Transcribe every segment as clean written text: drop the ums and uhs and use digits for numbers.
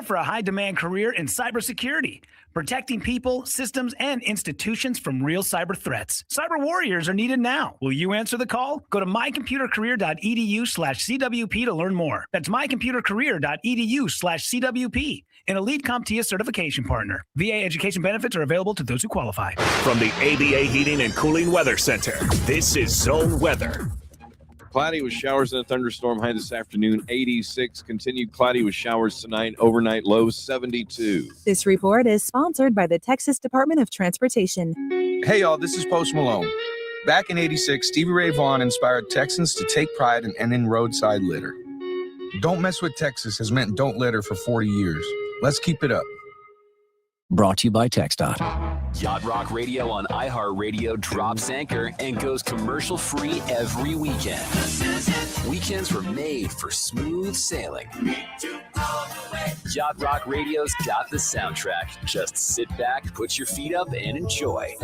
Prepare for a high-demand career in cybersecurity, protecting people, systems, and institutions from real cyber threats. Cyber warriors are needed now. Will you answer the call? Go to mycomputercareer.edu/CWP to learn more. That's mycomputercareer.edu/CWP. An elite CompTIA certification partner. VA education benefits are available to those who qualify. From the ABA Heating and Cooling Weather Center, this is Zone Weather. Cloudy with showers and a thunderstorm high this afternoon, 86. Continued cloudy with showers tonight, overnight low 72. This report is sponsored by the Texas Department of Transportation. Hey, y'all, this is Post Malone. Back in 86, Stevie Ray Vaughan inspired Texans to take pride in ending roadside litter. Don't mess with Texas has meant don't litter for 40 years. Let's keep it up. Brought to you by TxDOT. Yacht Rock Radio on iHeartRadio drops anchor and goes commercial-free every weekend. Weekends were made for smooth sailing. Yacht Rock Radio's got the soundtrack. Just sit back, put your feet up, and enjoy.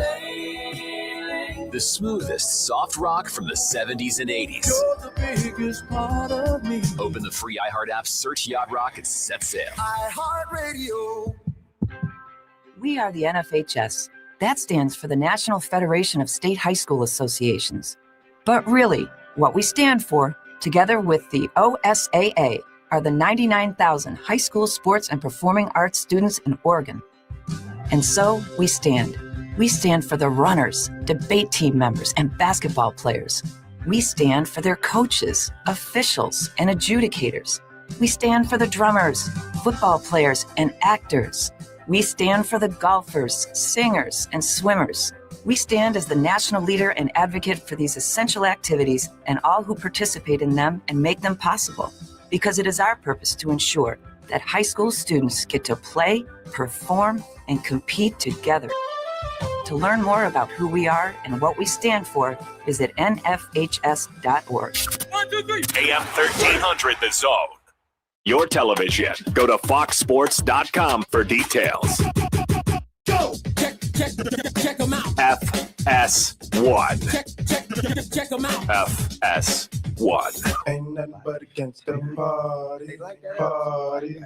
The smoothest soft rock from the 70s and 80s. You're the biggest part of me. Open the free iHeart app, search Yacht Rock, and set sail. iHeartRadio. We are the NFHS. That stands for the National Federation of State High School Associations. But really, what we stand for, together with the OSAA, are the 99,000 high school sports and performing arts students in Oregon. And so we stand. We stand for the runners, debate team members, and basketball players. We stand for their coaches, officials, and adjudicators. We stand for the drummers, football players, and actors. We stand for the golfers, singers, and swimmers. We stand as the national leader and advocate for these essential activities and all who participate in them and make them possible, because it is our purpose to ensure that high school students get to play, perform, and compete together. To learn more about who we are and what we stand for, visit nfhs.org. AM 1300 The Zone. Your television. Go to foxsports.com for details. Go! Check them out. FS1. Check them out. FS1. Ain't nothing but against the party. Party.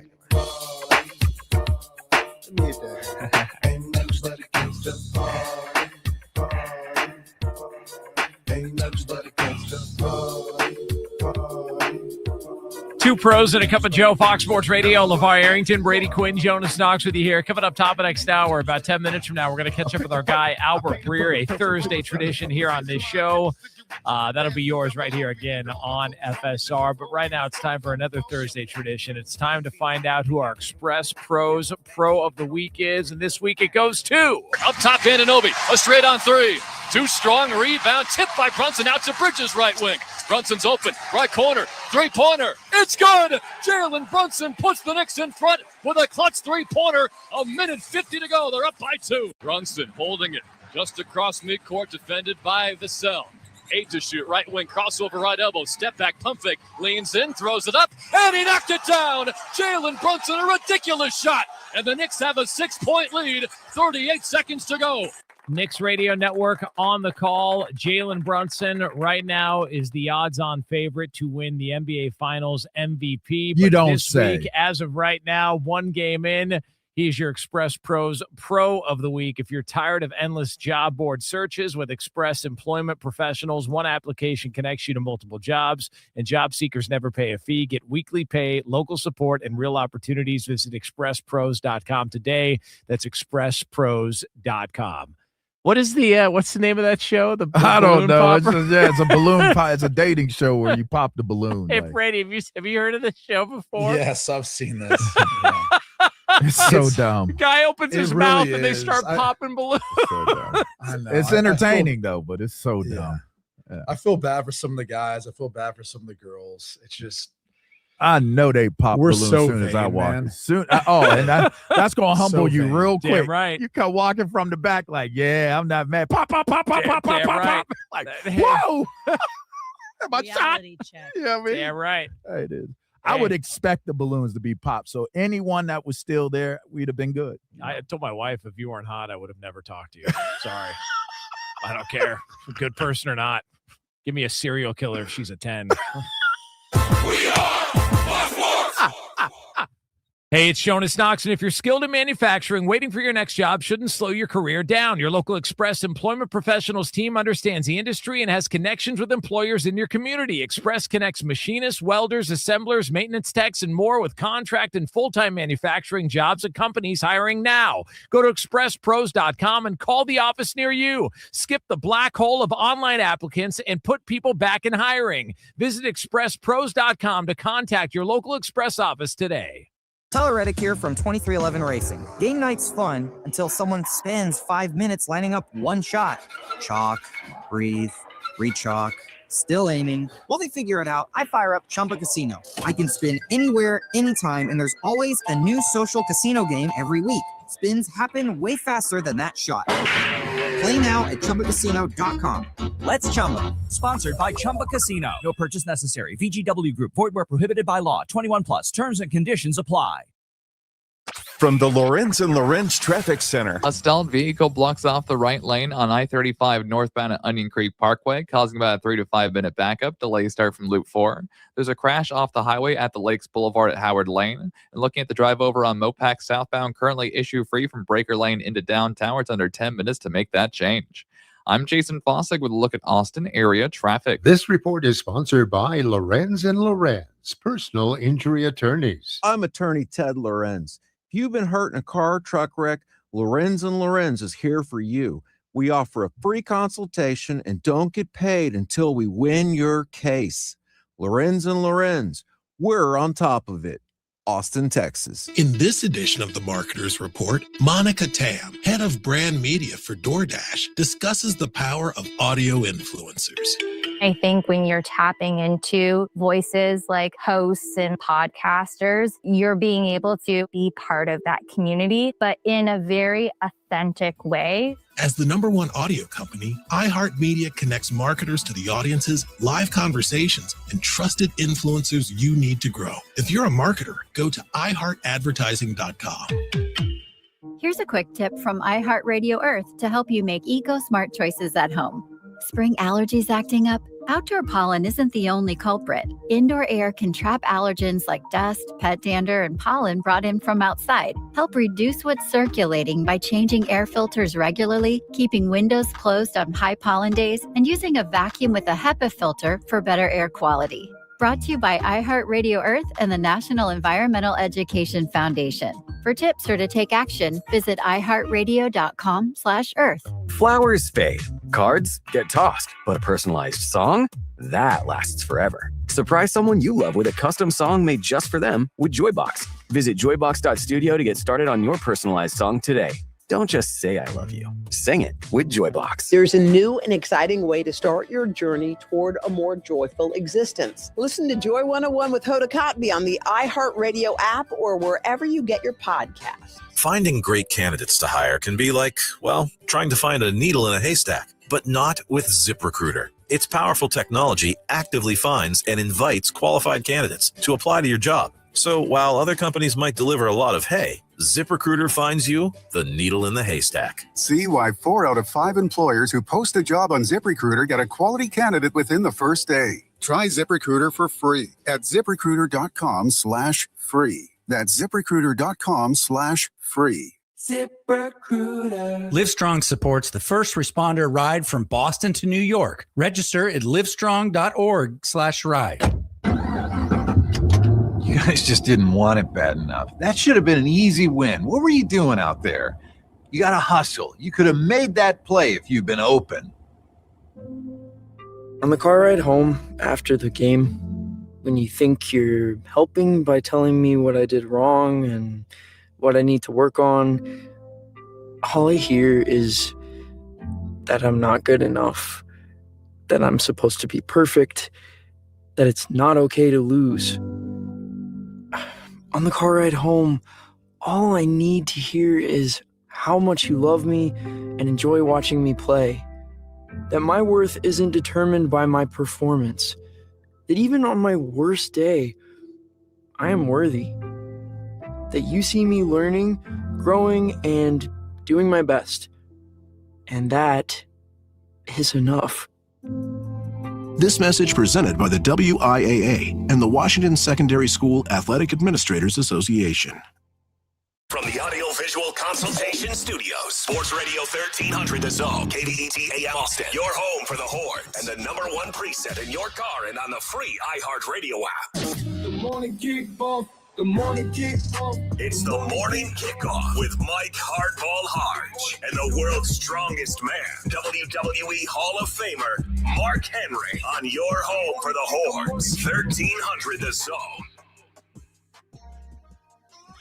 Let me hit that. Ain't nothing but against the party. Ain't nothing but against the party. Two pros and a cup of Joe, Fox Sports Radio. LeVar Arrington, Brady Quinn, Jonas Knox with you here. Coming up top of next hour, about 10 minutes from now, we're going to catch up with our guy, Albert Breer, a Thursday tradition here on this show. That'll be yours right here again on FSR. But right now, it's time for another Thursday tradition. It's time to find out who our Express Pros Pro of the Week is. And this week it goes to... Up top, Ananobi. A straight on three. Too strong, rebound, tipped by Brunson out to Bridges' right wing. Brunson's open, right corner, three-pointer. It's good! Jalen Brunson puts the Knicks in front with a clutch three-pointer. 1:50 to go. They're up by 2. Brunson holding it just across midcourt, defended by Vassell. 8 to shoot, right wing, crossover, right elbow, step back, pump fake, leans in, throws it up, and he knocked it down. Jalen Brunson, a ridiculous shot. And the Knicks have a 6-point lead, 38 seconds to go. Knicks Radio Network on the call. Jalen Brunson right now is the odds-on favorite to win the NBA Finals MVP. But you don't this say. Week, as of right now, one game in, he's your Express Pros Pro of the Week. If you're tired of endless job board searches with Express Employment Professionals, one application connects you to multiple jobs, and job seekers never pay a fee. Get weekly pay, local support, and real opportunities. Visit expresspros.com today. That's expresspros.com. What is the what's the name of that show? The I don't know. It's a balloon pop. It's a dating show where you pop the balloon. Hey, Brady, have you heard of this show before? Yes, I've seen this. It's so dumb. The guy opens his mouth and they start popping balloons. So dumb. I know. It's entertaining though, but it's so dumb. Yeah. I feel bad for some of the guys. I feel bad for some of the girls. It's just. I know they pop balloons as soon as I walk. And that's gonna humble you real quick. Damn right. You come walking from the back like, yeah, I'm not mad. Pop, pop, pop, pop, pop, pop, pop, right. pop. Like, whoa. My shot. Check. Yeah, I mean, yeah, right. It is. I would expect the balloons to be popped. So anyone that was still there, we'd have been good. I told my wife, if you weren't hot, I would have never talked to you. Sorry. I don't care. Good person or not. Give me a serial killer if she's a 10. We are Fox Sports. Hey, it's Jonas Knox, and if you're skilled in manufacturing, waiting for your next job shouldn't slow your career down. Your local Express Employment Professionals team understands the industry and has connections with employers in your community. Express connects machinists, welders, assemblers, maintenance techs, and more with contract and full-time manufacturing jobs at companies hiring now. Go to expresspros.com and call the office near you. Skip the black hole of online applicants and put people back in hiring. Visit expresspros.com to contact your local Express office today. Tyler Reddick here from 2311 Racing. Game night's fun until someone spends 5 minutes lining up one shot. Chalk, breathe, re-chalk, still aiming. While they figure it out, I fire up Chumba Casino. I can spin anywhere, anytime, and there's always a new social casino game every week. Spins happen way faster than that shot. Play now at ChumbaCasino.com. Let's Chumba. Sponsored by Chumba Casino. No purchase necessary. VGW Group. Void where prohibited by law. 21 plus. Terms and conditions apply. From the Lorenz and Lorenz Traffic Center. A stalled vehicle blocks off the right lane on I-35 northbound at Onion Creek Parkway, causing about a 3 to 5 minute backup. Delays start from Loop 4. There's a crash off the highway at the Lakes Boulevard at Howard Lane. And looking at the drive over on Mopac southbound, currently issue-free from Breaker Lane into downtown. It's under 10 minutes to make that change. I'm Jason Fossig with a look at Austin area traffic. This report is sponsored by Lorenz and Lorenz, personal injury attorneys. I'm attorney Ted Lorenz. If you've been hurt in a car or truck wreck, Lorenz and Lorenz is here for you. We offer a free consultation and don't get paid until we win your case. Lorenz and Lorenz, we're on top of it. Austin, Texas. In this edition of the Marketer's Report, Monica Tam, head of brand media for DoorDash, discusses the power of audio influencers. I think when you're tapping into voices like hosts and podcasters, you're being able to be part of that community, but in a very authentic way. As the #1 audio company, iHeartMedia connects marketers to the audiences, live conversations, and trusted influencers you need to grow. If you're a marketer, go to iHeartAdvertising.com. Here's a quick tip from iHeartRadio Earth to help you make eco-smart choices at home. Spring allergies acting up? Outdoor pollen isn't the only culprit. Indoor air can trap allergens like dust, pet dander, and pollen brought in from outside. Help reduce what's circulating by changing air filters regularly, keeping windows closed on high pollen days, and using a vacuum with a HEPA filter for better air quality. Brought to you by iHeartRadio Earth and the National Environmental Education Foundation. For tips or to take action, visit iHeartRadio.com/earth. Flowers fade, cards get tossed, but a personalized song? That lasts forever. Surprise someone you love with a custom song made just for them with Joybox. Visit joybox.studio to get started on your personalized song today. Don't just say I love you. Sing it with Joybox. There's a new and exciting way to start your journey toward a more joyful existence. Listen to Joy 101 with Hoda Kotb on the iHeartRadio app or wherever you get your podcasts. Finding great candidates to hire can be like, well, trying to find a needle in a haystack, but not with ZipRecruiter. Its powerful technology actively finds and invites qualified candidates to apply to your job. So while other companies might deliver a lot of hay, ZipRecruiter finds you the needle in the haystack. See why 4 out of 5 employers who post a job on ZipRecruiter get a quality candidate within the first day. Try ZipRecruiter for free at ZipRecruiter.com/free. That's ZipRecruiter.com/free. ZipRecruiter. Livestrong supports the first responder ride from Boston to New York. Register at livestrong.org/ride. You guys just didn't want it bad enough. That should have been an easy win. What were you doing out there? You got to hustle. You could have made that play if you'd been open. On the car ride home after the game, when you think you're helping by telling me what I did wrong and what I need to work on, all I hear is that I'm not good enough, that I'm supposed to be perfect, that it's not okay to lose. On the car ride home, all I need to hear is how much you love me and enjoy watching me play. That my worth isn't determined by my performance. That even on my worst day, I am worthy. That you see me learning, growing, and doing my best. And that is enough. This message presented by the WIAA and the Washington Secondary School Athletic Administrators Association. From the Audio-Visual Consultation Studios, Sports Radio 1300 The Zone, KDET AM Austin, your home for the Horns, and the #1 preset in your car and on the free iHeartRadio app. The morning kickoff. The morning kickoff. It's the morning kickoff with Mike Hardball Hardge and the world's strongest man, WWE Hall of Famer Mark Henry, on your home for the Horns, 1300 The Zone.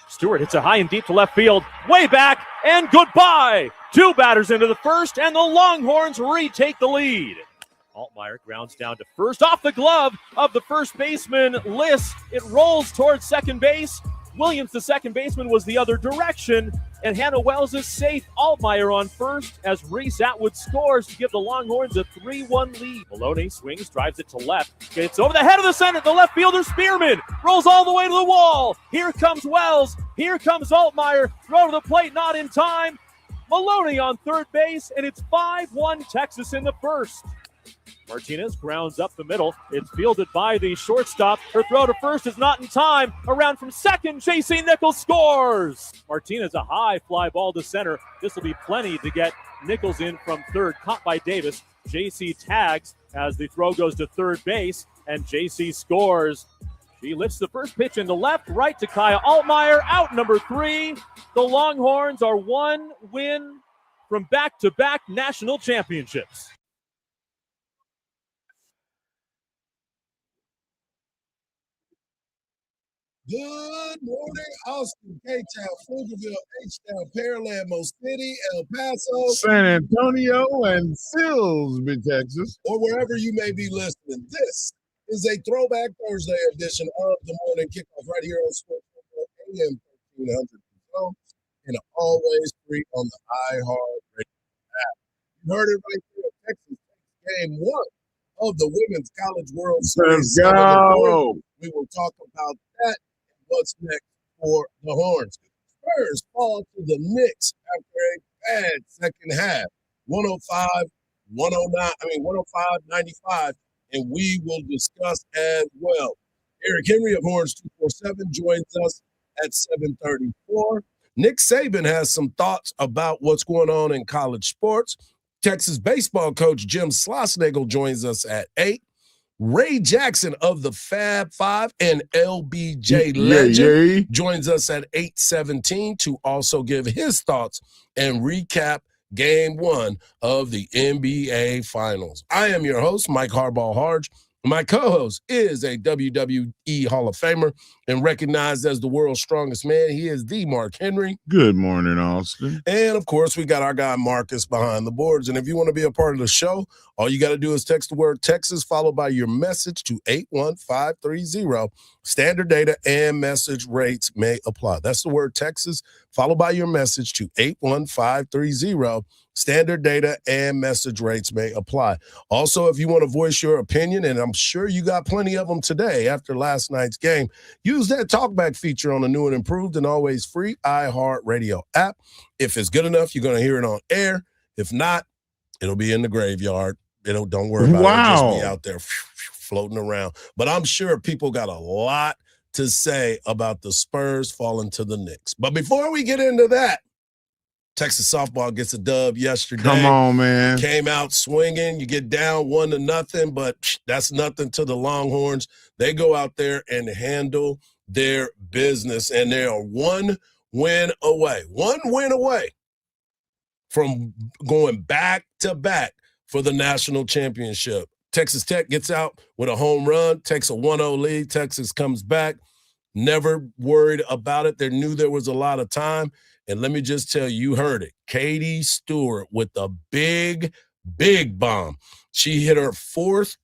Stewart hits a high and deep to left field, way back, and goodbye. 2 batters into the first, and the Longhorns retake the lead. Altmaier grounds down to first off the glove of the first baseman, Liss. It rolls towards second base. Williams, the second baseman, was the other direction, and Hannah Wells is safe. Altmaier on first as Reese Atwood scores to give the Longhorns a 3-1 lead. Maloney swings, drives it to left, gets over the head of the center. The left fielder Spearman rolls all the way to the wall. Here comes Wells. Here comes Altmaier. Throw to the plate, not in time. Maloney on third base, and it's 5-1 Texas in the first. Martinez grounds up the middle. It's fielded by the shortstop. Her throw to first is not in time. Around from second, J.C. Nichols scores. Martinez, a high fly ball to center. This will be plenty to get Nichols in from third. Caught by Davis. J.C. tags as the throw goes to third base, and J.C. scores. She lifts the first pitch into left, right to Kaya Altmaier. Out number 3. The Longhorns are 1 win from back-to-back national championships. Good morning, Austin, K-Town, Pflugerville, H-Town, Pearland, Mo City, El Paso, San Antonio, and Silsbee, Texas, or wherever you may be listening. This is a Throwback Thursday edition of the Morning Kickoff right here on Sports Radio AM 1300 and always free on the iHeartRadio app. You heard it right there. Texas Game 1 of the Women's College World Series. Let's go. We will talk about that. What's next for the Horns? Spurs fall to the Knicks after a bad second half. 105-95, and we will discuss as well. Eric Henry of Horns 247 joins us at 7:34. Nick Saban has some thoughts about what's going on in college sports. Texas baseball coach Jim Schlossnagle joins us at 8. Ray Jackson of the Fab Five and LBJ legend joins us at 8:17 to also give his thoughts and recap Game 1 of the NBA Finals. I am your host, Mike Hardball Hardge. My co-host is a WWE Hall of Famer and recognized as the world's strongest man. He is the Mark Henry. Good morning, Austin. And, of course, we got our guy Marcus behind the boards. And if you want to be a part of the show, all you got to do is text the word Texas followed by your message to 81530. Standard data and message rates may apply. That's the word Texas followed by your message to 81530. Standard data and message rates may apply. Also, if you want to voice your opinion, and I'm sure you got plenty of them today after last night's game, use that talkback feature on the new and improved and always free iHeartRadio app. If it's good enough, you're going to hear it on air. If not, it'll be in the graveyard. Don't worry about it. It'll just be out there floating around. But I'm sure people got a lot to say about the Spurs falling to the Knicks. But before we get into that, Texas softball gets a dub yesterday. Come on, man. Came out swinging. You get down 1-0, but that's nothing to the Longhorns. They go out there and handle their business, and they are 1 win away. 1 win away from going back-to-back for the national championship. Texas Tech gets out with a home run, takes a 1-0 lead. Texas comes back. Never worried about it. They knew there was a lot of time. And let me just tell you, you heard it. Katie Stewart with a big, big bomb. She hit her fourth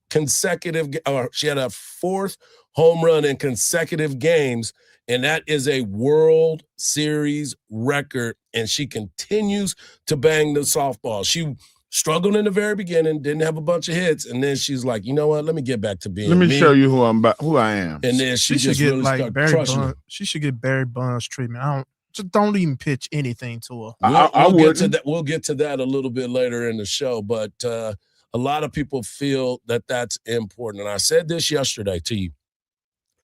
home run in consecutive games, and that is a World Series record, and she continues to bang the softball. She struggled in the very beginning, didn't have a bunch of hits, and then she's like, you know what, let me get back to being me. Let me show you who I am. And then she just really started crushing it. She should get Barry Bonds treatment. Don't even pitch anything to her. We'll get to that a little bit later in the show, but a lot of people feel that that's important. And I said this yesterday to you.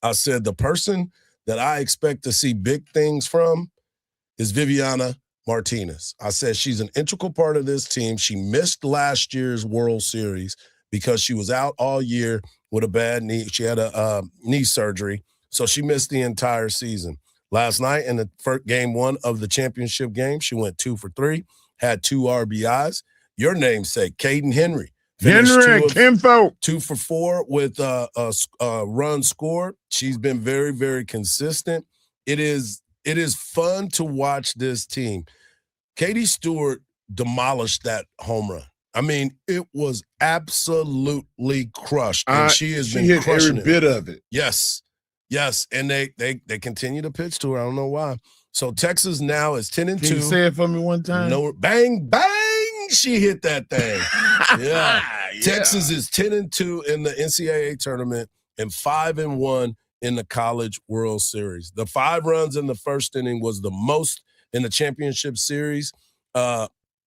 I said the person that I expect to see big things from is Viviana Martinez. I said she's an integral part of this team. She missed last year's World Series because she was out all year with a bad knee. She had a knee surgery, so she missed the entire season. Last night in the first game 1 of the championship game, she went 2 for 3, had 2 RBIs. Your namesake, Caden Henry. Kimfo. 2 for 4 with a run scored. She's been very, very consistent. It is fun to watch this team. Katie Stewart demolished that home run. I mean, it was absolutely crushed, and she has been hit crushing every bit of it. Yes, and they continue to pitch to her. I don't know why. So Texas now is 10-2. Can you say it for me one time? No, bang, bang. She hit that thing. Yeah. Texas is 10-2 in the NCAA tournament and 5-1 in the College World Series. The 5 runs in the first inning was the most in the championship series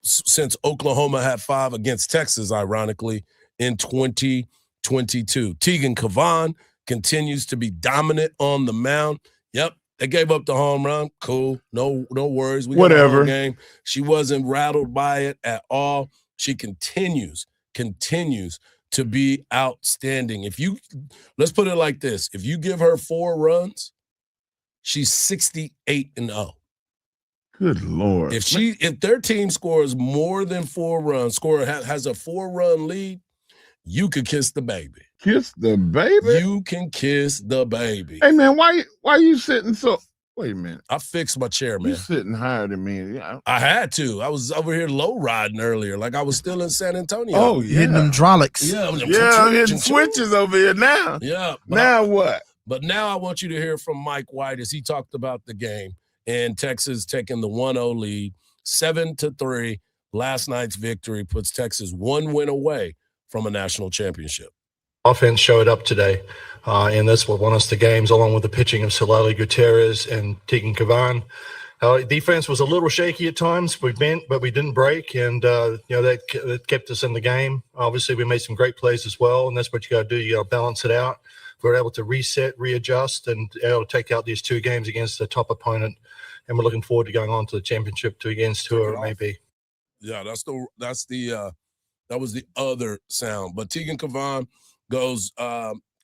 since Oklahoma had 5 against Texas, ironically, in 2022. Tegan Cavan continues to be dominant on the mound. Yep. They gave up the home run. Cool. No worries. We got a home game. She wasn't rattled by it at all. She continues to be outstanding. Let's put it like this. If you give her 4 runs, she's 68-0. Good Lord. If their team scores more than 4 runs, has a 4-run lead, you could kiss the baby. Kiss the baby? You can kiss the baby. Hey, man, why you sitting so – wait a minute. I fixed my chair, man. You sitting higher than me. I had to. I was over here low riding earlier, like I was still in San Antonio. Oh, yeah. Hitting them hydraulics. Yeah, I'm hitting switches over here now. Yeah. Now what? But now I want you to hear from Mike White as he talked about the game and Texas taking the 1-0 lead, 7-3. Last night's victory puts Texas 1 win away from a national championship. Offense showed up today, and that's what won us the games, along with the pitching of Solali Gutierrez and Tegan Cavan. Defense was a little shaky at times. We bent, but we didn't break, and that kept us in the game. Obviously, we made some great plays as well, and that's what you got to do. You got to balance it out. We were able to reset, readjust, and able to take out these 2 games against the top opponent, and we're looking forward to going on to the championship against whoever it may be. Yeah, that was the other sound. But Tegan Cavan goes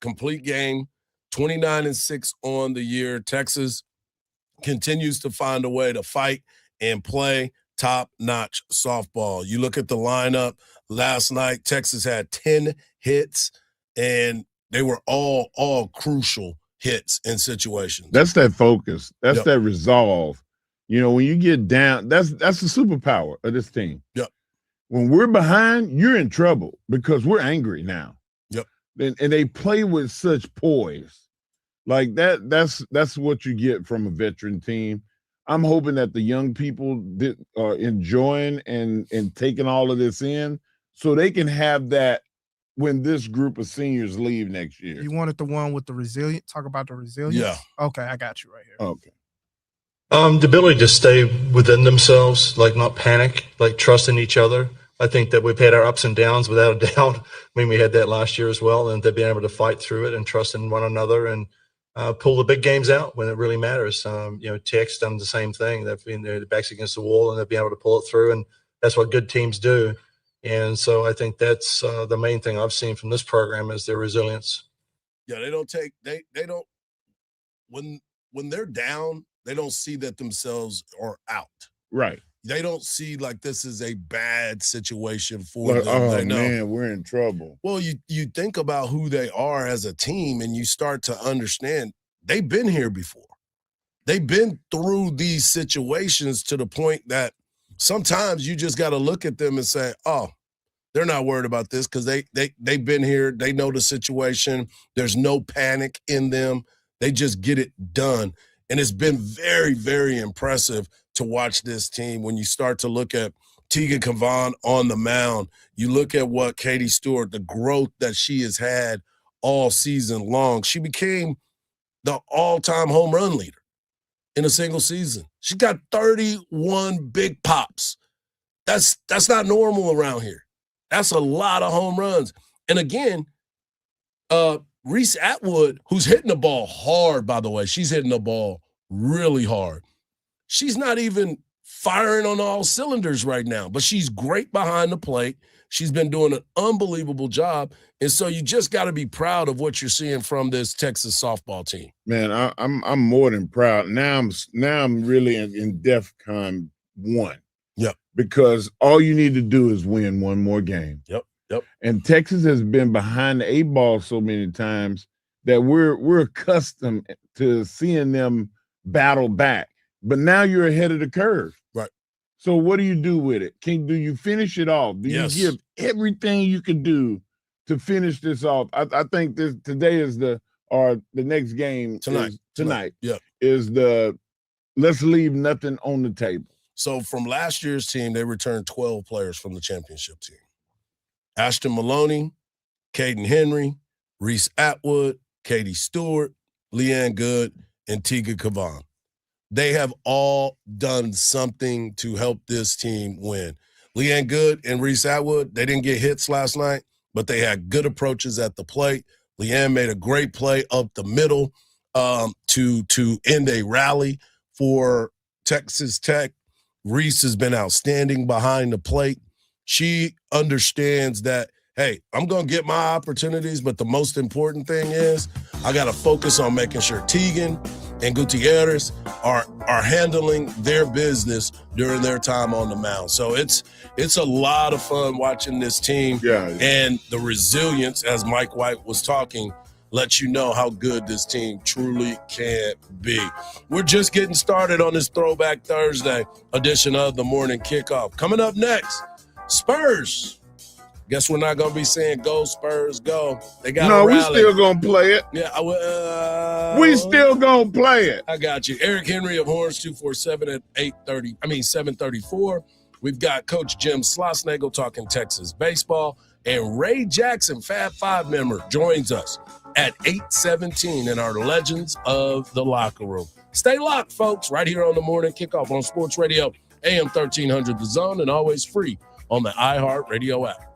complete game, 29-6 on the year. Texas continues to find a way to fight and play top-notch softball. You look at the lineup last night, Texas had 10 hits, and they were all crucial hits in situations. That's that focus. That's that resolve. You know, when you get down, that's the superpower of this team. Yep. When we're behind, you're in trouble because we're angry now. Yep. And they play with such poise. Like that's what you get from a veteran team. I'm hoping that the young people are enjoying and taking all of this in so they can have that when this group of seniors leave next year. You wanted the one with the resilience? Talk about the resilience? Yeah. Okay, I got you right here. Okay. The ability to stay within themselves, like not panic, like trust in each other. I think that we've had our ups and downs without a doubt. I mean, we had that last year as well, and they've been able to fight through it and trust in one another and pull the big games out when it really matters. Tech's done the same thing. They've been their backs against the wall, and they've been able to pull it through, and that's what good teams do. And so I think that's the main thing I've seen from this program is their resilience. Yeah, they don't when they're down, they don't see that themselves are out. Right. They don't see like this is a bad situation for them. Oh, man, we're in trouble. Well, you think about who they are as a team, and you start to understand they've been here before. They've been through these situations to the point that sometimes you just got to look at them and say, oh, they're not worried about this because they've been here. They know the situation. There's no panic in them. They just get it done. And it's been very, very impressive to watch this team. When you start to look at Tegan Cavan on the mound, you look at what Katie Stewart, the growth that she has had all season long. She became the all-time home run leader in a single season. She got 31 big pops. That's not normal around here. That's a lot of home runs. And again, Reese Atwood, who's hitting the ball hard, by the way, she's hitting the ball really hard. she's not even firing on all cylinders right now, but she's great behind the plate. She's been doing an unbelievable job. And so you just got to be proud of what you're seeing from this Texas softball team. Man, I'm more than proud. Now I'm really in DEFCON 1. Yep. Because all you need to do is win one more game. Yep. And Texas has been behind the 8-ball so many times that we're accustomed to seeing them battle back. But now you're ahead of the curve. Right. So what do you do with it? Do you finish it off? Do you give everything you can do to finish this off? I think today is the next game tonight. Yeah. Is the let's leave nothing on the table. So from last year's team, they returned 12 players from the championship team. Ashton Maloney, Caden Henry, Reese Atwood, Katie Stewart, Leanne Good, and Tiga Kavan. They have all done something to help this team win. Leanne Good and Reese Atwood, they didn't get hits last night, but they had good approaches at the plate. Leanne made a great play up the middle to end a rally for Texas Tech. Reese has been outstanding behind the plate. She understands that, hey, I'm going to get my opportunities, but the most important thing is I got to focus on making sure Tegan and Gutierrez are handling their business during their time on the mound. So it's a lot of fun watching this team. Yeah. And the resilience, as Mike White was talking, lets you know how good this team truly can be. We're just getting started on this Throwback Thursday edition of the Morning Kickoff. Coming up next, Spurs. Guess we're not going to be saying go Spurs, go. They got we still going to play it. Yeah, we still going to play it. I got you. Eric Henry of Horns 247 at 7:34. We've got Coach Jim Schlossnagle talking Texas baseball, and Ray Jackson, Fab Five member, joins us at 8:17 in our Legends of the Locker Room. Stay locked, folks, right here on the Morning Kickoff on Sports Radio, AM 1300 The Zone, and always free on the iHeart Radio app.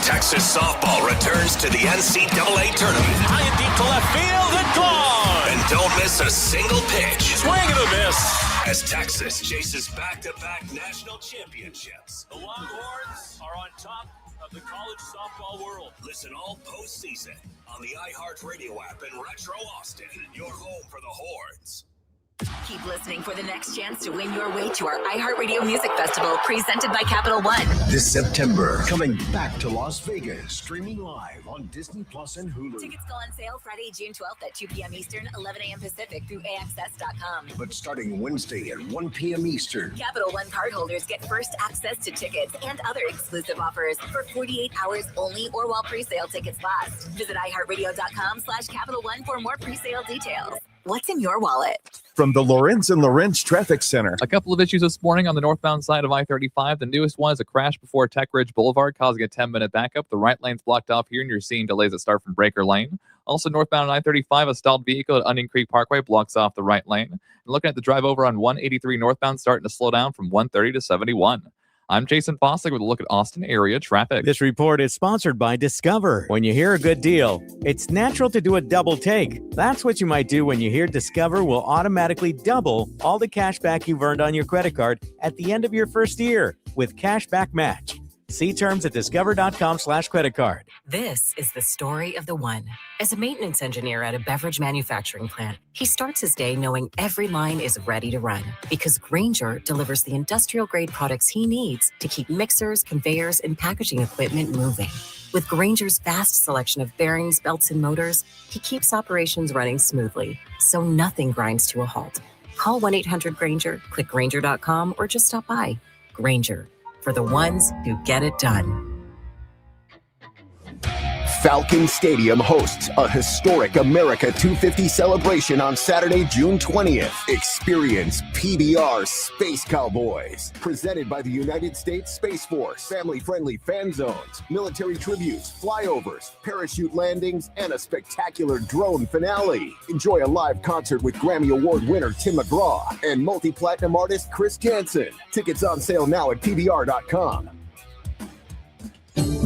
Texas softball returns to the NCAA tournament. High and deep to left field and gone. And don't miss a single pitch. Swing and a miss. As Texas chases back-to-back national championships. The Longhorns are on top of the college softball world. Listen all postseason on the iHeartRadio app in Retro Austin, your home for the Horns. Keep listening for the next chance to win your way to our iHeartRadio Music Festival presented by Capital One. This September, coming back to Las Vegas, streaming live on Disney Plus and Hulu. Tickets go on sale Friday, June 12th at 2 p.m. Eastern, 11 a.m. Pacific through AXS.com. But starting Wednesday at 1 p.m. Eastern, Capital One cardholders get first access to tickets and other exclusive offers for 48 hours only or while pre-sale tickets last. Visit iHeartRadio.com/Capital One for more pre-sale details. What's in your wallet? From the Lorenz and Lorenz Traffic Center. A couple of issues this morning on the northbound side of I-35. The newest one is a crash before Tech Ridge Boulevard, causing a 10-minute backup. The right lane's blocked off here, and you're seeing delays that start from Breaker Lane. Also, northbound on I-35, a stalled vehicle at Onion Creek Parkway blocks off the right lane. And looking at the drive over on 183 northbound, starting to slow down from 130 to 71. I'm Jason Fossick with a look at Austin area traffic. This report is sponsored by Discover. When you hear a good deal, it's natural to do a double take. That's what you might do when you hear Discover will automatically double all the cash back you've earned on your credit card at the end of your first year with Cashback Match. See terms at discover.com/credit card. This is the story of the one. As a maintenance engineer at a beverage manufacturing plant, he starts his day knowing every line is ready to run because Grainger delivers the industrial-grade products he needs to keep mixers, conveyors, and packaging equipment moving. With Grainger's vast selection of bearings, belts, and motors, he keeps operations running smoothly, so nothing grinds to a halt. Call 1-800-GRAINGER, click Grainger.com, or just stop by. Grainger, for the ones who get it done. Falcon Stadium hosts a historic America 250 celebration on Saturday, June 20th. Experience PBR Space Cowboys, presented by the United States Space Force. Family-friendly fan zones, military tributes, flyovers, parachute landings, and a spectacular drone finale. Enjoy a live concert with Grammy Award winner Tim McGraw and multi-platinum artist Chris Jansen. Tickets on sale now at PBR.com.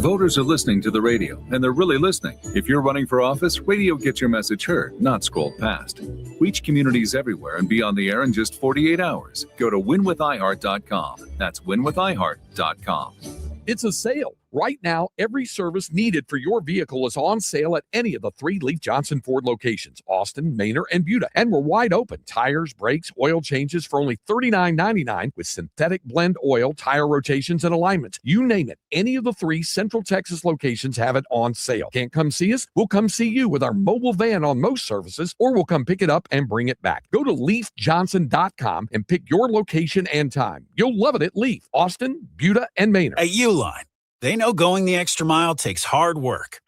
Voters are listening to the radio, and they're really listening. If you're running for office, radio gets your message heard, not scrolled past. Reach communities everywhere and be on the air in just 48 hours. Go to winwithiheart.com. That's winwithiheart.com. It's a sale. Right now, every service needed for your vehicle is on sale at any of the 3 Leaf Johnson Ford locations, Austin, Manor, and Buda. And we're wide open. Tires, brakes, oil changes for only $39.99 with synthetic blend oil, tire rotations, and alignments. You name it. Any of the 3 Central Texas locations have it on sale. Can't come see us? We'll come see you with our mobile van on most services, or we'll come pick it up and bring it back. Go to leafjohnson.com and pick your location and time. You'll love it at Leaf, Austin, Buda, and Manor. At Uline, they know going the extra mile takes hard work.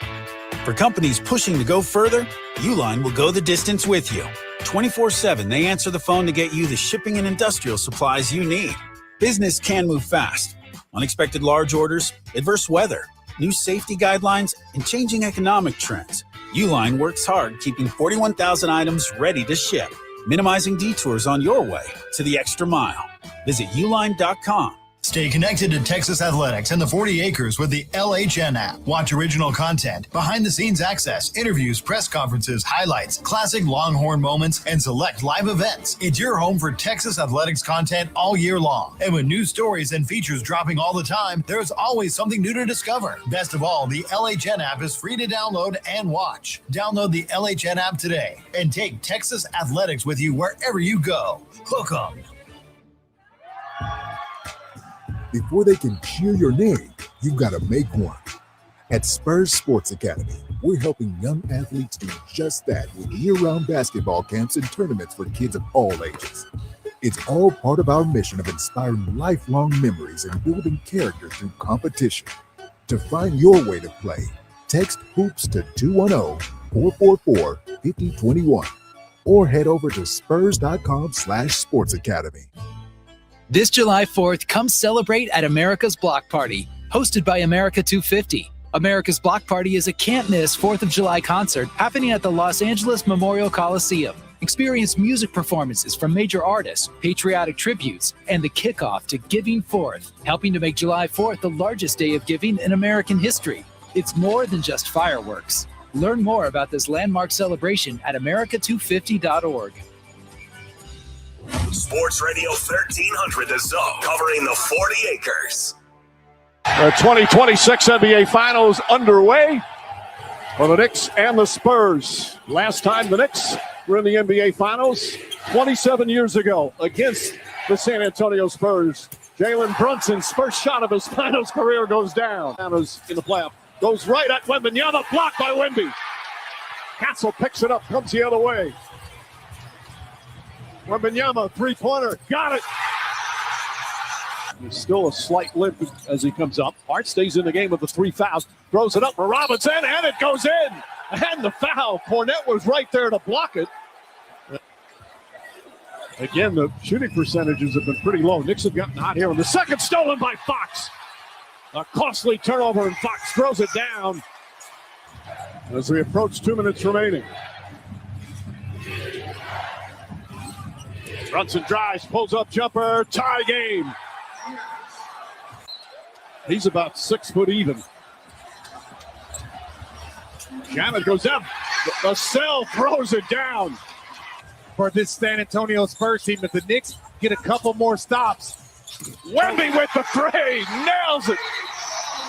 For companies pushing to go further, Uline will go the distance with you. 24/7, they answer the phone to get you the shipping and industrial supplies you need. Business can move fast. Unexpected large orders, adverse weather, new safety guidelines, and changing economic trends. Uline works hard keeping 41,000 items ready to ship, minimizing detours on your way to the extra mile. Visit uline.com. Stay connected to Texas athletics and the 40 acres with the LHN app. Watch original content, behind-the-scenes access, interviews, press conferences, highlights, classic Longhorn moments, and select live events. It's your home for Texas athletics content all year long. And with new stories and features dropping all the time, there's always something new to discover. Best of all, the LHN app is free to download and watch. Download the LHN app today and take Texas athletics with you wherever you go. Hook 'em. Before they can cheer your name, you've got to make one. At Spurs Sports Academy, we're helping young athletes do just that with year-round basketball camps and tournaments for kids of all ages. It's all part of our mission of inspiring lifelong memories and building character through competition. To find your way to play, text HOOPS to 210-444-5021 or head over to spurs.com/sportsacademy. This July 4th, come celebrate at America's Block Party, hosted by America 250. America's Block Party is a can't-miss 4th of July concert happening at the Los Angeles Memorial Coliseum. Experience music performances from major artists, patriotic tributes, and the kickoff to Giving Forth, helping to make July 4th the largest day of giving in American history. It's more than just fireworks. Learn more about this landmark celebration at america250.org. Sports Radio 1300 The Zone, covering the 40 acres. The 2026 NBA Finals underway for the Knicks and the Spurs. Last time the Knicks were in the NBA Finals 27 years ago against the San Antonio Spurs. Jalen Brunson's first shot of his finals career goes down. In the playoff. Goes right at Wembanyama, blocked by Wemby. Castle picks it up, comes the other way. Wembanyama, three-pointer, got it. There's still a slight limp as he comes up. Hart stays in the game with the 3 fouls. Throws it up for Robinson, and it goes in. And the foul. Cornette was right there to block it. Again, the shooting percentages have been pretty low. Knicks have gotten hot here. And the second stolen by Fox. A costly turnover, and Fox throws it down as we approach 2 minutes remaining. Brunson drives, pulls up jumper, tie game. He's about 6 foot even. Janet goes up. The cell throws it down. For this San Antonio Spurs team, if the Knicks get a couple more stops. Wemby with the three, nails it.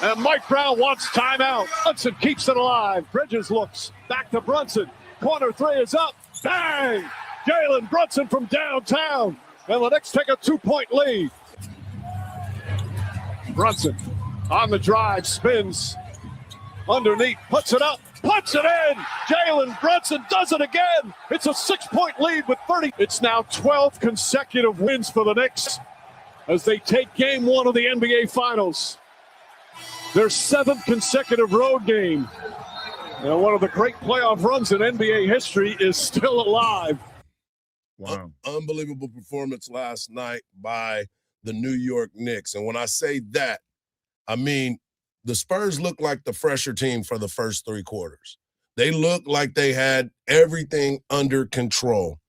And Mike Brown wants timeout. Brunson keeps it alive. Bridges looks back to Brunson. Corner three is up. Bang! Jalen Brunson from downtown. And the Knicks take a 2-point lead. Brunson on the drive, spins underneath, puts it up, puts it in. Jalen Brunson does it again. It's a 6-point lead with 30. It's now 12 consecutive wins for the Knicks as they take game 1 of the NBA Finals. Their 7th consecutive road game. And one of the great playoff runs in NBA history is still alive. Wow. Unbelievable performance last night by the New York Knicks. And when I say that, I mean the Spurs looked like the fresher team for the first 3 quarters. They looked like they had everything under control.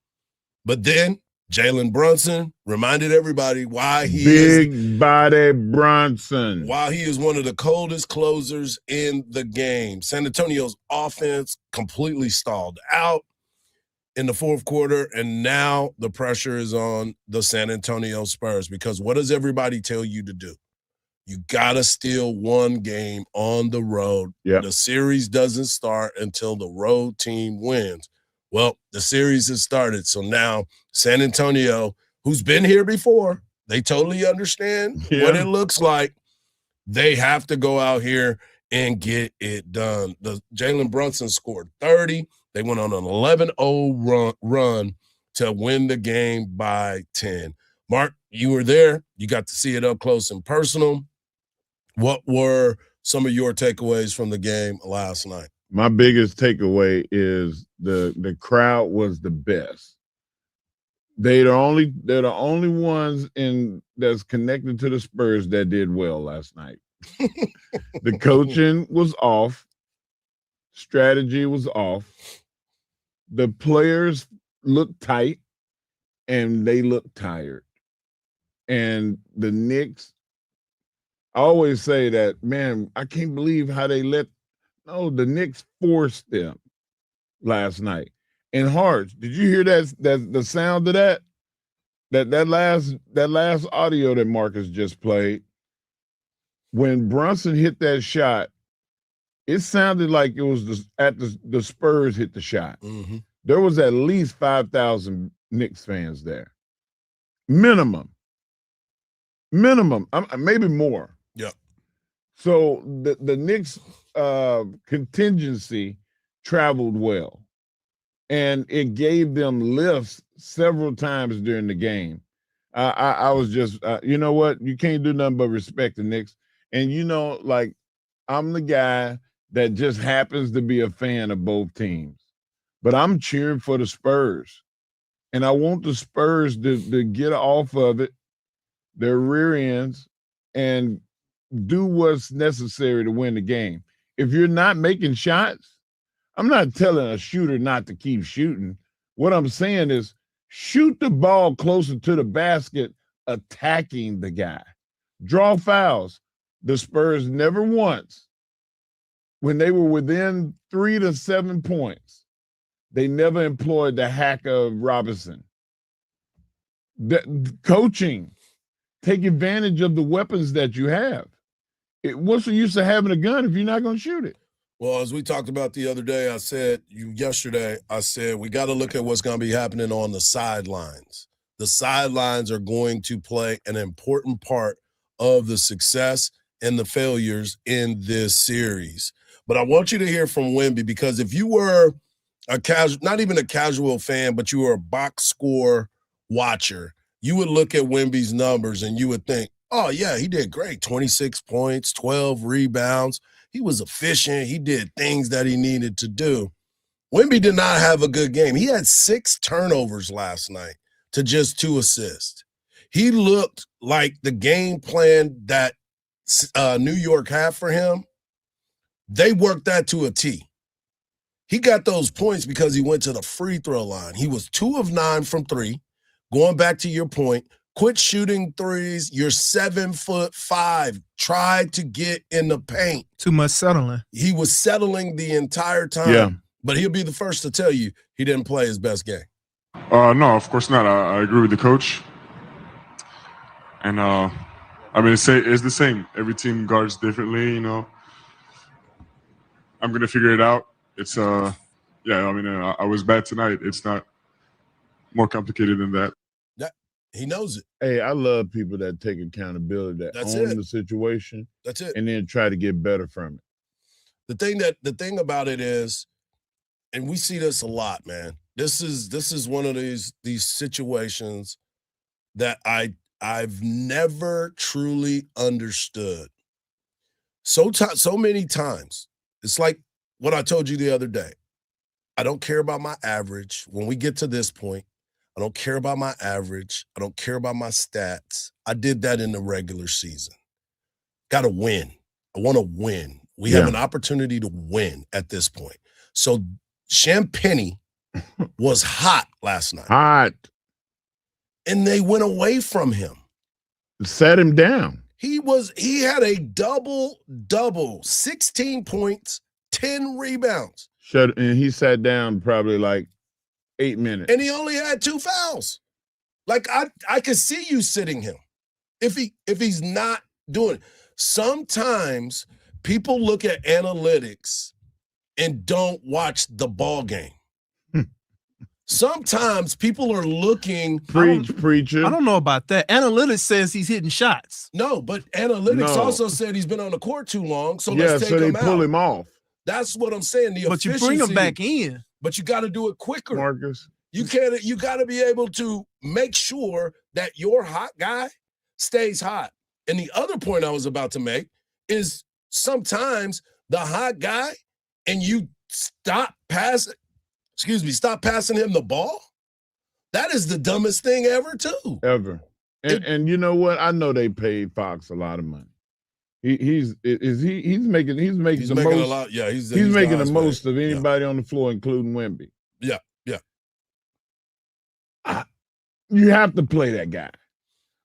But then Jalen Brunson reminded everybody why he Big body Brunson. Why he is one of the coldest closers in the game. San Antonio's offense completely stalled out in the fourth quarter, and now the pressure is on the San Antonio Spurs because what does everybody tell you to do? You got to steal one game on the road. Yep. The series doesn't start until the road team wins. Well, the series has started, so now San Antonio, who's been here before, they totally understand what it looks like. They have to go out here and get it done. The Jalen Brunson scored 30. They went on an 11-0 run to win the game by 10. Mark, you were there. You got to see it up close and personal. What were some of your takeaways from the game last night? My biggest takeaway is the crowd was the best. They're the only ones that's connected to the Spurs that did well last night. The coaching was off. Strategy was off. The players looked tight and they looked tired. And the Knicks, I always say that, man, I can't believe how they the Knicks forced them last night. And Hardge, did you hear that the sound of that? That last audio that Marcus just played? When Brunson hit that shot, it sounded like it was the Spurs hit the shot. Mm-hmm. There was at least 5,000 Knicks fans there. Minimum, maybe more. Yeah. So the Knicks contingency traveled well, and it gave them lifts several times during the game. I was just, you know what? You can't do nothing but respect the Knicks. And, I'm the guy that just happens to be a fan of both teams. But I'm cheering for the Spurs. And I want the Spurs to get off of it, their rear ends, and do what's necessary to win the game. If you're not making shots, I'm not telling a shooter not to keep shooting. What I'm saying is shoot the ball closer to the basket, attacking the guy. Draw fouls. The Spurs never once, when they were within 3 to 7 points, they never employed the hack of Robinson. The coaching, take advantage of the weapons that you have. What's the use of having a gun if you're not going to shoot it? Well, as we talked about the other day, I said we got to look at what's going to be happening on the sidelines. The sidelines are going to play an important part of the success and the failures in this series. But I want you to hear from Wemby, because if you were not even a casual fan, but you were a box score watcher, you would look at Wemby's numbers and you would think, oh, yeah, he did great. 26 points, 12 rebounds. He was efficient. He did things that he needed to do. Wemby did not have a good game. He had 6 turnovers last night to just 2 assists. He looked like the game plan that New York had for him, they worked that to a T. He got those points because he went to the free throw line. He was 2 of 9 from 3. Going back to your point, quit shooting threes. You're 7'5". Try to get in the paint. Too much settling. He was settling the entire time. Yeah. But he'll be the first to tell you he didn't play his best game. No, of course not. I agree with the coach. And it's the same. Every team guards differently, I'm gonna figure it out. It's I was bad tonight. It's not more complicated than that. Yeah, he knows it. Hey, I love people that take accountability, that own the situation. That's it. And then try to get better from it. The thing about it is, and we see this a lot, man. This is one of these situations that I've never truly understood. So many times, it's like what I told you the other day. I don't care about my average. When we get to this point, I don't care about my average. I don't care about my stats. I did that in the regular season. Got to win. I want to win. We have an opportunity to win at this point. So Champagnie was hot last night. Hot. and they went away from him. Sat him down. He had a double, 16 points, 10 rebounds. And he sat down probably like 8 minutes. And he only had 2 fouls. Like I could see you sitting him if he's not doing it. Sometimes people look at analytics and don't watch the ball game. Sometimes people are looking. Preacher. I don't know about that. Analytics says he's hitting shots. No, but analytics also said he's been on the court too long. So let's take him out. Pull him off. That's what I'm saying. But you bring him back in. But you got to do it quicker, Marcus. You got to be able to make sure that your hot guy stays hot. And the other point I was about to make is sometimes the hot guy and you stop passing him the ball. That is the dumbest thing ever, too. Ever. And you know what? I know they paid Fox a lot of money. He's making the most. A lot. Yeah, he's making the most of anybody on the floor, including Wemby. Yeah. You have to play that guy.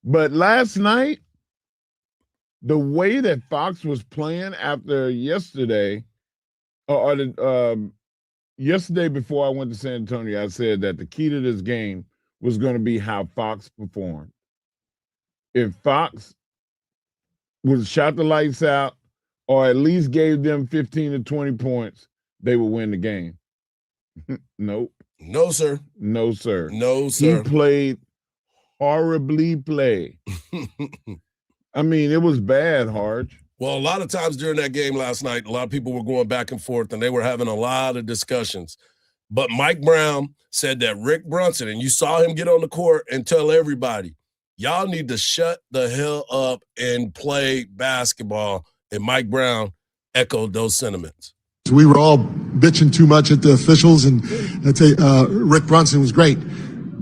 But last night, the way that Fox was playing after yesterday, yesterday before I went to San Antonio, I said that the key to this game was going to be how Fox performed. If Fox was shot the lights out or at least gave them 15 to 20 points, they would win the game. Nope. No, sir. No, sir. No, sir. He played horribly I mean, it was bad, Hardge. Well, a lot of times during that game last night, a lot of people were going back and forth, and they were having a lot of discussions. But Mike Brown said that Rick Brunson, and you saw him get on the court and tell everybody, y'all need to shut the hell up and play basketball. And Mike Brown echoed those sentiments. We were all bitching too much at the officials, and I'd say Rick Brunson was great.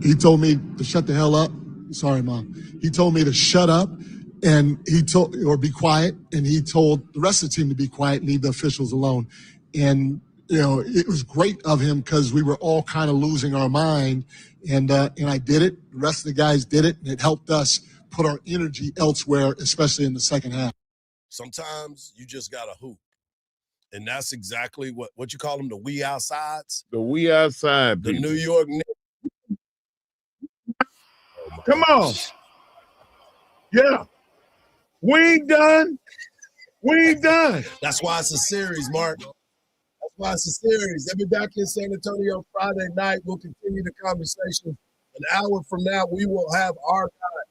He told me to shut the hell up. Sorry, Mom. He told me to shut up, and be quiet, and he told the rest of the team to be quiet, leave the officials alone. And it was great of him because we were all kind of losing our mind, and I did it. The rest of the guys did it, and it helped us put our energy elsewhere, especially in the second half. Sometimes you just got to hoop. And that's exactly what you call them, the we outsides. The we outside The people. New York Knicks. Come on. Yeah. We ain't done. That's why it's a series, Mark. That's why it's a series. They'll be back in San Antonio Friday night. We'll continue the conversation. An hour from now, we will have our guy,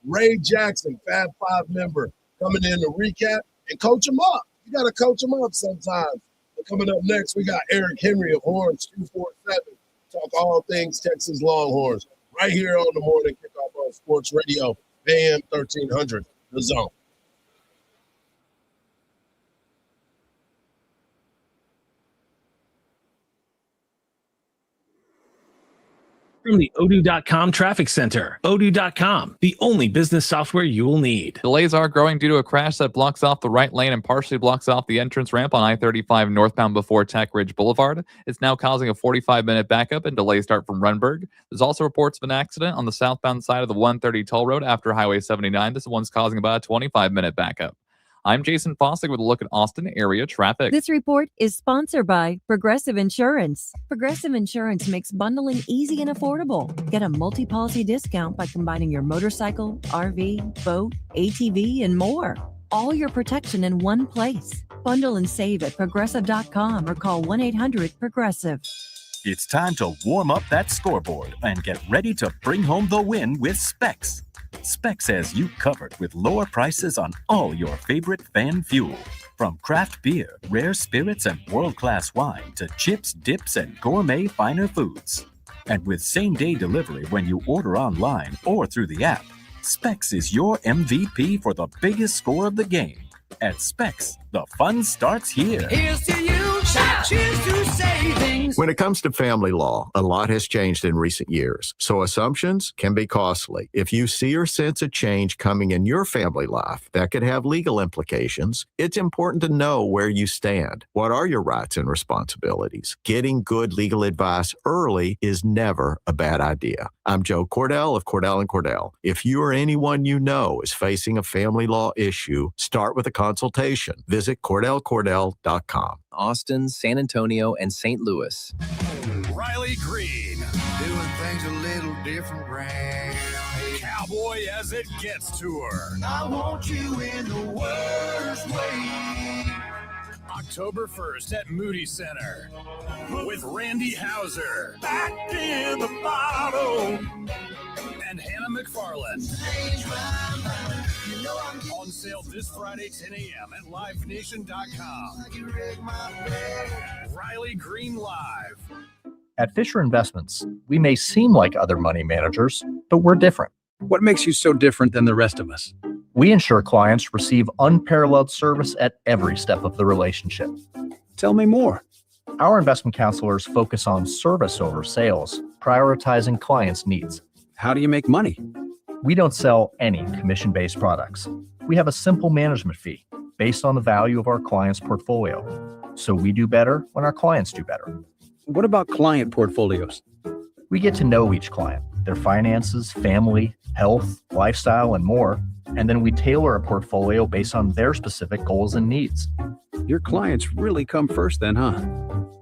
Ray Jackson, Fab Five member, coming in to recap and coach him up. You got to coach them up sometimes. And coming up next, we got Eric Henry of Horns 247. Talk all things Texas Longhorns right here on the Morning Kickoff on Sports Radio, AM 1300, The Zone. From the Odoo.com Traffic Center. Odoo.com, the only business software you will need. Delays are growing due to a crash that blocks off the right lane and partially blocks off the entrance ramp on I-35 northbound before Tech Ridge Boulevard. It's now causing a 45-minute backup, and delays start from Runberg. There's also reports of an accident on the southbound side of the 130 toll road after Highway 79. This one's causing about a 25-minute backup. I'm Jason Fossick with a look at Austin area traffic. This report is sponsored by Progressive Insurance. Progressive Insurance makes bundling easy and affordable. Get a multi-policy discount by combining your motorcycle, RV, boat, ATV, and more. All your protection in one place. Bundle and save at progressive.com or call 1-800-PROGRESSIVE. It's time to warm up that scoreboard and get ready to bring home the win with Specs. Specs has you covered with lower prices on all your favorite fan fuel. From craft beer, rare spirits, and world-class wine to chips, dips, and gourmet finer foods. And with same-day delivery when you order online or through the app, Specs is your MVP for the biggest score of the game. At Specs, the fun starts here. Here's to you, shout. Cheers to savings. When it comes to family law, a lot has changed in recent years, so assumptions can be costly. If you see or sense a change coming in your family life that could have legal implications, it's important to know where you stand. What are your rights and responsibilities? Getting good legal advice early is never a bad idea. I'm Joe Cordell of Cordell & Cordell. If you or anyone you know is facing a family law issue, start with a consultation. Visit CordellCordell.com. Austin, San Antonio, and St. Louis. Riley Green. Doing things a little different round. Cowboy as it gets tour. I want you in the worst way. October 1st at Moody Center with Randy Houser. Back in the bottle. And Hannah McFarland. On sale this Friday, 10 a.m. at livenation.com. Riley Green Live. At Fisher Investments, we may seem like other money managers, but we're different. What makes you so different than the rest of us? We ensure clients receive unparalleled service at every step of the relationship. Tell me more. Our investment counselors focus on service over sales, prioritizing clients' needs. How do you make money? We don't sell any commission-based products. We have a simple management fee based on the value of our client's portfolio. So we do better when our clients do better. What about client portfolios? We get to know each client, their finances, family, health, lifestyle, and more. And then we tailor a portfolio based on their specific goals and needs. Your clients really come first then, huh?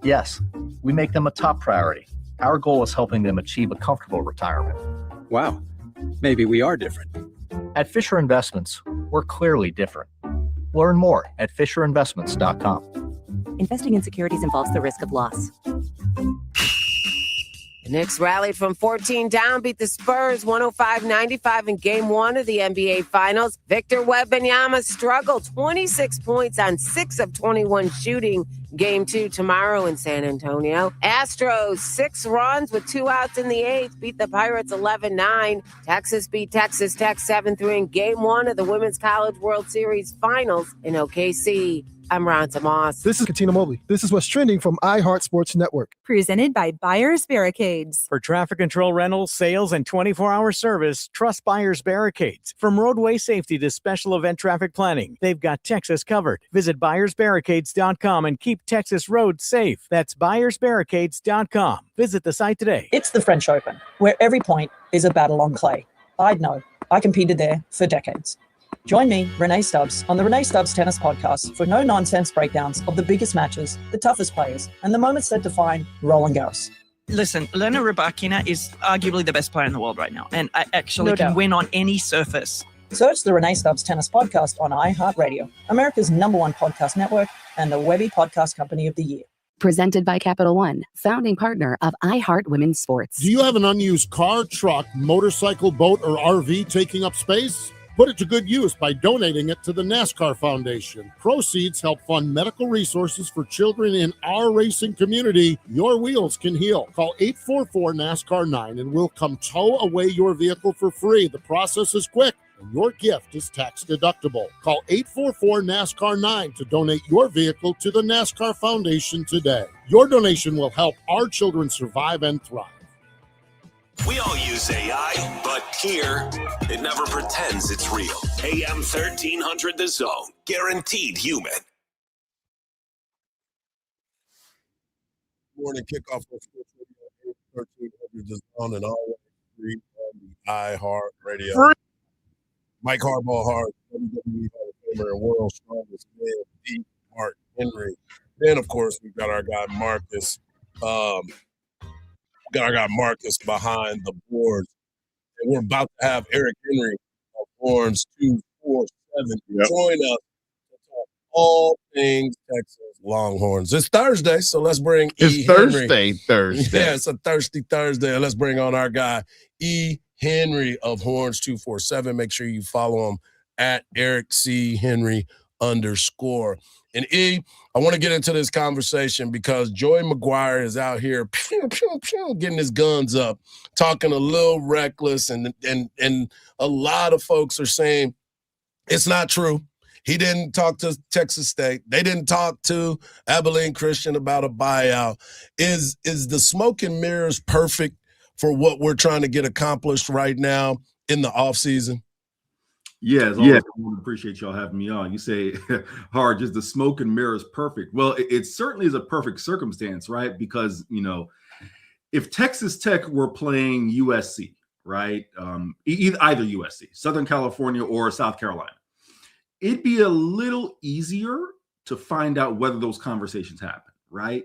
Yes, we make them a top priority. Our goal is helping them achieve a comfortable retirement. Wow, maybe we are different. At Fisher Investments, we're clearly different. Learn more at FisherInvestments.com. Investing in securities involves the risk of loss. The Knicks rallied from 14 down, beat the Spurs 105-95 in Game 1 of the NBA Finals. Victor Wembanyama struggled 26 points on 6 of 21 shooting. Game 2 tomorrow in San Antonio. Astros 6 runs with 2 outs in the 8th, beat the Pirates 11-9. Texas beat Texas Tech 7-3 in Game 1 of the Women's College World Series Finals in OKC. I'm Ronta Moss. This is Katina Mobley. This is what's trending from iHeart Sports Network. Presented by Buyers Barricades. For traffic control rentals, sales, and 24-hour service, trust Buyers Barricades. From roadway safety to special event traffic planning, they've got Texas covered. Visit buyersbarricades.com and keep Texas roads safe. That's buyersbarricades.com. Visit the site today. It's the French Open, where every point is a battle on clay. I'd know. I competed there for decades. Join me, Renee Stubbs, on the Renee Stubbs Tennis Podcast for no-nonsense breakdowns of the biggest matches, the toughest players, and the moments that define Roland Garros. Listen, Elena Rybakina is arguably the best player in the world right now, and I actually No can doubt. win on any surface. Search the Renee Stubbs Tennis Podcast on iHeartRadio, America's #1 podcast network, and the Webby Podcast Company of the Year. Presented by Capital One, founding partner of iHeart Women's Sports. Do you have an unused car, truck, motorcycle, boat, or RV taking up space? Put it to good use by donating it to the NASCAR Foundation. Proceeds help fund medical resources for children in our racing community. Your wheels can heal. Call 844-NASCAR-9 and we'll come tow away your vehicle for free. The process is quick and your gift is tax deductible. Call 844-NASCAR-9 to donate your vehicle to the NASCAR Foundation today. Your donation will help our children survive and thrive. We all use AI, but here, it never pretends it's real. AM 1300 The Zone. Guaranteed human. Morning kickoff on Sports Radio 1300 The Zone and always free on the iHeart Radio. Mike Hardball, WWE Hall of Famer and world's strongest man, D. Mark Henry. Then, of course, we've got our guy Marcus. Marcus behind the boards. And we're about to have Eric Henry of Horns 247 join us to talk all things Texas Longhorns. It's Thursday, so let's bring It's Thursday. Yeah, it's a thirsty Thursday. Let's bring on our guy, E. Henry of Horns 247. Make sure you follow him at Eric C. Henry _. And E, I want to get into this conversation because Joey McGuire is out here pew, pew, pew, getting his guns up, talking a little reckless, and a lot of folks are saying it's not true. He didn't talk to Texas State. They didn't talk to Abilene Christian about a buyout. Is the smoke and mirrors perfect for what we're trying to get accomplished right now in the offseason? Yeah, as always, I want to appreciate y'all having me on. You say, Hardge, is the smoke and mirrors perfect? Well, it certainly is a perfect circumstance, right? Because, if Texas Tech were playing USC, right, either USC, Southern California or South Carolina, it'd be a little easier to find out whether those conversations happen, right?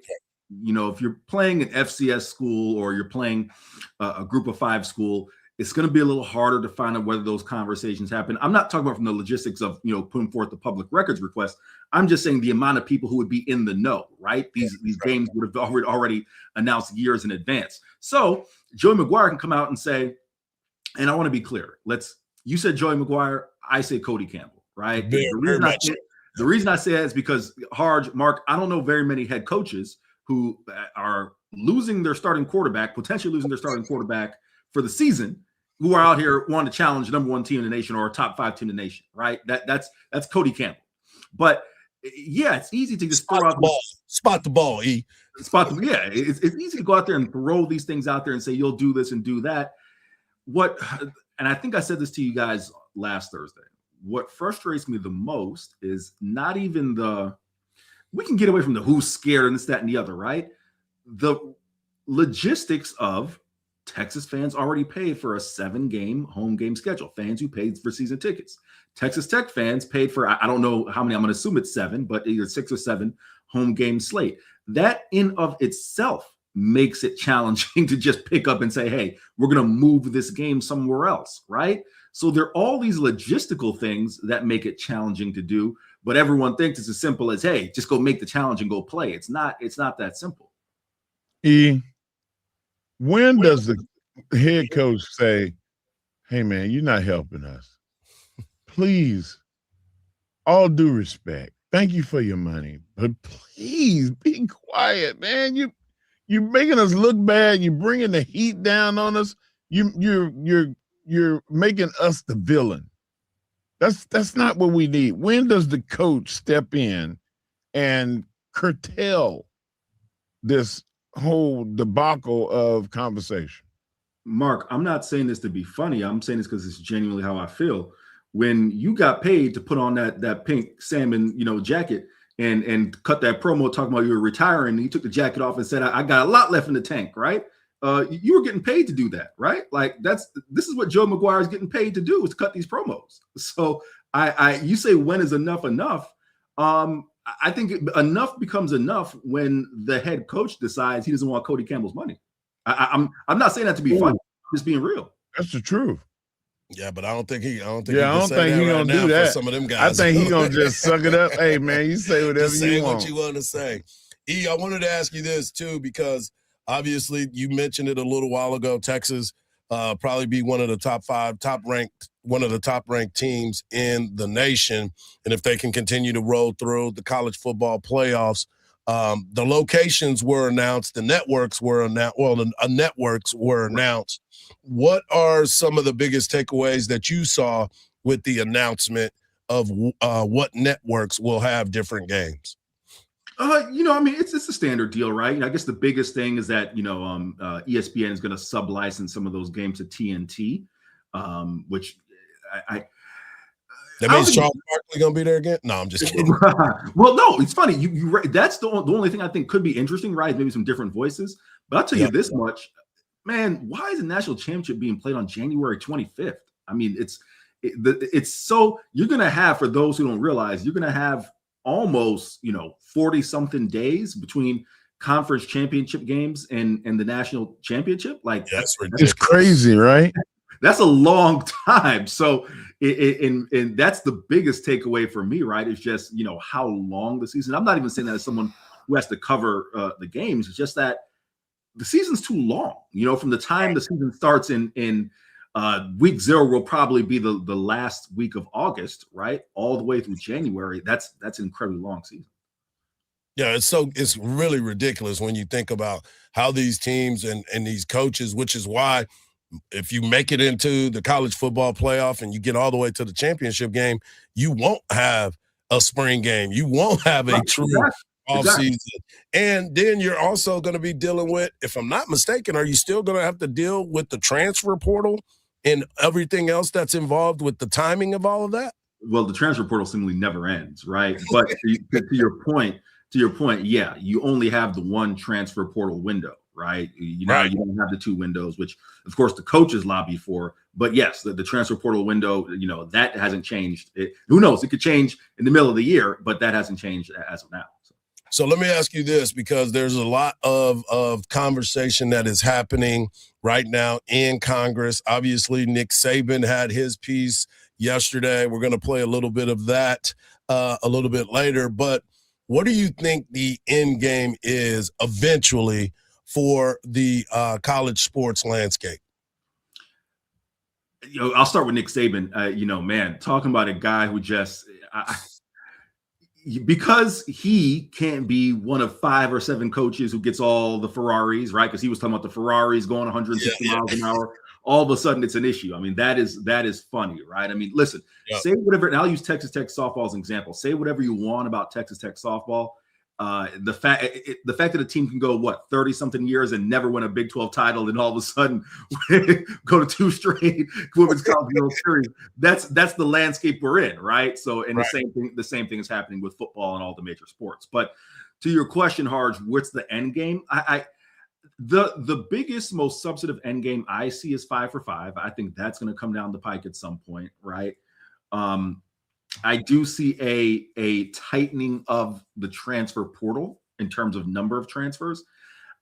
If you're playing an FCS school or you're playing a group of 5 school, it's going to be a little harder to find out whether those conversations happen. I'm not talking about from the logistics of, putting forth the public records request. I'm just saying the amount of people who would be in the know, right? These games would have already announced years in advance. So Joey McGuire can come out and say, and I want to be clear, you said Joey McGuire, I say Cody Campbell, right? The reason I say that is because, Hardge, Mark, I don't know very many head coaches who are potentially losing their starting quarterback for the season, who are out here wanting to challenge the number 1 team in the nation or a top 5 team in the nation, right? That's Cody Campbell. But yeah, it's easy to just throw out spot the ball, E. It's easy to go out there and throw these things out there and say you'll do this and do that. And I think I said this to you guys last Thursday. What frustrates me the most is not even we can get away from the who's scared and this, that, and the other, right? The logistics of Texas fans already paid for a 7-game home game schedule. Fans who paid for season tickets. Texas Tech fans paid for, I don't know how many, I'm going to assume it's 7, but either 6 or 7 home game slate. That in of itself makes it challenging to just pick up and say, hey, we're going to move this game somewhere else, right? So there are all these logistical things that make it challenging to do, but everyone thinks it's as simple as, hey, just go make the challenge and go play. It's not that simple. When does the head coach say, hey, man, you're not helping us? Please, all due respect, thank you for your money, but please be quiet, man. You're making us look bad. You're bringing the heat down on us. You're making us the villain. That's not what we need. When does the coach step in and curtail this whole debacle of conversation? Mark, I'm not saying this to be funny. I'm saying this because it's genuinely how I feel. When you got paid to put on that pink salmon, jacket and cut that promo talking about you were retiring, and you took the jacket off and said, I got a lot left in the tank, right? You were getting paid to do that, right? Like this is what Joe McGuire is getting paid to do, is to cut these promos. So you say, when is enough? I think enough becomes enough when the head coach decides he doesn't want Cody Campbell's money. I'm not saying that to be funny. I'm just being real. That's the truth. Yeah, but I don't think he gonna do that. Some of them guys. I think he gonna just suck it up. Hey, man, you say whatever you want. What you want to say. E, I wanted to ask you this too, because obviously you mentioned it a little while ago. Texas probably be one of the top ranked teams in the nation, and if they can continue to roll through the college football playoffs, the locations were announced, the networks were announced. Well, the networks were announced. What are some of the biggest takeaways that you saw with the announcement of what networks will have different games? It's a standard deal, right? I guess the biggest thing is that, ESPN is going to sub-license some of those games to TNT, which that means Charles Barkley going to be there again? No, I'm just kidding. Well, no, it's funny. That's the only thing I think could be interesting, right? Maybe some different voices. But I'll tell you this much, man, why is the national championship being played on January 25th? I mean, it's so you're going to have, for those who don't realize, you're going to have almost 40 something days between conference championship games and the national championship. Like, that's it's crazy, right? That's a long time. So and that's the biggest takeaway for me, right? It's just, how long the season. I'm not even saying that as someone who has to cover the games. It's just that the season's too long. From the time the season starts in week 0 will probably be the last week of August, right? All the way through January. That's an incredibly long season. Yeah, it's really ridiculous when you think about how these teams and these coaches, which is why if you make it into the college football playoff and you get all the way to the championship game, you won't have a spring game. You won't have a true offseason. And then you're also going to be dealing with, if I'm not mistaken, are you still going to have to deal with the transfer portal and everything else that's involved with the timing of all of that? Well, the transfer portal seemingly never ends, right? But to your point, yeah, you only have the one transfer portal window, right? You don't have the two windows, which of course the coaches lobby for. But yes, the transfer portal window, that hasn't changed. Who knows? It could change in the middle of the year, but that hasn't changed as of now. So let me ask you this, because there's a lot of conversation that is happening right now in Congress. Obviously, Nick Saban had his piece yesterday. We're going to play a little bit of that a little bit later. But what do you think the end game is eventually for the college sports landscape? I'll start with Nick Saban. Man, talking about a guy who just because he can't be one of 5 or 7 coaches who gets all the Ferraris, right? Because he was talking about the Ferraris going 160 miles an hour. All of a sudden, it's an issue. I mean, that is funny, right? I mean, listen, say whatever, and I'll use Texas Tech softball as an example. Say whatever you want about Texas Tech softball. The fact that a team can go 30-something years and never win a Big 12 title, and all of a sudden go to 2 straight women's college World Series. That's the landscape we're in, right? So, and the same thing is happening with football and all the major sports. But to your question, Hardge, what's the end game? The biggest, most substantive end game I see is 5 for 5. I think that's going to come down the pike at some point, right? I do see a tightening of the transfer portal in terms of number of transfers.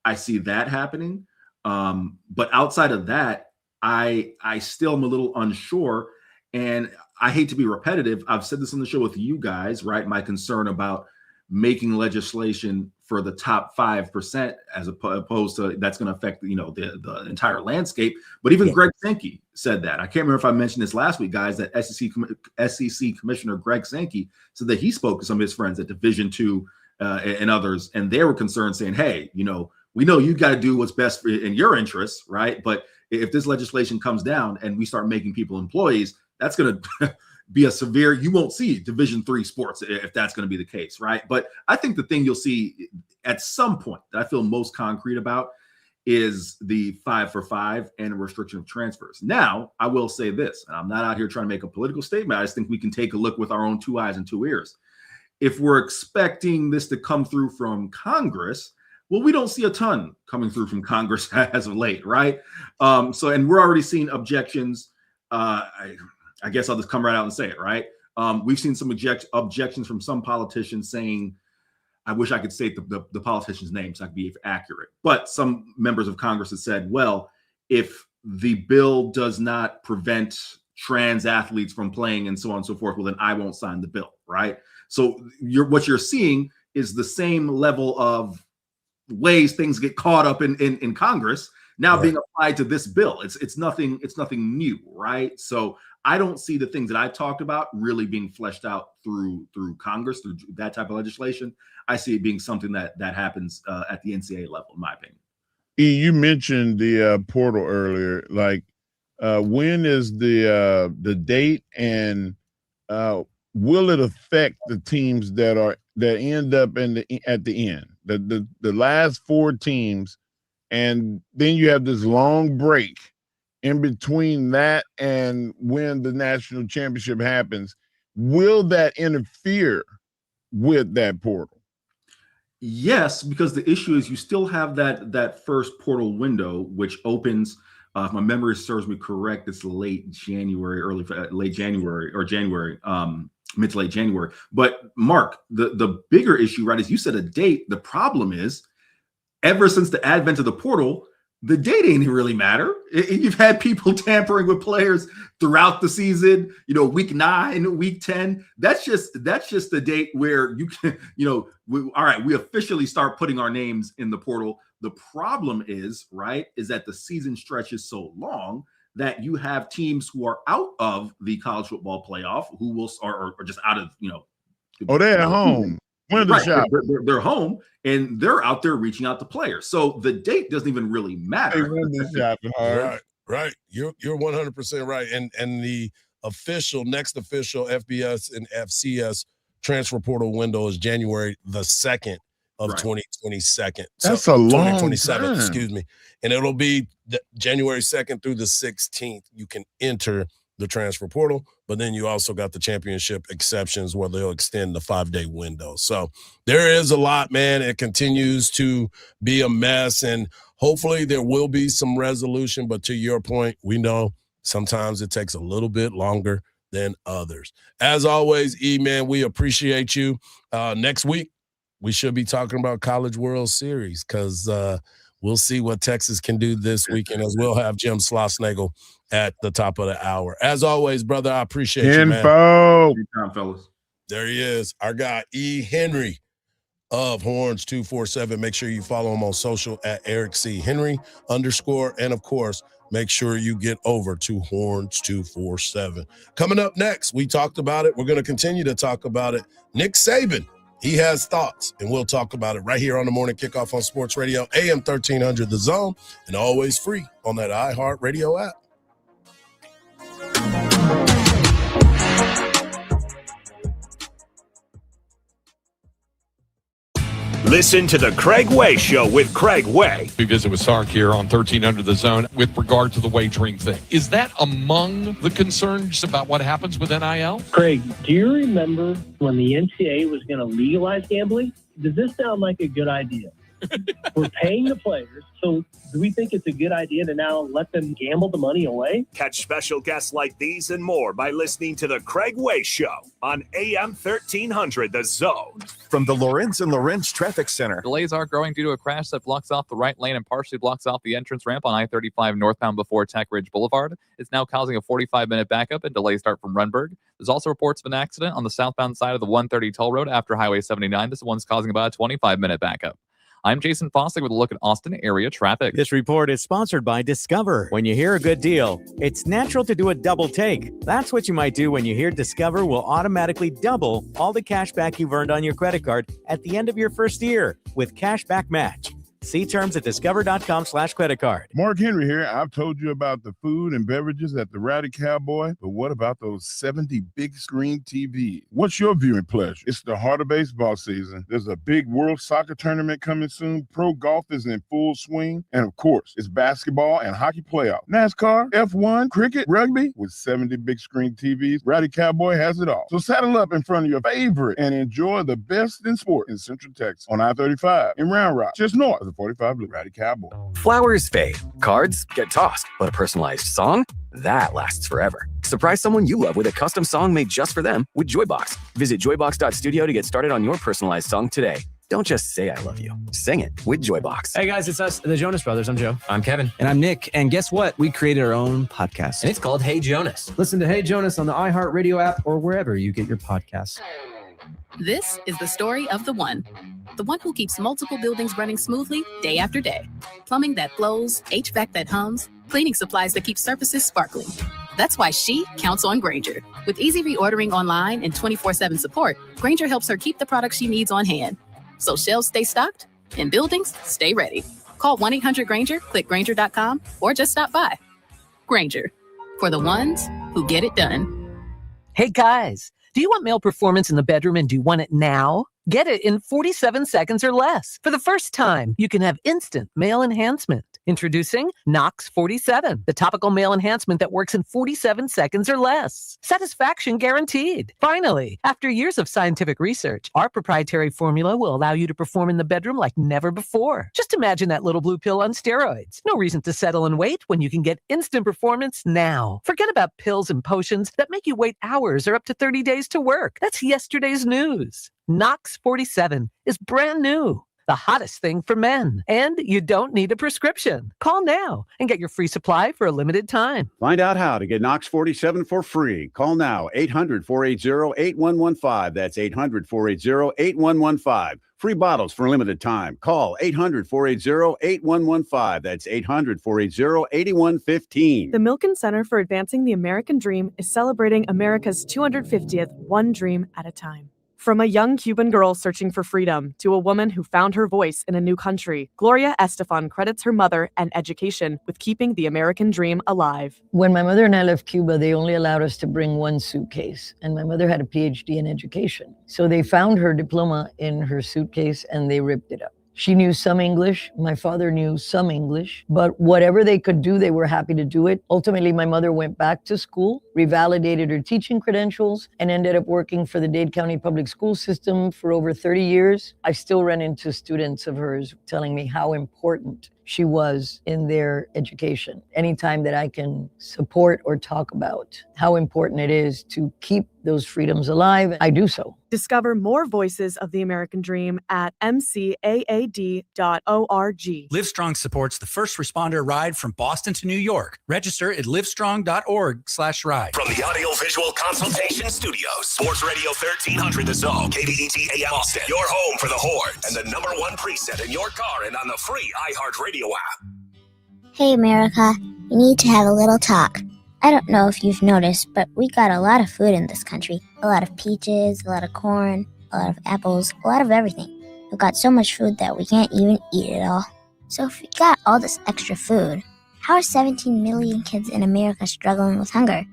I see that happening. But outside of that, I still am a little unsure. And I hate to be repetitive. I've said this on the show with you guys, right? My concern about making legislation for the top 5% as opposed to that's going to affect, the entire landscape. But even Greg Sankey said that. I can't remember if I mentioned this last week, guys, that SEC Commissioner Greg Sankey said that he spoke to some of his friends at Division II and others, and they were concerned saying, hey, we know you got to do what's best in your interests, right? But if this legislation comes down and we start making people employees, that's going to be a severe, you won't see Division III sports if that's going to be the case, right? But I think the thing you'll see at some point that I feel most concrete about is the 5 for 5 and a restriction of transfers. Now, I will say this, and I'm not out here trying to make a political statement. I just think we can take a look with our own 2 eyes and 2 ears. If we're expecting this to come through from Congress, well, we don't see a ton coming through from Congress as of late, right? And we're already seeing objections. I guess I'll just come right out and say it, right? We've seen some objections from some politicians saying, I wish I could state the politician's name so I could be accurate. But some members of Congress have said, well, if the bill does not prevent trans athletes from playing and so on and so forth, well, then I won't sign the bill, right? So what you're seeing is the same level of ways things get caught up in Congress now being applied to this bill. It's nothing new, right? So I don't see the things that I talked about really being fleshed out through Congress, through that type of legislation. I see it being something that happens at the NCAA level, in my opinion. You mentioned the portal earlier. Like, when is the date, and will it affect the teams that end up at the end, the last 4 teams, and then you have this long break in between that and when the national championship happens? Will that interfere with that portal? Yes, because the issue is you still have that first portal window, which opens, if my memory serves me correct, it's late January, mid to late January. But Mark, the bigger issue, right, is you said a date. The problem is, ever since the advent of the portal, the date ain't really matter. You've had people tampering with players throughout the season, week 9, week 10. That's just the date where you can, we officially start putting our names in the portal. The problem is that the season stretches so long that you have teams who are out of the college football playoff who will are just out of, they're at home. They're home and they're out there reaching out to players. So the date doesn't even really matter. Right. You're 100% right. And the next official FBS and FCS transfer portal window is January the 2nd of 2022. That's a long 2027, time. excuse me. And it'll be January 2nd through the 16th. You can enter the transfer portal, but then you also got the championship exceptions where they'll extend the 5-day window. So there is a lot, man. It continues to be a mess, and hopefully there will be some resolution. But to your point, we know sometimes it takes a little bit longer than others. As always, E-Man, we appreciate you. Next week, we should be talking about College World Series because we'll see what Texas can do this weekend, as we'll have Jim Schlossnagle at the top of the hour. As always, brother, I appreciate you, man. Anytime, fellas. There he is, our guy, E. Henry of Horns 247. Make sure you follow him on social at Eric C. Henry _. And, of course, make sure you get over to Horns 247. Coming up next, we talked about it. We're going to continue to talk about it. Nick Saban. He has thoughts, and we'll talk about it right here on the Morning Kickoff on Sports Radio, AM 1300 The Zone, and always free on that iHeartRadio app. Listen to the Craig Way Show with Craig Way. We visit with Sark here on 1300 The Zone with regard to the wagering thing. Is that among the concerns about what happens with NIL? Craig, do you remember when the NCAA was going to legalize gambling? Does this sound like a good idea? We're paying the players, so do we think it's a good idea to now let them gamble the money away? Catch special guests like these and more by listening to the Craig Way Show on AM 1300 The Zone. From the Lorenz & Lorenz Traffic Center. Delays are growing due to a crash that blocks off the right lane and partially blocks off the entrance ramp on I-35 northbound before Tech Ridge Boulevard. It's now causing a 45-minute backup, and delays start from Runberg. There's also reports of an accident on the southbound side of the 130 toll road after Highway 79. This one's causing about a 25-minute backup. I'm Jason Fossick with a look at Austin area traffic. This report is sponsored by Discover. When you hear a good deal, it's natural to do a double take. That's what you might do when you hear Discover will automatically double all the cash back you've earned on your credit card at the end of your first year with Cashback Match. See terms at discover.com/creditcard. Mark Henry here. I've told you about the food and beverages at the Rowdy Cowboy, but what about those 70 big screen TVs? What's your viewing pleasure? It's the heart of baseball season. There's a big World Soccer tournament coming soon. Pro golf is in full swing. And of course, it's basketball and hockey playoff. NASCAR, F1, cricket, rugby. With 70 big screen TVs, Rowdy Cowboy has it all. So saddle up in front of your favorite and enjoy the best in sport in Central Texas on I-35 in Round Rock, just north of the 45 Blue. Rowdy Cowboy. Flowers fade, cards get tossed, but a personalized song, that lasts forever. Surprise someone you love with a custom song made just for them with Joybox. Visit joybox.studio to get started on your personalized song today. Don't just say I love you. Sing it with Joybox. Hey guys, it's us, the Jonas Brothers. I'm Joe. I'm Kevin. And I'm Nick. And guess what? We created our own podcast. And it's called Hey Jonas. Listen to Hey Jonas on the iHeartRadio app or wherever you get your podcasts. This is the story of the one who keeps multiple buildings running smoothly day after day. Plumbing that flows, HVAC that hums, cleaning supplies that keep surfaces sparkling. That's why she counts on Grainger. With easy reordering online and 24/7 support, Grainger helps her keep the products she needs on hand. So shelves stay stocked and buildings stay ready. Call 1-800-GRAINGER, click Grainger.com, or just stop by. Grainger, for the ones who get it done. Hey guys, do you want male performance in the bedroom and do you want it now? Get it in 47 seconds or less. For the first time, you can have instant male enhancement. Introducing Knox 47, the topical male enhancement that works in 47 seconds or less. Satisfaction guaranteed. Finally, after years of scientific research, our proprietary formula will allow you to perform in the bedroom like never before. Just imagine that little blue pill on steroids. No reason to settle and wait when you can get instant performance now. Forget about pills and potions that make you wait hours or up to 30 days to work. That's yesterday's news. Knox 47 is brand new. The hottest thing for men. And you don't need a prescription. Call now and get your free supply for a limited time. Find out how to get Knox 47 for free. Call now, 800-480-8115. That's 800-480-8115. Free bottles for a limited time. Call 800-480-8115. That's 800-480-8115. The Milken Center for Advancing the American Dream is celebrating America's 250th One Dream at a Time. From a young Cuban girl searching for freedom to a woman who found her voice in a new country, Gloria Estefan credits her mother and education with keeping the American dream alive. When my mother and I left Cuba, they only allowed us to bring one suitcase, and my mother had a PhD in education. So they found her diploma in her suitcase and they ripped it up. She knew some English. My father knew some English, but whatever they could do, they were happy to do it. Ultimately, my mother went back to school, revalidated her teaching credentials, and ended up working for the Dade County Public School System for over 30 years. I still run into students of hers telling me how important she was in their education. Anytime that I can support or talk about how important it is to keep those freedoms alive, I do so. Discover more voices of the American dream at mcaad.org. Livestrong supports the first responder ride from Boston to New York. Register at livestrong.org/ride. From the audio-visual consultation studios, Sports Radio 1300 The Zone, KBET AM Austin, your home for the Horns, and the #1 preset in your car and on the free iHeartRadio app. Hey, America, we need to have a little talk. I don't know if you've noticed, but we got a lot of food in this country. A lot of peaches, a lot of corn, a lot of apples, a lot of everything. We've got so much food that we can't even eat it all. So if we got all this extra food, how are 17 million kids in America struggling with hunger?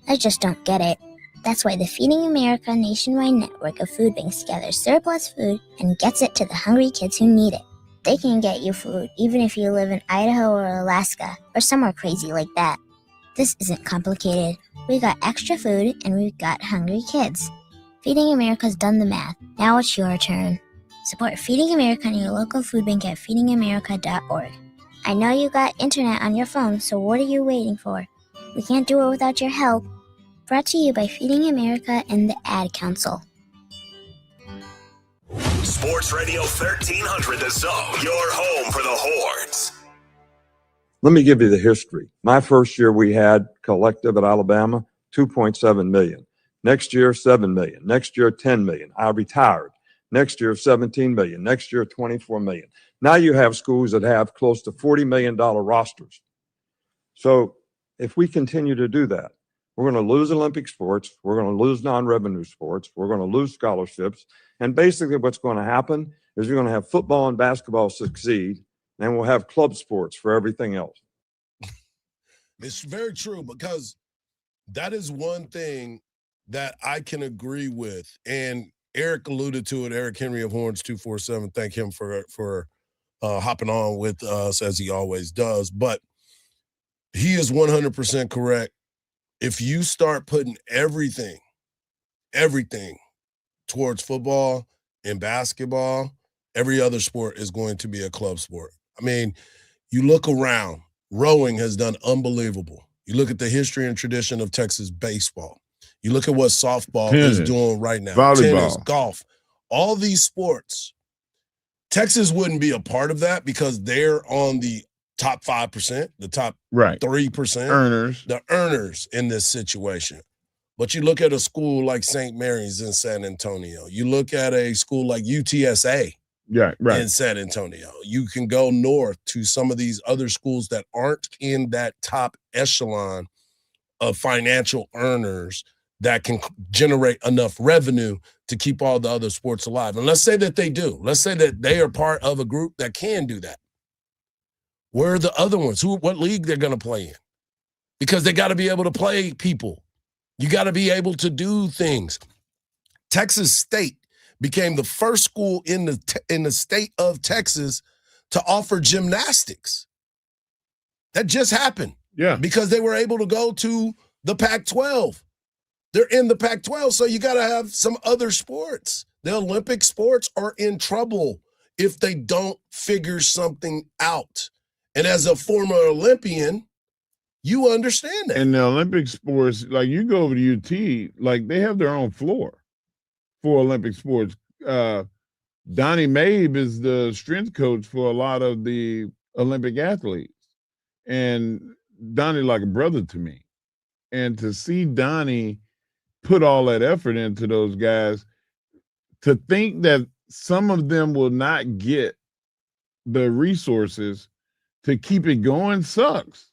I just don't get it. That's why the Feeding America nationwide network of food banks gathers surplus food and gets it to the hungry kids who need it. They can get you food even if you live in Idaho or Alaska or somewhere crazy like that. This isn't complicated. We got extra food and we've got hungry kids. Feeding America's done the math. Now it's your turn. Support Feeding America and your local food bank at feedingamerica.org. I know you got internet on your phone, so what are you waiting for? We can't do it without your help. Brought to you by Feeding America and the Ad Council. Sports Radio 1300 The Zone, your home for the Horns. Let me give you the history. My first year we had collective at Alabama, 2.7 million. Next year, 7 million. Next year, 10 million. I retired. Next year, 17 million. Next year, 24 million. Now you have schools that have close to $40 million rosters. So if we continue to do that, we're going to lose Olympic sports. We're going to lose non-revenue sports. We're going to lose scholarships. And basically what's going to happen is you're going to have football and basketball succeed, and we'll have club sports for everything else. It's very true, because that is one thing that I can agree with. And Eric alluded to it. Eric Henry of Horns 247. Thank him for hopping on with us as he always does. But he is 100% correct. If you start putting everything towards football and basketball, every other sport is going to be a club sport. I mean, you look around, rowing has done unbelievable. You look at the history and tradition of Texas baseball. You look at what softball is doing right now. Volleyball. Tennis, golf, all these sports. Texas wouldn't be a part of that because they're on the top 5%, the top 3%. Earners. The earners in this situation. But you look at a school like St. Mary's in San Antonio. You look at a school like UTSA in San Antonio. You can go north to some of these other schools that aren't in that top echelon of financial earners that can generate enough revenue to keep all the other sports alive. And let's say that they do. Let's say that they are part of a group that can do that. Where are the other ones? What league they're going to play in? Because they got to be able to play people. You got to be able to do things. Texas State became the first school in the state of Texas to offer gymnastics. That just happened. Yeah. Because they were able to go to the Pac-12. They're in the Pac-12, so you got to have some other sports. The Olympic sports are in trouble if they don't figure something out. And as a former Olympian, you understand that. And the Olympic sports, like you go over to UT, like they have their own floor for Olympic sports. Donnie Mabe is the strength coach for a lot of the Olympic athletes. And Donnie like a brother to me. And to see Donnie put all that effort into those guys, to think that some of them will not get the resources to keep it going sucks.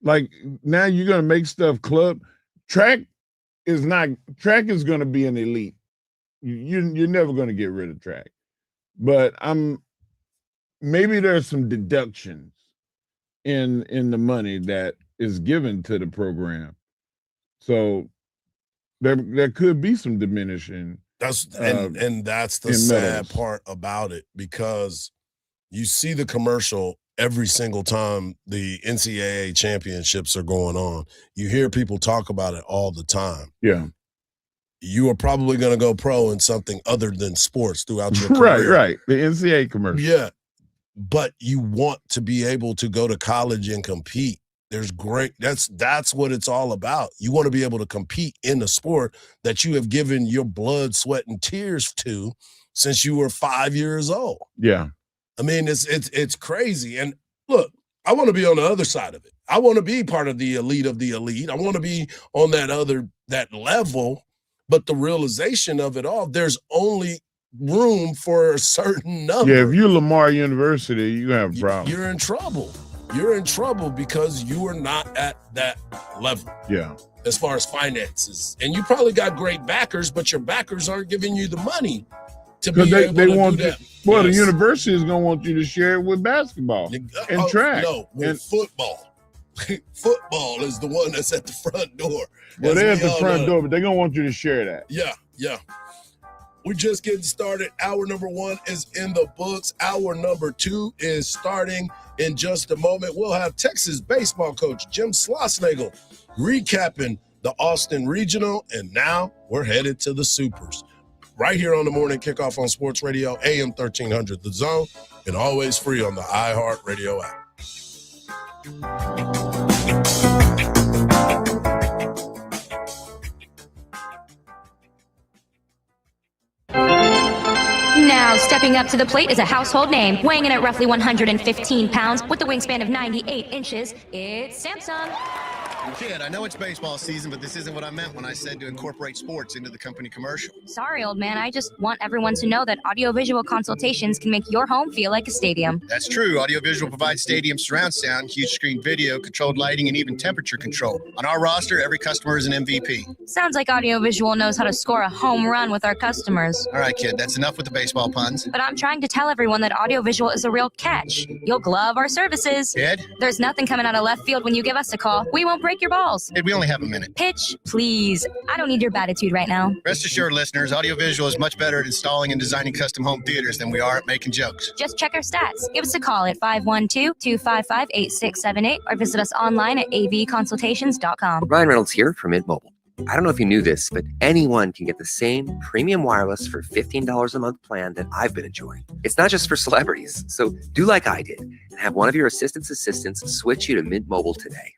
Like now you're going to make stuff club. Track is going to be an elite. you're never going to get rid of track. But maybe there's some deductions in the money that is given to the program, so there could be some diminishing. That's the sad part about it, because you see the commercial every single time the NCAA championships are going on. You hear people talk about it all the time. Yeah. You are probably going to go pro in something other than sports throughout your career. Right. The NCAA commercial. Yeah. But you want to be able to go to college and compete. That's what it's all about. You want to be able to compete in the sport that you have given your blood, sweat, and tears to since you were 5 years old. Yeah. I mean, it's crazy. And look, I want to be on the other side of it. I want to be part of the elite of the elite. I want to be on that level. But the realization of it all, there's only room for a certain number. Yeah, if you're Lamar University, you're going to have a problem. You're in trouble. You're in trouble because you are not at that level. Yeah. As far as finances. And you probably got great backers, but your backers aren't giving you the money to be able to do that. Well, the university is going to want you to share it with basketball and track. No, with football. Football is the one that's at the front door. Well, they're at the front door, but they're going to want you to share that. Yeah. We're just getting started. Hour number 1 is in the books. Hour number 2 is starting in just a moment. We'll have Texas baseball coach Jim Schlossnagle recapping the Austin Regional, and now we're headed to the Supers. Right here on the Morning Kickoff on Sports Radio, AM 1300 The Zone, and always free on the iHeartRadio app. Now, stepping up to the plate is a household name, weighing in at roughly 115 pounds with a wingspan of 98 inches. It's Samsung. Kid, I know it's baseball season, but this isn't what I meant when I said to incorporate sports into the company commercial. Sorry, old man. I just want everyone to know that audiovisual consultations can make your home feel like a stadium. That's true. Audiovisual provides stadium surround sound, huge screen video, controlled lighting, and even temperature control. On our roster, every customer is an MVP. Sounds like audiovisual knows how to score a home run with our customers. All right, kid, that's enough with the baseball puns. But I'm trying to tell everyone that audiovisual is a real catch. You'll glove our services. Kid? There's nothing coming out of left field when you give us a call. We won't break your balls. Kid, we only have a minute. Pitch, please. I don't need your attitude right now. Rest assured, listeners, audiovisual is much better at installing and designing custom home theaters than we are at making jokes. Just check our stats. Give us a call at 512-255-8678 or visit us online at avconsultations.com. Ryan Reynolds here from Mint Mobile. I don't know if you knew this, but anyone can get the same premium wireless for $15 a month plan that I've been enjoying. It's not just for celebrities. So do like I did and have one of your assistants switch you to Mint Mobile today.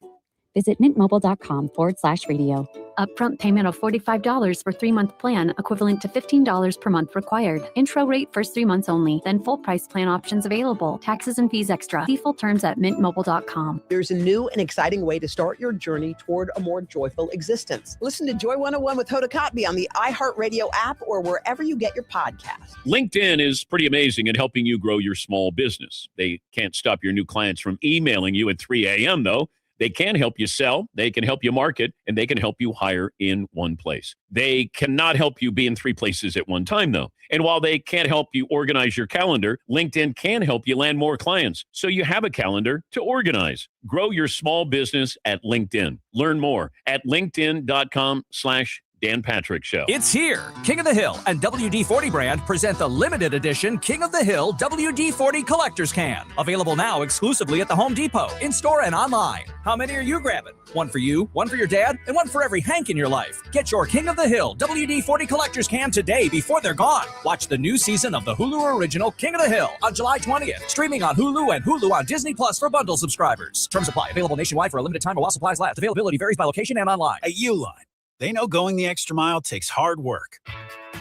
Visit mintmobile.com/radio. Upfront payment of $45 for 3-month plan, equivalent to $15 per month required. Intro rate first 3 months only, then full price plan options available. Taxes and fees extra. See full terms at mintmobile.com. There's a new and exciting way to start your journey toward a more joyful existence. Listen to Joy 101 with Hoda Kotb on the iHeartRadio app or wherever you get your podcasts. LinkedIn is pretty amazing at helping you grow your small business. They can't stop your new clients from emailing you at 3 a.m., though. They can help you sell, they can help you market, and they can help you hire in one place. They cannot help you be in 3 places at one time, though. And while they can't help you organize your calendar, LinkedIn can help you land more clients so you have a calendar to organize. Grow your small business at LinkedIn. Learn more at linkedin.com/Dan Patrick Show. It's here. King of the Hill and WD-40 brand present the limited edition King of the Hill WD-40 Collector's Can. Available now exclusively at the Home Depot, in-store and online. How many are you grabbing? One for you, one for your dad, and one for every Hank in your life. Get your King of the Hill WD-40 Collector's Can today before they're gone. Watch the new season of the Hulu original King of the Hill on July 20th. Streaming on Hulu and Hulu on Disney Plus for bundle subscribers. Terms apply. Available nationwide for a limited time while supplies last. Availability varies by location and online. At Uline, they know going the extra mile takes hard work.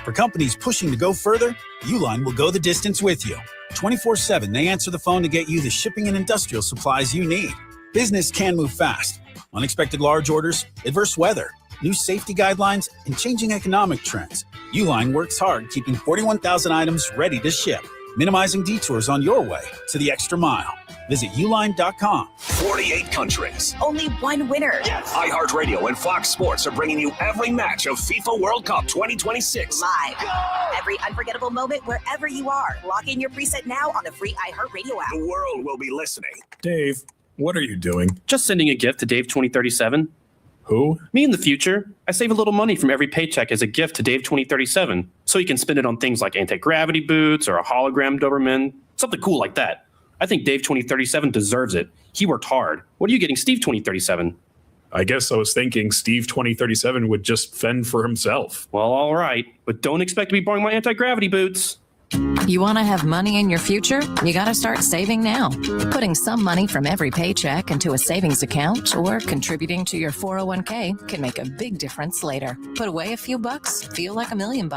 For companies pushing to go further, Uline will go the distance with you. 24/7, they answer the phone to get you the shipping and industrial supplies you need. Business can move fast. Unexpected large orders, adverse weather, new safety guidelines, and changing economic trends. Uline works hard keeping 41,000 items ready to ship. minimizing detours on your way to the extra mile. Visit uline.com. 48 countries. Only one winner. iHeartRadio and Fox Sports are bringing you every match of FIFA World Cup 2026. Live. Every unforgettable moment wherever you are. Lock in your preset now on the free iHeartRadio app. The world will be listening. Dave, what are you doing? Just sending a gift to Dave 2037. Who? Me in the future. I save a little money from every paycheck as a gift to Dave 2037, so he can spend it on things like anti-gravity boots or a hologram Doberman, something cool like that. I think Dave 2037 deserves it. He worked hard. What are you getting Steve 2037? I guess I was thinking Steve 2037 would just fend for himself. Well, all right, but don't expect to be borrowing my anti-gravity boots. You want to have money in your future? You got to start saving now. Putting some money from every paycheck into a savings account or contributing to your 401k can make a big difference later. Put away a few bucks, feel like $1 million.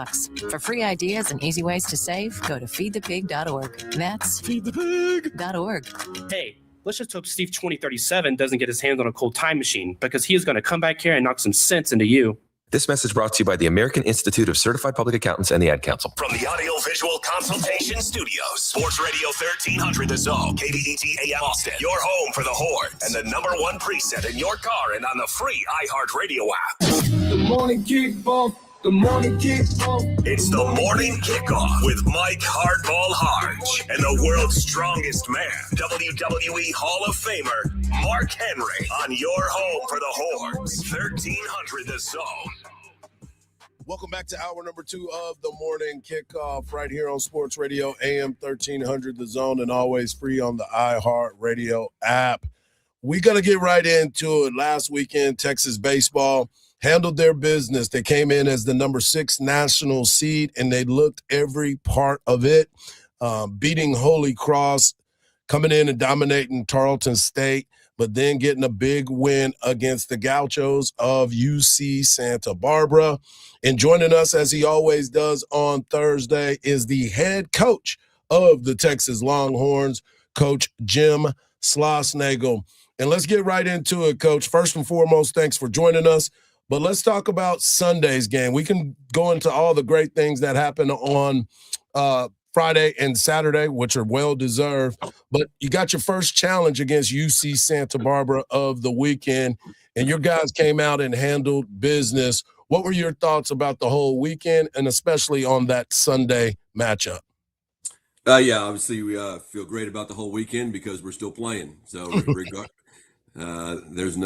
For free ideas and easy ways to save, go to feedthepig.org. That's feedthepig.org. Hey, let's just hope Steve 2037 doesn't get his hands on a cold time machine, because he is going to come back here and knock some sense into you. This message brought to you by the American Institute of Certified Public Accountants and the Ad Council. From the Audio Visual Consultation Studios, Sports Radio 1300 The Zone, KBET AM Austin, your home for the Horns, and the #1 preset in your car and on the free iHeartRadio app. The morning kickoff. The morning kickoff. It's the morning kickoff with Mike Hardball Hardge and the world's strongest man, WWE Hall of Famer Mark Henry, on your home for the Horns, 1300 The Zone. Welcome back to hour number 2 of the morning kickoff right here on Sports Radio AM 1300 The Zone, and always free on the iHeartRadio app. We got to get right into it. Last weekend, Texas baseball handled their business. They came in as the number 6 national seed, and they looked every part of it, beating Holy Cross, coming in and dominating Tarleton State, but then getting a big win against the Gauchos of UC Santa Barbara. And joining us, as he always does on Thursday, is the head coach of the Texas Longhorns, Coach Jim Schlossnagle. And let's get right into it, Coach. First and foremost, thanks for joining us. But let's talk about Sunday's game. We can go into all the great things that happened on Friday and Saturday, which are well-deserved. But you got your first challenge against UC Santa Barbara of the weekend, and your guys came out and handled business. What were your thoughts about the whole weekend, and especially on that Sunday matchup? Yeah, obviously we feel great about the whole weekend because we're still playing. So there's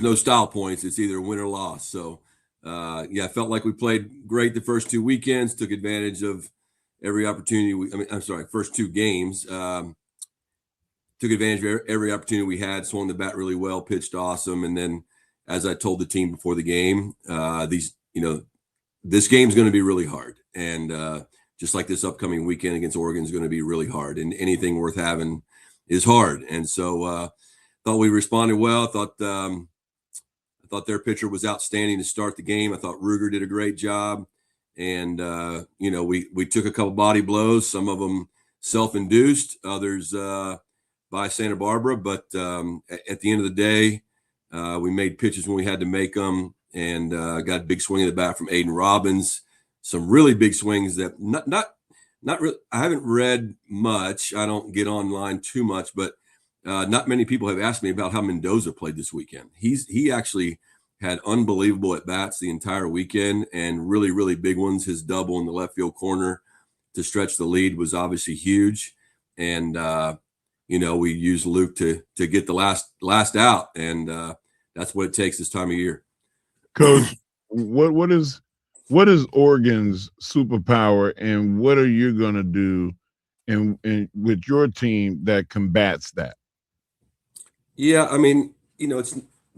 no style points. It's either win or loss. So, yeah, I felt like we played great the first 2 weekends, took advantage of every opportunity. First 2 games. Took advantage of every opportunity we had, swung the bat really well, pitched awesome. And then, as I told the team before the game, this game's going to be really hard. And just like this upcoming weekend against Oregon is going to be really hard. And anything worth having is hard. And so, thought we responded well. I thought their pitcher was outstanding to start the game. I thought Ruger did a great job. And, we took a couple body blows, some of them self-induced, others by Santa Barbara. But at the end of the day, we made pitches when we had to make them, and got a big swing of the bat from Aiden Robbins. Some really big swings that not really, I haven't read much. I don't get online too much, but not many people have asked me about how Mendoza played this weekend. He actually had unbelievable at-bats the entire weekend, and really, really big ones. His double in the left field corner to stretch the lead was obviously huge. And, we used Luke to get the last out, and that's what it takes this time of year. Coach, what is Oregon's superpower, and what are you going to do and with your team that combats that? Yeah,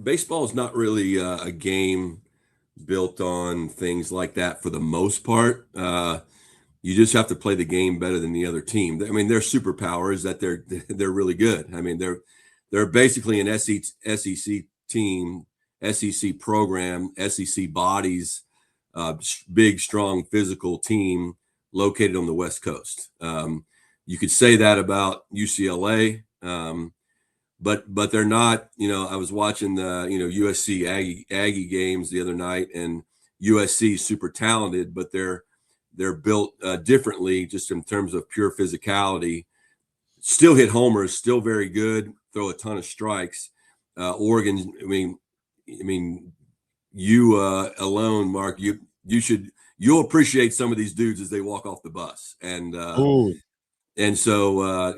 baseball is not really a game built on things like that for the most part. You just have to play the game better than the other team. Their superpower is that they're really good. They're basically an SEC team, SEC program, SEC bodies, big, strong, physical team located on the West Coast. You could say that about UCLA. But they're not, I was watching the, USC Aggie games the other night, and USC is super talented, but they're they're built differently, just in terms of pure physicality. Still hit homers, still very good, throw a ton of strikes. Oregon, I mean, you alone, Mark, you'll appreciate some of these dudes as they walk off the bus, and so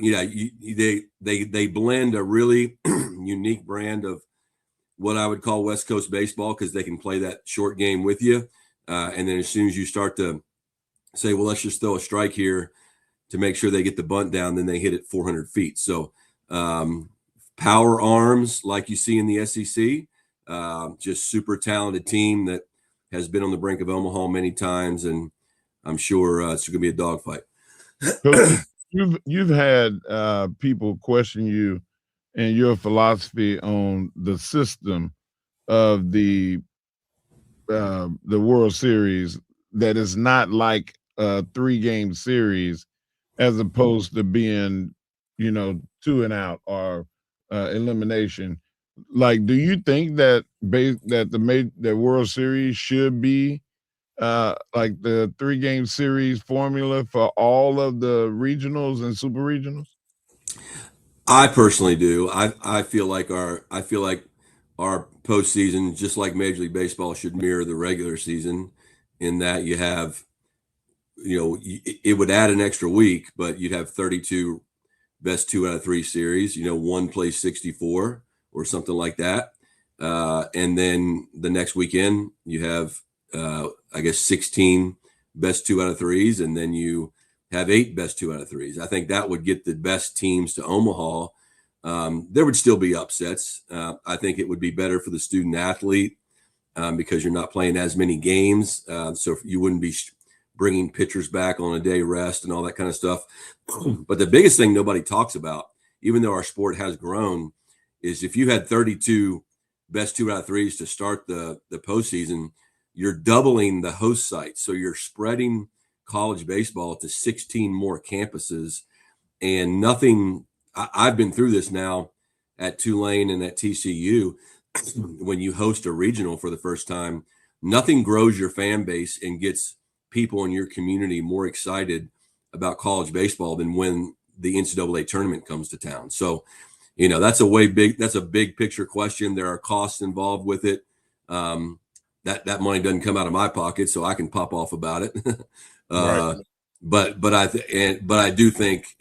they blend a really unique brand of what I would call West Coast baseball, because they can play that short game with you, and then as soon as you start to say, well, let's just throw a strike here to make sure they get the bunt down, then they hit it 400 feet. So power arms like you see in the SEC, just super talented team that has been on the brink of Omaha many times, and I'm sure it's going to be a dogfight. You've had people question you and your philosophy on the system of the World Series, that is not like a 3-game series, as opposed to being, 2 and out or elimination. Like, do you think that the World Series should be like the 3-game series formula for all of the regionals and super regionals? I personally do. I feel like our postseason, just like Major League Baseball, should mirror the regular season, in that you have, it would add an extra week, but you'd have 32 best 2 out of 3 series. One plays 64 or something like that, and then the next weekend you have, I guess, 16 best 2 out of 3s, and then you have 8 best 2 out of 3s. I think that would get the best teams to Omaha. There would still be upsets. I think it would be better for the student athlete, because you're not playing as many games. So you wouldn't be bringing pitchers back on a day rest and all that kind of stuff. But the biggest thing nobody talks about, even though our sport has grown, is if you had 32 best 2 out of 3s to start the postseason, you're doubling the host site. So you're spreading college baseball to 16 more campuses, and nothing. I've been through this now at Tulane and at TCU. When you host a regional for the first time, nothing grows your fan base and gets people in your community more excited about college baseball than when the NCAA tournament comes to town. So, that's a big picture question. There are costs involved with it. That money doesn't come out of my pocket, so I can pop off about it. Right. But I do think,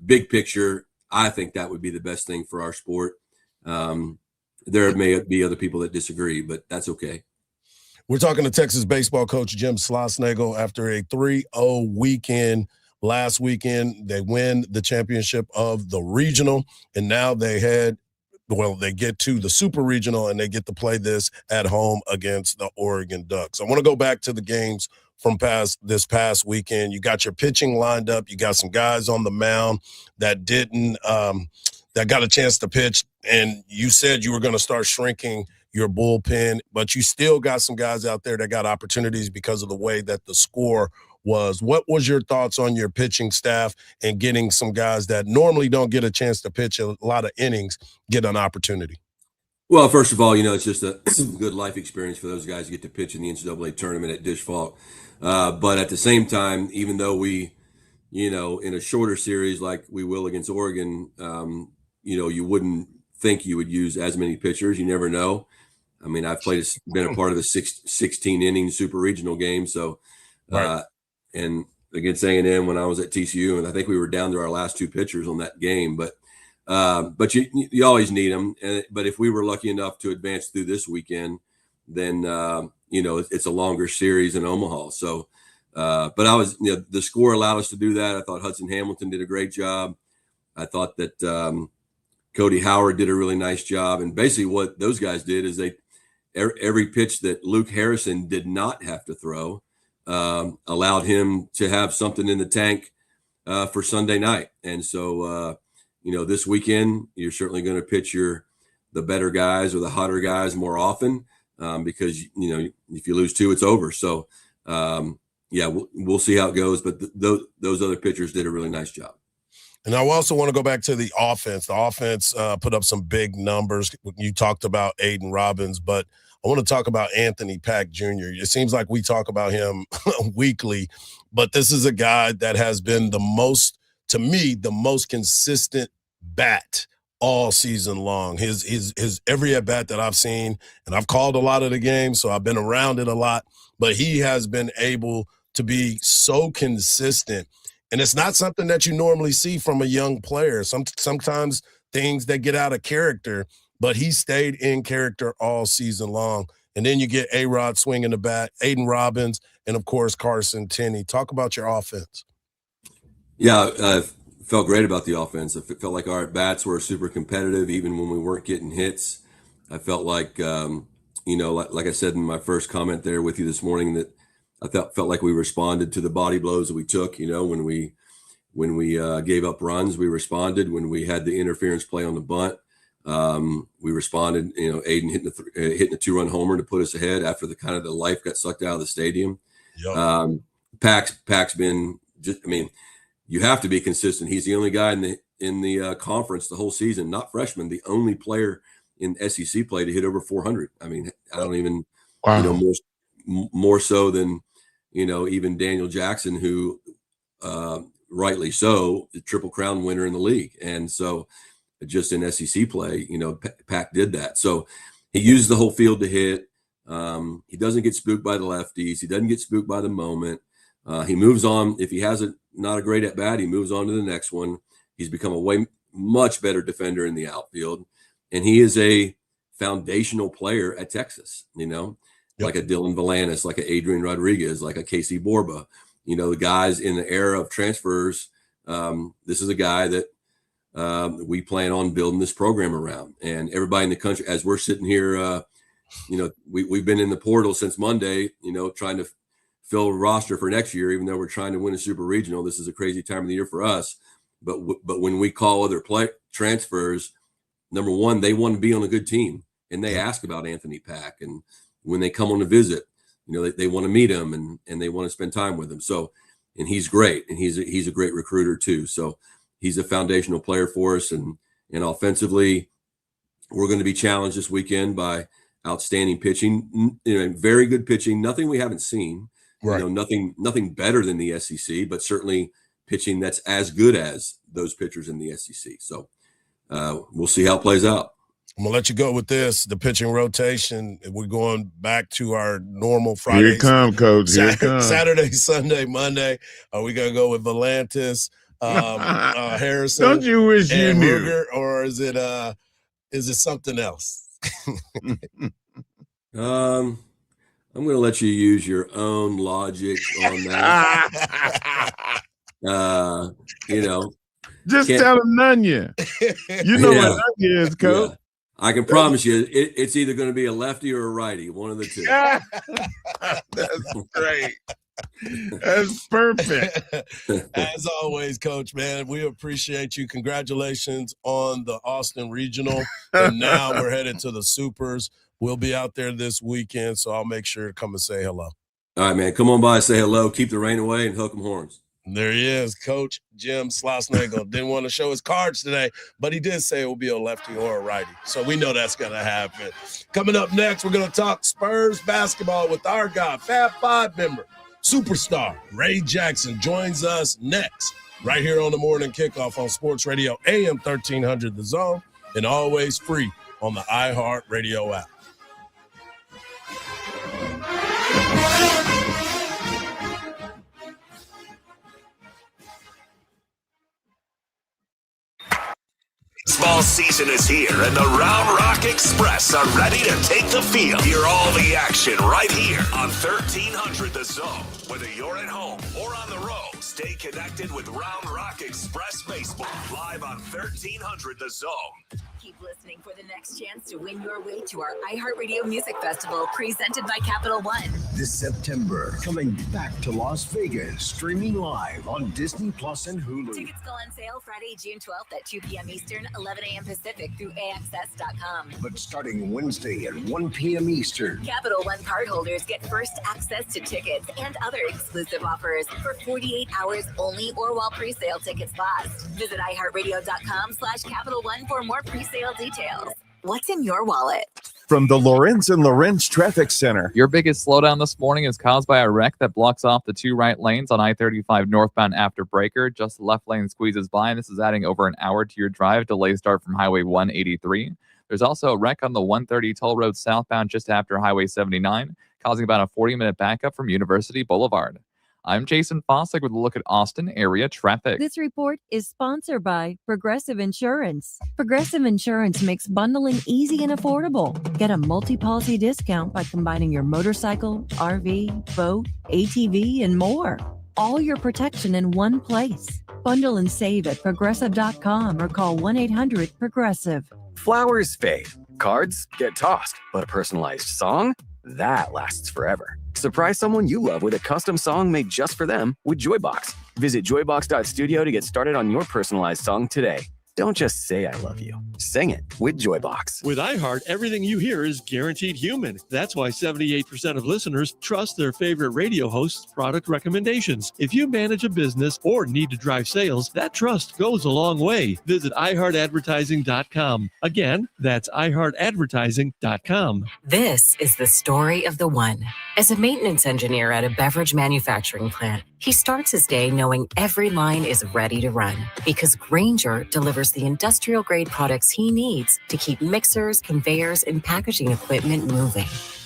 big picture, I think that would be the best thing for our sport. There may be other people that disagree, but that's okay. We're talking to Texas baseball coach Jim Schlossnagle after a 3-0 weekend. Last weekend, they win the championship of the regional, and now they get to the super regional, and they get to play this at home against the Oregon Ducks. I want to go back to the games from this past weekend. You got your pitching lined up. You got some guys on the mound that that got a chance to pitch, and you said you were going to start shrinking your bullpen, but you still got some guys out there that got opportunities because of the way that the score was. What was your thoughts on your pitching staff and getting some guys that normally don't get a chance to pitch a lot of innings get an opportunity? Well, first of all, it's just a good life experience for those guys to get to pitch in the NCAA tournament at Dish Falk. But at the same time, even though we, in a shorter series like we will against Oregon, you wouldn't think you would use as many pitchers. You never know. I mean, I've been a part of the 16 inning super regional game. So, right. And against A&M when I was at TCU, and I think we were down to our last 2 pitchers on that game, but you always need them. But if we were lucky enough to advance through this weekend, then, it's a longer series in Omaha. So, but the score allowed us to do that. I thought Hudson Hamilton did a great job. I thought that, Cody Howard did a really nice job. And basically what those guys did is every pitch that Luke Harrison did not have to throw, allowed him to have something in the tank for Sunday night. And so, this weekend, you're certainly going to pitch the better guys or the hotter guys more often, because, if you lose 2, it's over. So, we'll see how it goes. But those other pitchers did a really nice job. And I also want to go back to the offense. The offense put up some big numbers. You talked about Aiden Robbins, but I want to talk about Anthony Pack Jr. It seems like we talk about him weekly, but this is a guy that has been the most consistent bat all season long. His every at bat that I've seen, and I've called a lot of the games, so I've been around it a lot, but he has been able to be so consistent. And it's not something that you normally see from a young player. Sometimes things that get out of character, but he stayed in character all season long. And then you get A-Rod swinging the bat, Aiden Robbins, and, of course, Carson Tenney. Talk about your offense. Yeah, I felt great about the offense. I felt like our at-bats were super competitive, even when we weren't getting hits. I felt like, like I said in my first comment there with you this morning, that I felt like we responded to the body blows that we took. When we gave up runs, we responded. When we had the interference play on the bunt, we responded. Aiden hitting a 2-run homer to put us ahead after the life got sucked out of the stadium. Yep. Pac's been just. I mean, you have to be consistent. He's the only guy in the conference the whole season, not freshman, the only player in SEC play to hit over 400. I mean, I don't even more so than even Daniel Jackson, who rightly so, the Triple Crown winner in the league. And so just in SEC play, Pac did that. So he used the whole field to hit. He doesn't get spooked by the lefties. He doesn't get spooked by the moment. He moves on. If he has not a great at bat, he moves on to the next one. He's become a much better defender in the outfield. And he is a foundational player at Texas, like a Dylan Valanis, like a Adrian Rodriguez, like a Casey Borba, the guys in the era of transfers. This is a guy that we plan on building this program around. And everybody in the country, as we're sitting here, we've been in the portal since Monday, trying to fill a roster for next year, even though we're trying to win a super regional. This is a crazy time of the year for us. But when we call other transfers, number one, they want to be on a good team, and they ask about Anthony Pack. And when they come on a visit, they want to meet him and they want to spend time with him. So, and he's great, and he's a great recruiter too. So he's a foundational player for us, and offensively, we're going to be challenged this weekend by outstanding pitching, very good pitching, nothing we haven't seen. Right. Nothing better than the SEC, but certainly pitching that's as good as those pitchers in the SEC. So we'll see how it plays out. I'm going to let you go with this. The pitching rotation, we're going back to our normal Friday. Here it comes, Coach. Here it comes. Saturday, Sunday, Monday. Are we going to go with Volantis, Harrison? Don't you wish you knew? Ruger, or is it something else? I'm going to let you use your own logic on that. Just tell them Nunya. You know what Nunya is, Coach. Yeah. I can promise you it's either going to be a lefty or a righty, one of the two. That's great. That's perfect. As always, Coach, man, we appreciate you. Congratulations on the Austin Regional. And now we're headed to the Supers. We'll be out there this weekend, so I'll make sure to come and say hello. All right, man. Come on by, say hello, keep the rain away, and hook 'em horns. There he is, Coach Jim Schlossnagle. Didn't want to show his cards today, but he did say it will be a lefty or a righty. So we know that's going to happen. Coming up next, we're going to talk Spurs basketball with our guy, Fab Five member, superstar Ray Jackson joins us next, right here on the Morning Kickoff on Sports Radio AM 1300 The Zone, and always free on the iHeartRadio app. Baseball season is here, and the Round Rock Express are ready to take the field. Hear all the action right here on 1300 The Zone. Whether you're at home or on the road, stay connected with Round Rock Express Baseball, live on 1300 The Zone. Keep listening for the next chance to win your way to our iHeartRadio Music Festival, presented by Capital One. This September, coming back to Las Vegas, streaming live on Disney Plus and Hulu. Tickets go on sale Friday, June 12th at 2 p.m. Eastern, 11 a.m. Pacific through AXS.com. But starting Wednesday at 1 p.m. Eastern, Capital One cardholders get first access to tickets and other exclusive offers for 48 hours only or while pre-sale tickets last. Visit iHeartRadio.com/Capital One for more pre-sale details. What's in your wallet? from the Lorenz and Lorenz Traffic Center. Your biggest slowdown this morning is caused by a wreck that blocks off the 2 right lanes on I-35 northbound after Breaker. Just the left lane squeezes by, and this is adding over an hour to your drive. Delays start from Highway 183. There's also a wreck on the 130 toll road southbound just after Highway 79, causing about a 40-minute backup from University Boulevard. I'm Jason Fossick with a look at Austin area traffic. This report is sponsored by Progressive Insurance. Progressive Insurance makes bundling easy and affordable. Get a multi-policy discount by combining your motorcycle, RV, boat, ATV, and more. All your protection in one place. Bundle and save at progressive.com or call 1-800-PROGRESSIVE. Flowers fade, cards get tossed, but a personalized song? That lasts forever. Surprise someone you love with a custom song made just for them with Joybox. Visit joybox.studio to get started on your personalized song today. Don't just say I love you. Sing it with Joybox. With iHeart, everything you hear is guaranteed human. That's why 78% of listeners trust their favorite radio host's product recommendations. If you manage a business or need to drive sales, that trust goes a long way. Visit iHeartAdvertising.com. Again, that's iHeartAdvertising.com. This is the story of the one. As a maintenance engineer at a beverage manufacturing plant, he starts his day knowing every line is ready to run because Grainger delivers the industrial-grade products he needs to keep mixers, conveyors, and packaging equipment moving.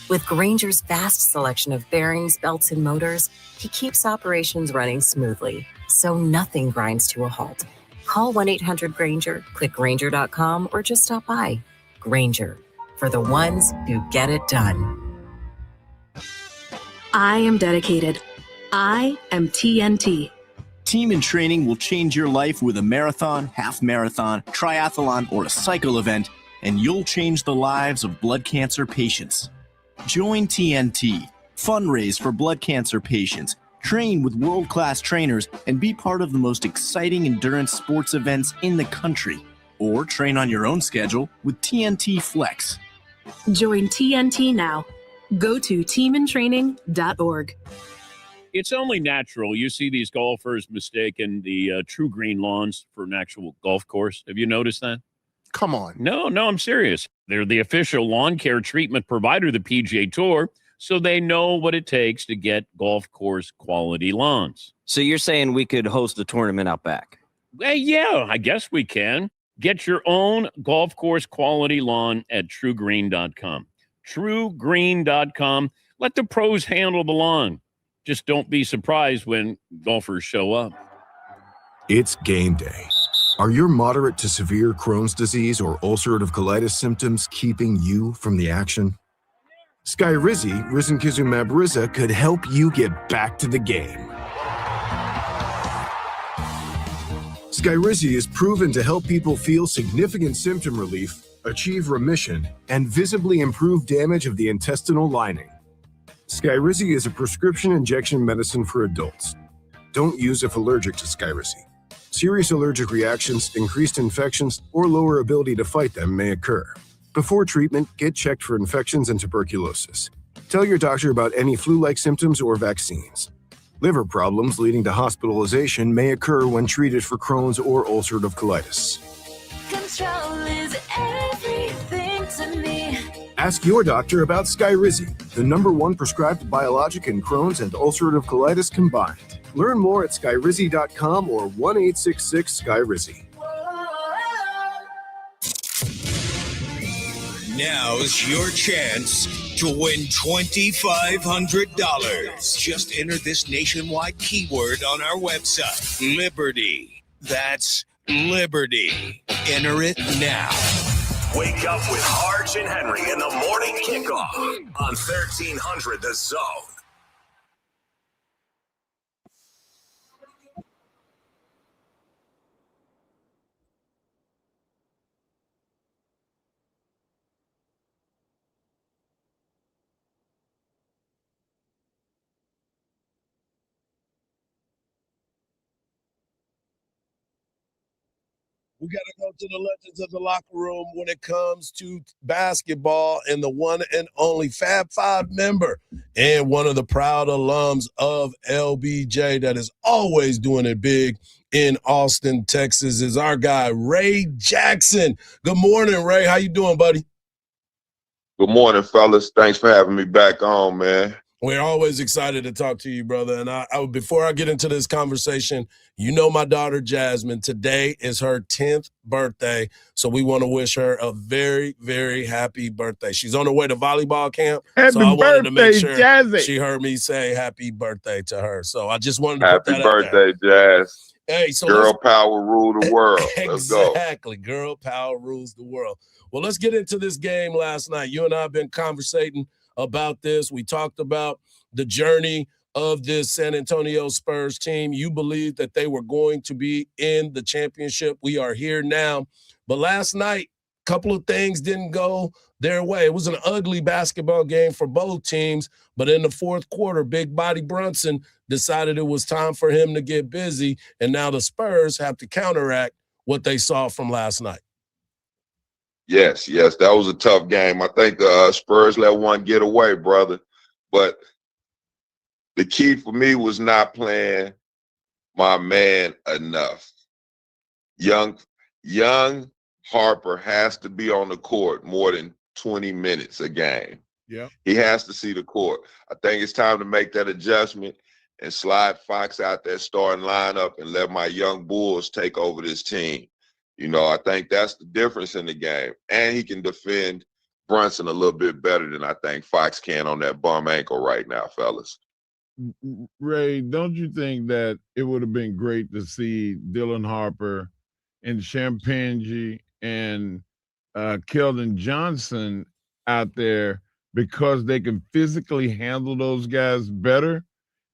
With Grainger's vast selection of bearings, belts, and motors, he keeps operations running smoothly, so nothing grinds to a halt. Call 1-800-GRAINGER, click Grainger.com, or just stop by. Grainger, for the ones who get it done. I am dedicated. I am TNT. Team in Training will change your life with a marathon, half marathon, triathlon, or a cycle event, and you'll change the lives of blood cancer patients. Join TNT, fundraise for blood cancer patients, train with world-class trainers, and be part of the most exciting endurance sports events in the country. Or train on your own schedule with TNT Flex. Join TNT now. Go to teamintraining.org. It's only natural. You see these golfers mistaking the True Green lawns for an actual golf course. Have you noticed that? Come on. No, I'm serious. They're the official lawn care treatment provider of the PGA Tour, so they know what it takes to get golf course quality lawns. So you're saying we could host a tournament out back? Yeah, I guess we can. Get your own golf course quality lawn at truegreen.com. truegreen.com. Let the pros handle the lawn. Just don't be surprised when golfers show up. It's game day. Are your moderate to severe Crohn's disease or ulcerative colitis symptoms keeping you from the action? Skyrizi, risankizumab Riza, could help you get back to the game. Skyrizi is proven to help people feel significant symptom relief, achieve remission, and visibly improve damage of the intestinal lining. Skyrizi is a prescription injection medicine for adults. Don't use if allergic to Skyrizi. Serious allergic reactions, increased infections, or lower ability to fight them may occur. Before treatment, get checked for infections and tuberculosis. Tell your doctor about any flu-like symptoms or vaccines. Liver problems leading to hospitalization may occur when treated for Crohn's or ulcerative colitis. Control is everything to me. Ask your doctor about Skyrizi, the #1 prescribed biologic in Crohn's and ulcerative colitis combined. Learn more at skyrizi.com or 1-866-SKYRIZI. Now's your chance to win $2,500. Just enter this nationwide keyword on our website, Liberty. That's Liberty. Enter it now. Wake up with Hardge and Henry in the morning kickoff on 1300 The Zone. We got to go to the legends of the locker room when it comes to basketball, and the one and only Fab Five member and one of the proud alums of LBJ that is always doing it big in Austin, Texas, is our guy, Ray Jackson. Good morning, Ray. How you doing, buddy? Good morning, fellas. Thanks for having me back on, man. We're always excited to talk to you, brother. And I before I get into this conversation, you know my daughter Jasmine, today is her 10th birthday. So we want to wish her a very, very happy birthday. She's on her way to volleyball camp. Happy so I wanted to make sure Jazzy. she heard me say happy birthday to her. So I just wanted to put Happy that out there. birthday, Jazz. Hey, so girl power rule the world. Let's go. Exactly. Girl power rules the world. Well, let's get into this game last night. You and I have been conversating about this. We talked about the journey of this San Antonio Spurs team. You believed that they were going to be in the championship. We are here now. But last night, a couple of things didn't go their way. It was an ugly basketball game for both teams. But in the fourth quarter, Big Body Brunson decided it was time for him to get busy. And now the Spurs have to counteract what they saw from last night. Yes, that was a tough game. I think the Spurs let one get away, brother. But the key for me was not playing my man enough. Young Harper has to be on the court more than 20 minutes a game. Yeah. He has to see the court. I think it's time to make that adjustment and slide Fox out that starting lineup and let my young Bulls take over this team. You know, I think that's the difference in the game. And he can defend Brunson a little bit better than I think Fox can on that bum ankle right now, fellas. Ray, don't you think that it would have been great to see Dylan Harper and Champagnie and Keldon Johnson out there because they can physically handle those guys better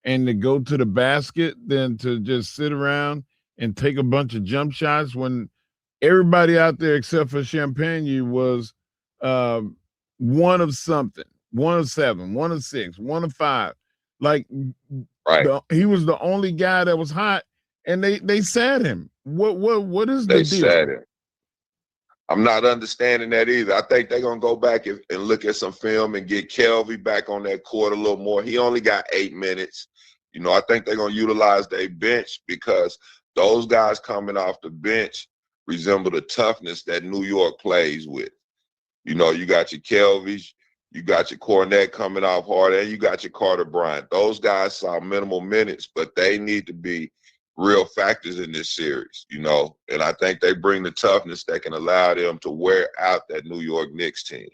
and to go to the basket than to just sit around and take a bunch of jump shots when everybody out there except for Champagnie was one of something, 1 of 7, 1 of 6, 1 of 5. Like, right. He was the only guy that was hot, and they sat him. What is the deal? They sat him. I'm not understanding that either. I think they're gonna go back and look at some film and get Kelvy back on that court a little more. He only got 8 minutes. You know, I think they're gonna utilize their bench because those guys coming off the bench resemble the toughness that New York plays with. You know, you got your Kelvys, you got your Cornette coming off hard, and you got your Carter Bryant. Those guys saw minimal minutes, but they need to be real factors in this series, you know. And I think they bring the toughness that can allow them to wear out that New York Knicks team.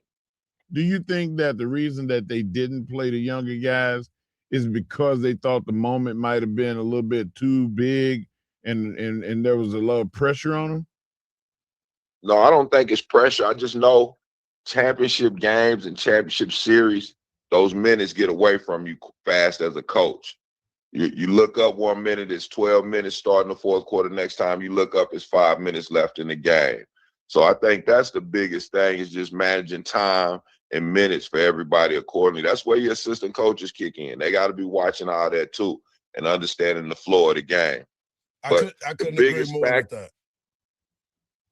Do you think that the reason that they didn't play the younger guys is because they thought the moment might have been a little bit too big and there was a lot of pressure on them? No, I don't think it's pressure. I just know championship games and championship series, those minutes get away from you fast as a coach. You look up 1 minute, it's 12 minutes starting the fourth quarter. Next time you look up, it's 5 minutes left in the game. So I think that's the biggest thing is just managing time and minutes for everybody accordingly. That's where your assistant coaches kick in. They got to be watching all that too and understanding the flow of the game. I couldn't agree more with that.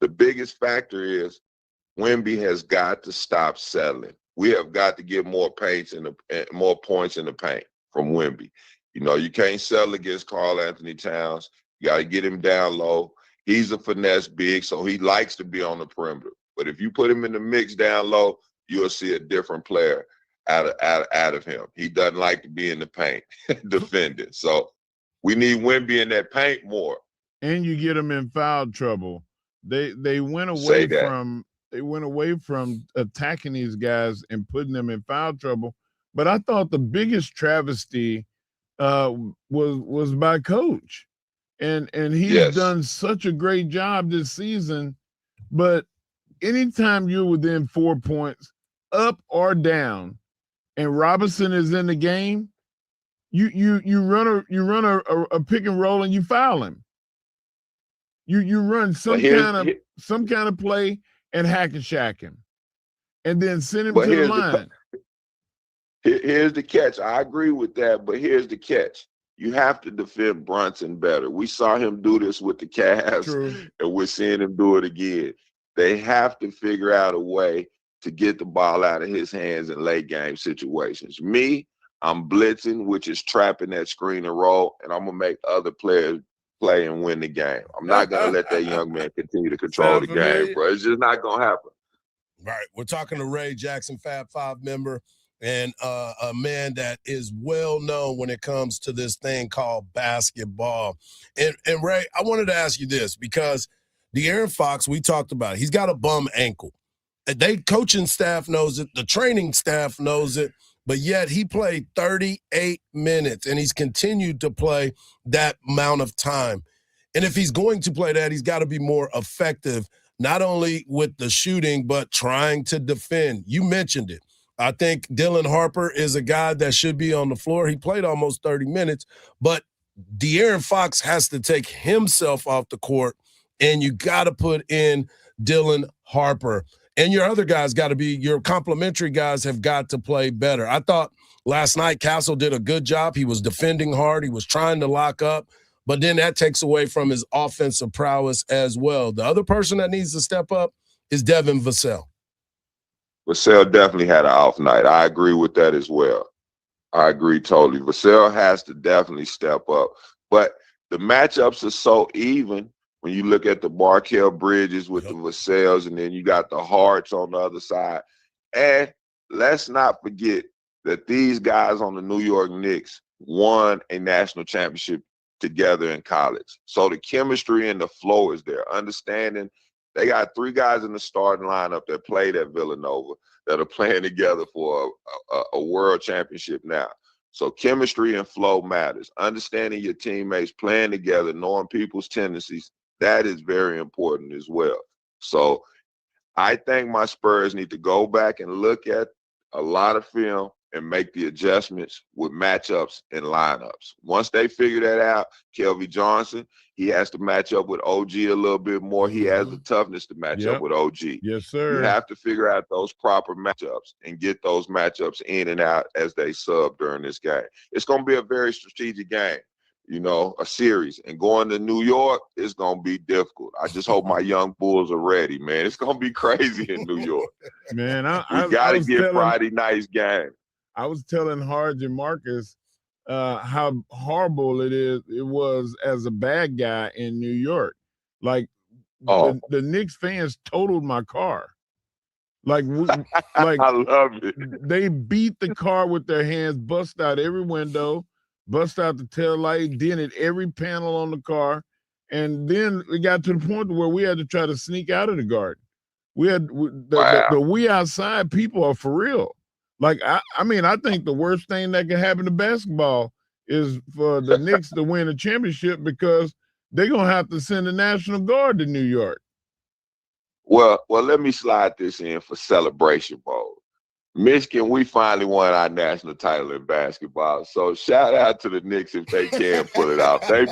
The biggest factor is Wemby has got to stop settling. We have got to get more points in the paint from Wemby. You know, you can't settle against Karl Anthony Towns. You got to get him down low. He's a finesse big, so he likes to be on the perimeter. But if you put him in the mix down low, you'll see a different player out of him. He doesn't like to be in the paint defending. So we need Wemby in that paint more. And you get them in foul trouble. They went away from attacking these guys and putting them in foul trouble. But I thought the biggest travesty was by Coach. And he's done such a great job this season. But anytime you're within 4 points, up or down, and Robinson is in the game, you run a pick and roll and you foul him. You run some kind of play and hack and shack him, and then send him to the line. Here's the catch. I agree with that, but here's the catch. You have to defend Brunson better. We saw him do this with the Cavs, and we're seeing him do it again. They have to figure out a way to get the ball out of his hands in late game situations. I'm blitzing, which is trapping that screen and roll, and I'm going to make other players play and win the game. I'm not going to let that young man continue to control the game, bro. It's just not going to happen. Right. We're talking to Ray Jackson, Fab Five member, and a man that is well known when it comes to this thing called basketball. And Ray, I wanted to ask you this because De'Aaron Fox, we talked about it. He's got a bum ankle. They coaching staff knows it. The training staff knows it. But yet he played 38 minutes, and he's continued to play that amount of time. And if he's going to play that, he's got to be more effective, not only with the shooting, but trying to defend. You mentioned it. I think Dylan Harper is a guy that should be on the floor. He played almost 30 minutes, but De'Aaron Fox has to take himself off the court, and you got to put in Dylan Harper. And your other guys got to be, your complementary guys have got to play better. I thought last night Castle did a good job. He was defending hard. He was trying to lock up, but then that takes away from his offensive prowess as well. The other person that needs to step up is Devin Vassell. Vassell definitely had an off night. I agree with that as well. I agree totally. Vassell has to definitely step up. But the matchups are so even. When you look at the Barkel Bridges with the Vassells, and then you got the Hardge on the other side. And let's not forget that these guys on the New York Knicks won a national championship together in college. So the chemistry and the flow is there. Understanding they got 3 guys in the starting lineup that played at Villanova that are playing together for a world championship now. So chemistry and flow matters. Understanding your teammates, playing together, knowing people's tendencies, that is very important as well. So I think my Spurs need to go back and look at a lot of film and make the adjustments with matchups and lineups. Once they figure that out, Kelvin Johnson, he has to match up with OG a little bit more. He has the toughness to match up with OG. Yes, sir. You have to figure out those proper matchups and get those matchups in and out as they sub during this game. It's going to be a very strategic game. You know, a series, and going to New York is going to be difficult. I just hope my young Bulls are ready, man. It's going to be crazy in New York. Man, we got to get Friday night's game. I was telling Hardge and Marcus how horrible it was as a bad guy in New York. Like, the Knicks fans totaled my car. Like, I love it. They beat the car with their hands, bust out every window, bust out the tail light, dented every panel on the car. And then it got to the point where we had to try to sneak out of the garden. We had the we outside people are for real. Like, I mean, I think the worst thing that can happen to basketball is for the Knicks to win a championship, because they're going to have to send the National Guard to New York. Well, let me slide this in for celebration mode. Michigan, we finally won our national title in basketball. So shout out to the Knicks if they can pull it off. They've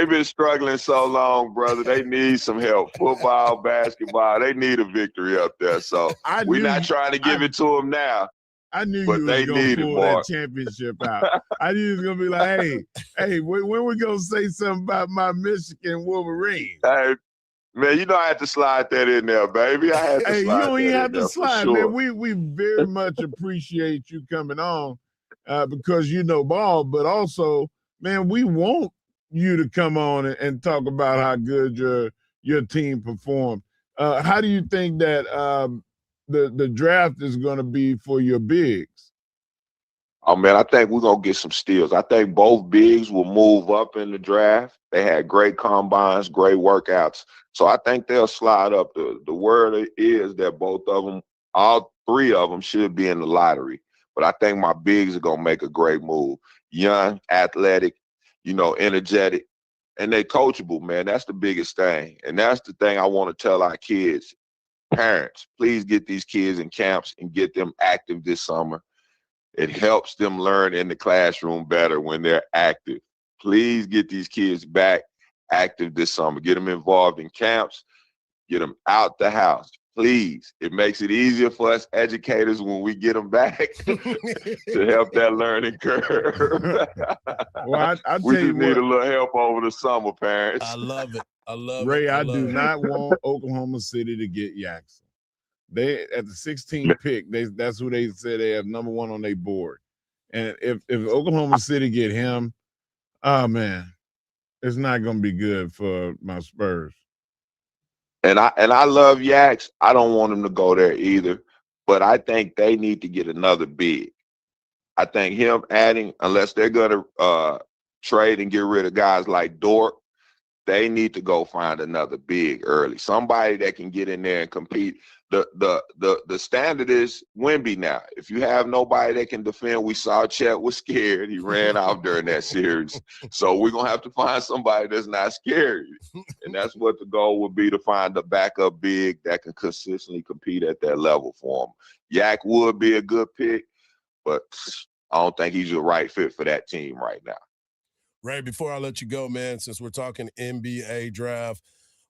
been struggling so long, brother. They need some help. Football, basketball, they need a victory up there. So we're not trying to give it to them now. I knew you was going to pull that championship out. I knew you was going to be like, hey, when we going to say something about my Michigan Wolverines? Hey, man, you know I had to slide that in there, baby. I had to slide you don't even have that to slide, sure. man. We very much appreciate you coming on because you know ball, but also, man, we want you to come on and talk about how good your team performed. How do you think that the draft is going to be for your bigs? Oh, man, I think we're going to get some steals. I think both bigs will move up in the draft. They had great combines, great workouts. So I think they'll slide up. The word is that both of them, all 3 of them, should be in the lottery. But I think my bigs are going to make a great move. Young, athletic, energetic, and they coachable, man. That's the biggest thing. And that's the thing I want to tell our kids. Parents, please get these kids in camps and get them active this summer. It helps them learn in the classroom better when they're active. Please get these kids back active this summer. Get them involved in camps. Get them out the house. Please. It makes it easier for us educators when we get them back to help that learning curve. Well, I we tell you just need a little help over the summer, parents. I love it. Ray, I do not want Oklahoma City to get Jackson. They at the 16th pick, that's who they said they have number 1 on their board. And if Oklahoma City get him, oh man, it's not gonna be good for my Spurs. And I love Yaks. I don't want him to go there either. But I think they need to get another big. I think him adding, unless they're gonna trade and get rid of guys like Dort, they need to go find another big early. Somebody that can get in there and compete. The standard is Wemby now. If you have nobody that can defend, we saw Chet was scared. He ran off during that series. So we're going to have to find somebody that's not scared. And that's what the goal would be, to find a backup big that can consistently compete at that level for him. Yak would be a good pick, but I don't think he's the right fit for that team right now. Ray, before I let you go, man, since we're talking NBA draft,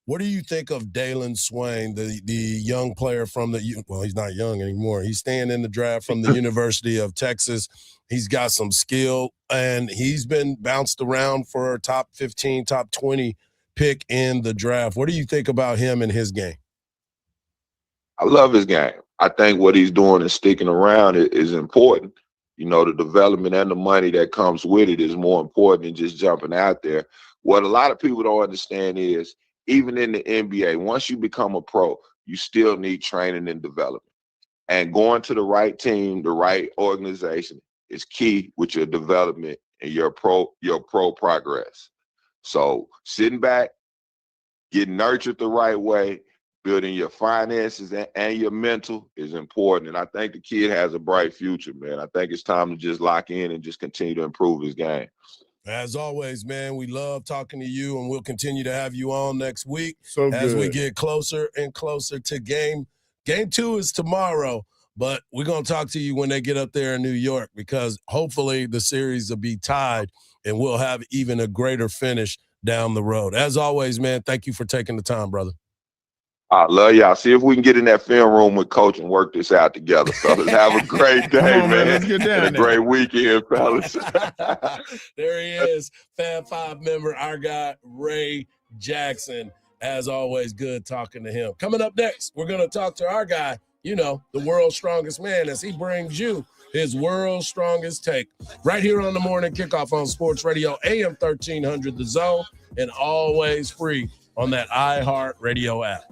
what do you think of Dalen Swain, the young player from he's not young anymore. He's staying in the draft from the University of Texas. He's got some skill, and he's been bounced around for a top 15, top 20 pick in the draft. What do you think about him and his game? I love his game. I think what he's doing and sticking around is important. You know, the development and the money that comes with it is more important than just jumping out there. What a lot of people don't understand is, even in the NBA, once you become a pro, you still need training and development. And going to the right team, the right organization is key with your development and your pro progress. So sitting back, getting nurtured the right way, building your finances and your mental is important. And I think the kid has a bright future, man. I think it's time to just lock in and just continue to improve his game. As always, man, we love talking to you, and we'll continue to have you on next week as we get closer and closer to game. Game 2 is tomorrow, but we're going to talk to you when they get up there in New York, because hopefully the series will be tied and we'll have even a greater finish down the road. As always, man, thank you for taking the time, brother. I love y'all. See if we can get in that film room with Coach and work this out together. So have a great day, man. Let's get down and a great weekend, fellas. There he is, Fab Five member, our guy, Ray Jackson. As always, good talking to him. Coming up next, we're going to talk to our guy, the world's strongest man, as he brings you his world's strongest take. Right here on the Morning Kickoff on Sports Radio, AM 1300 The Zone, and always free on that iHeartRadio app.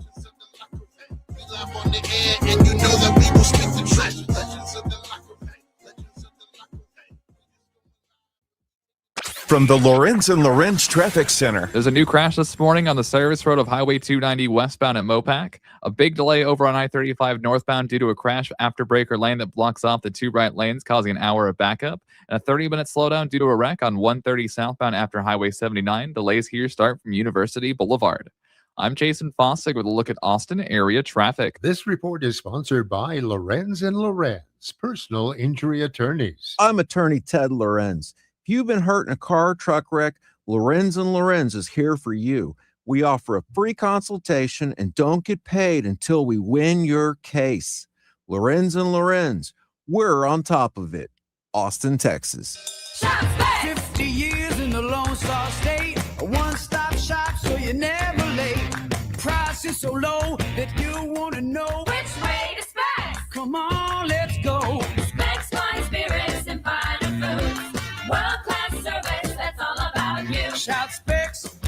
From the Lorenz and Lorenz Traffic Center. There's a new crash this morning on the service road of Highway 290 westbound at Mopac. A big delay over on I-35 northbound due to a crash after breaker lane that blocks off the 2 right lanes, causing an hour of backup. And a 30-minute slowdown due to a wreck on 130 southbound after Highway 79. Delays here start from University Boulevard. I'm Jason Fossig with a look at Austin area traffic. This report is sponsored by Lorenz and Lorenz, personal injury attorneys. I'm attorney Ted Lorenz. If you've been hurt in a car or truck wreck, Lorenz and Lorenz is here for you. We offer a free consultation and don't get paid until we win your case. Lorenz and Lorenz, we're on top of it. Austin, Texas. 50 years in the Lone Star State, a one-stop shop so you're never late. Price is so low that you want to know Which way to Specs? Come on, let's go. Specs Wine Spirits and Finer Foods. World-class service, that's all about you. Shout Specs,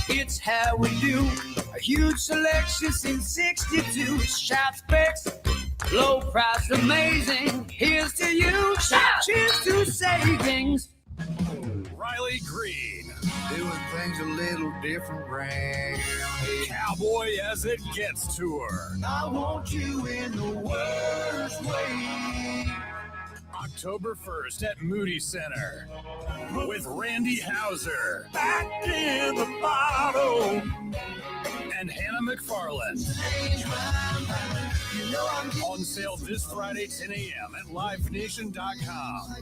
it's how we do. A huge selection since 62. Shout Specs, low price, amazing. Here's to you. Shout, cheers to savings. Riley Green, doing things a little different round. Cowboy as it gets tour. I want you in the worst way. October 1st at Moody Center with Randy Hauser. Back in the bottle. And Hannah McFarland. On sale this Friday, 10 a.m. at livenation.com.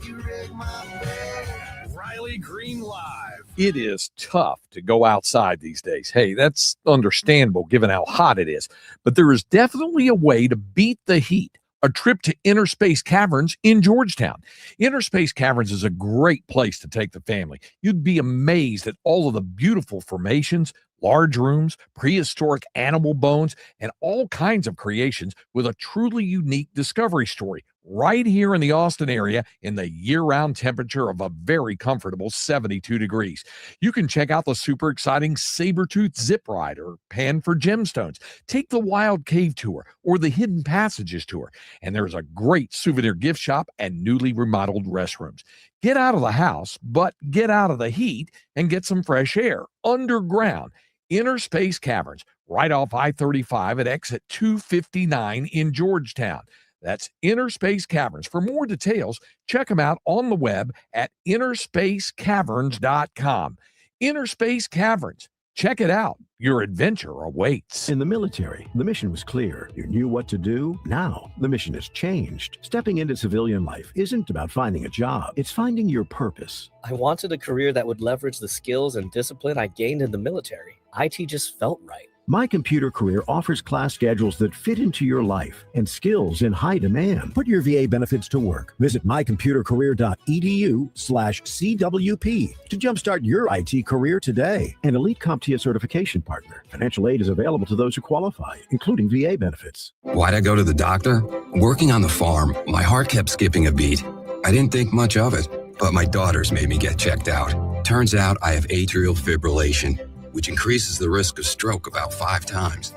Riley Green Live. It is tough to go outside these days. Hey, that's understandable given how hot it is. But there is definitely a way to beat the heat. A trip to Inner Space Caverns in Georgetown. Inner Space Caverns is a great place to take the family. You'd be amazed at all of the beautiful formations, large rooms, prehistoric animal bones, and all kinds of creations with a truly unique discovery story, right here in the Austin area in the year-round temperature of a very comfortable 72 degrees. You can check out the super exciting Sabertooth Zip Ride or Pan for Gemstones. Take the Wild Cave Tour or the Hidden Passages Tour. And there's a great souvenir gift shop and newly remodeled restrooms. Get out of the house, but get out of the heat and get some fresh air underground. Inner Space Caverns, right off I-35 at exit 259 in Georgetown. That's Inner Space Caverns. For more details, check them out on the web at innerspacecaverns.com. Inner Space Caverns. Check it out. Your adventure awaits. In the military, the mission was clear. You knew what to do. Now, the mission has changed. Stepping into civilian life isn't about finding a job. It's finding your purpose. I wanted a career that would leverage the skills and discipline I gained in the military. IT just felt right. My Computer Career offers class schedules that fit into your life and skills in high demand. Put your VA benefits to work. Visit mycomputercareer.edu/CWP to jumpstart your IT career today. An elite CompTIA certification partner. Financial aid is available to those who qualify, including VA benefits. Why'd I go to the doctor? Working on the farm, my heart kept skipping a beat. I didn't think much of it, but my daughters made me get checked out. Turns out I have atrial fibrillation, which increases the risk of stroke about 5 times.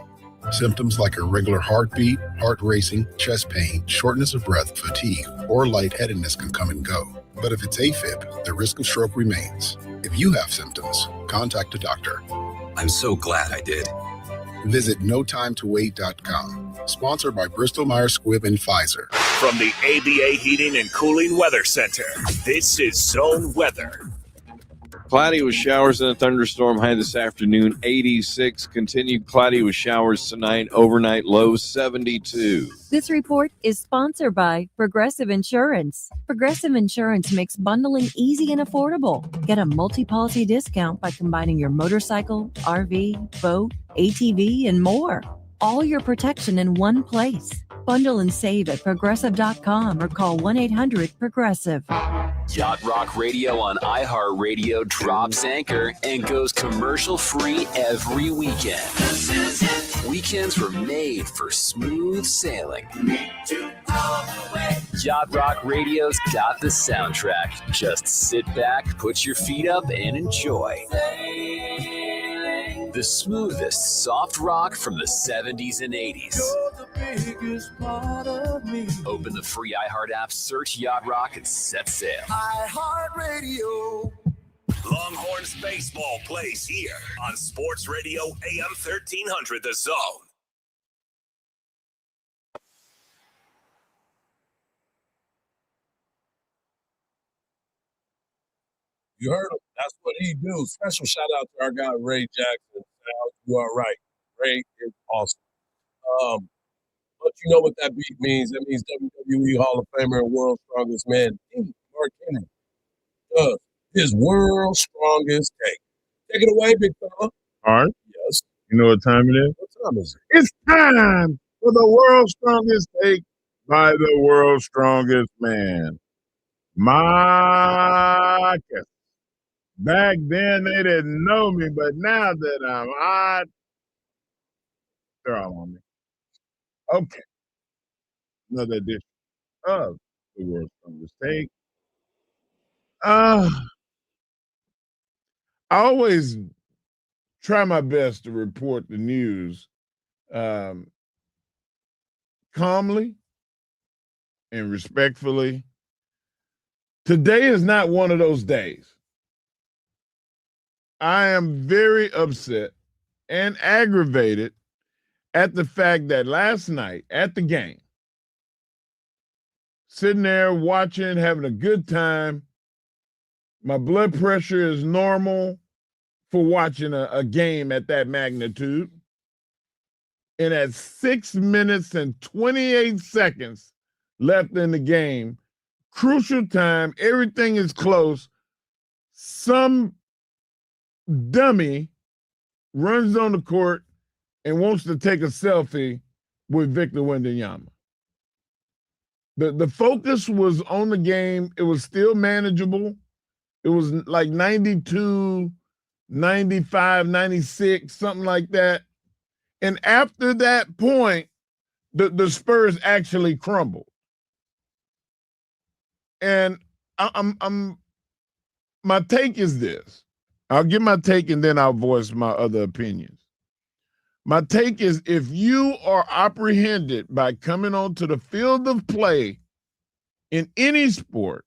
Symptoms like irregular heartbeat, heart racing, chest pain, shortness of breath, fatigue, or lightheadedness can come and go. But if it's AFib, the risk of stroke remains. If you have symptoms, contact a doctor. I'm so glad I did. Visit notimetowait.com. Sponsored by Bristol-Myers Squibb and Pfizer. From the ABA Heating and Cooling Weather Center, this is Zone Weather. Cloudy with showers and a thunderstorm high this afternoon, 86. Continued cloudy with showers tonight, overnight low 72. This report is sponsored by Progressive Insurance. Progressive Insurance makes bundling easy and affordable. Get a multi-policy discount by combining your motorcycle, RV, boat, ATV, and more. All your protection in one place. Bundle and save at progressive.com or call 1-800-PROGRESSIVE. Yacht Rock Radio on iHeartRadio drops anchor and goes commercial-free every weekend. Weekends were made for smooth sailing. Yacht Rock Radio's got the soundtrack. Just sit back, put your feet up, and enjoy. The smoothest soft rock from the 70s and 80s. Open the free iHeart app, search Yacht Rock, and set sail. iHeartRadio. Longhorns baseball plays here on Sports Radio AM 1300 The Zone. You heard him. That's what he do. Special shout out to our guy, Ray Jackson. You are right. Ray is awesome. But you know what that beat means. That means WWE Hall of Famer and World's Strongest Man, Mark Henry, does his World's Strongest Take. Take it away, big fella. All right. Yes. You know what time it is? What time is it? It's time for the World's Strongest Take by the World's Strongest Man, Marcus. Back then, they didn't know me, but now that I'm hot, they're all on me. Okay. Another edition of the World's Strongest Take. I always try my best to report the news calmly and respectfully. Today is not one of those days. I am very upset and aggravated at the fact that last night at the game, sitting there watching, having a good time, my blood pressure is normal for watching a game at that magnitude. And at 6 minutes and 28 seconds left in the game, crucial time, everything is close, some dummy runs on the court and wants to take a selfie with Victor Wembanyama. The focus was on the game. It was still manageable. It was like 92, 95, 96, something like that. And after that point, the Spurs actually crumbled. And my take is this. I'll give my take and then I'll voice my other opinions. My take is if you are apprehended by coming onto the field of play in any sport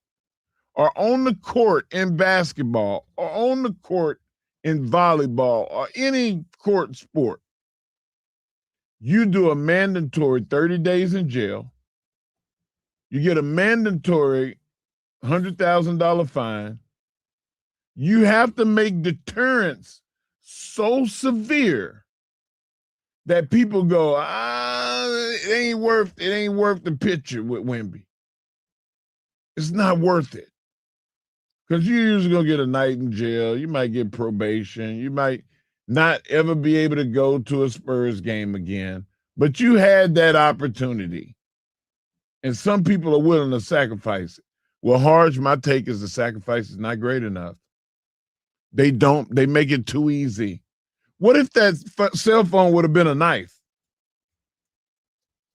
or on the court in basketball or on the court in volleyball or any court sport, you do a mandatory 30 days in jail. You get a mandatory $100,000 fine. You have to make deterrence so severe that people go, it ain't worth the picture with Wemby. It's not worth it. Because you're usually going to get a night in jail. You might get probation. You might not ever be able to go to a Spurs game again. But you had that opportunity. And some people are willing to sacrifice it. Well, Hardge, my take is the sacrifice is not great enough. They make it too easy. What if that cell phone would have been a knife,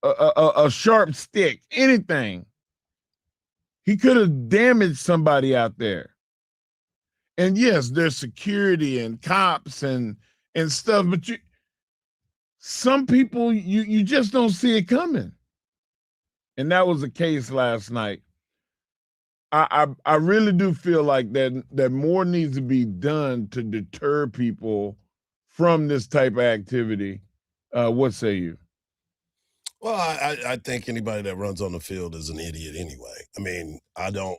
a sharp stick, anything? He could have damaged somebody out there. And yes, there's security and cops and stuff, but some people you just don't see it coming. And that was the case last night. I really do feel like that more needs to be done to deter people from this type of activity. What say you? Well, I think anybody that runs on the field is an idiot anyway. I mean, I don't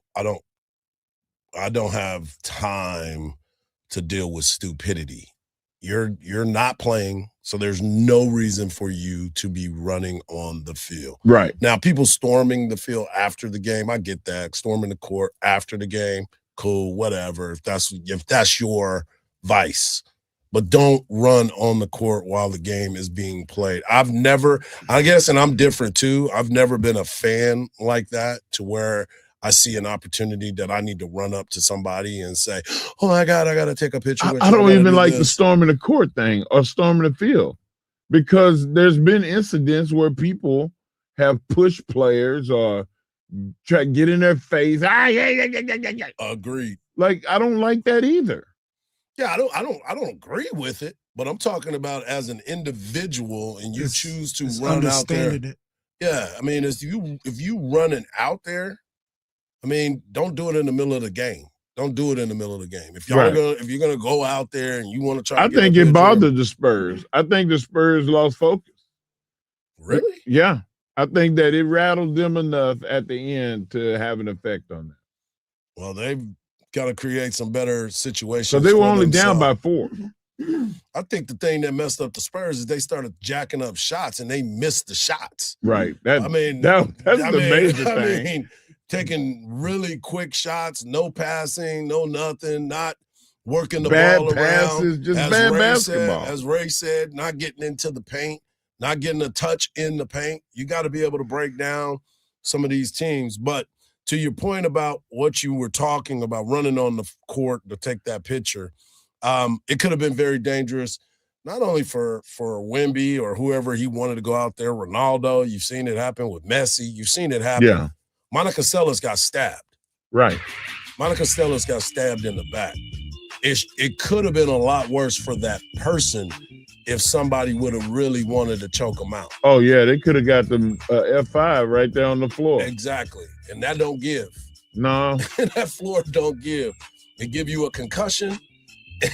have time to deal with stupidity. You're not playing, so there's no reason for you to be running on the field. Right. Now, people storming the field after the game, I get that. Storming the court after the game, cool, whatever. If that's your vice. But don't run on the court while the game is being played. I guess, and I'm different too, I've never been a fan like that to where I see an opportunity that I need to run up to somebody and say, oh my God, I got to take a picture with you. I don't even like the storming the court thing or storming the field, because there's been incidents where people have pushed players or try to get in their face. Agreed. Like, I don't like that either. Yeah, I don't agree with it, but I'm talking about as an individual and you choose to run out there. Yeah, I mean, if you running out there, I mean, don't do it in the middle of the game. Don't do it in the middle of the game. If you're gonna go out there and you want to try, I think it bothered the Spurs. I think the Spurs lost focus. Really? Yeah, I think that it rattled them enough at the end to have an effect on them. Well, they've got to create some better situations. So they were only down by 4. I think the thing that messed up the Spurs is they started jacking up shots and they missed the shots. Right. That's the major thing. I mean, taking really quick shots, no passing, no nothing, not working the ball passes, around. Just bad basketball. As Ray said, not getting into the paint, not getting a touch in the paint. You got to be able to break down some of these teams. But to your point about what you were talking about, running on the court to take that picture, it could have been very dangerous, not only for Wemby or whoever he wanted to go out there, Ronaldo. You've seen it happen with Messi. You've seen it happen. Yeah. Monica Seles got stabbed. Right. Monica Seles got stabbed in the back. It could have been a lot worse for that person if somebody would have really wanted to choke him out. Oh, yeah, they could have got them F5 right there on the floor. Exactly. And that don't give. No. That floor don't give. It give you a concussion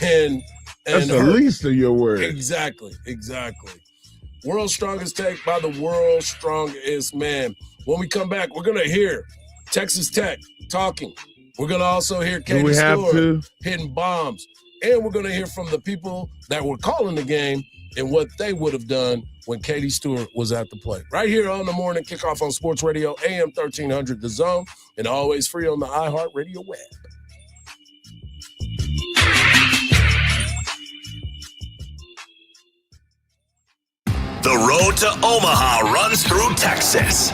and that's the least of your worries. Exactly. World's Strongest Take by the world's strongest man. When we come back, we're going to hear Texas Tech talking. We're going to also hear Katie Stewart hitting bombs. And we're going to hear from the people that were calling the game and what they would have done when Katie Stewart was at the plate. Right here on the Morning Kickoff on Sports Radio, AM 1300 The Zone, and always free on the iHeartRadio web. The road to Omaha runs through Texas.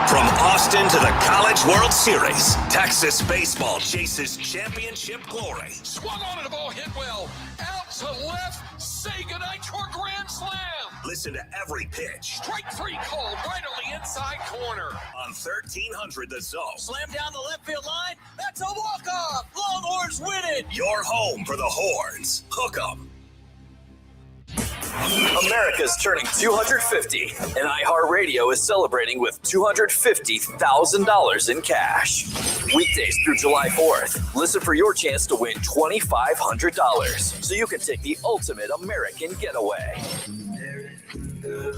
From Austin to the College World Series, Texas baseball chases championship glory. Swung on and the ball hit well. Out to left. Say goodnight to a grand slam. Listen to every pitch. Strike three called right on the inside corner. On 1300 The Zone. Slam down the left field line. That's a walk-off. Longhorns win it. Your home for the Horns. Hook 'em. America's turning 250, and iHeartRadio is celebrating with $250,000 in cash. Weekdays through July 4th, listen for your chance to win $2,500 so you can take the ultimate American getaway.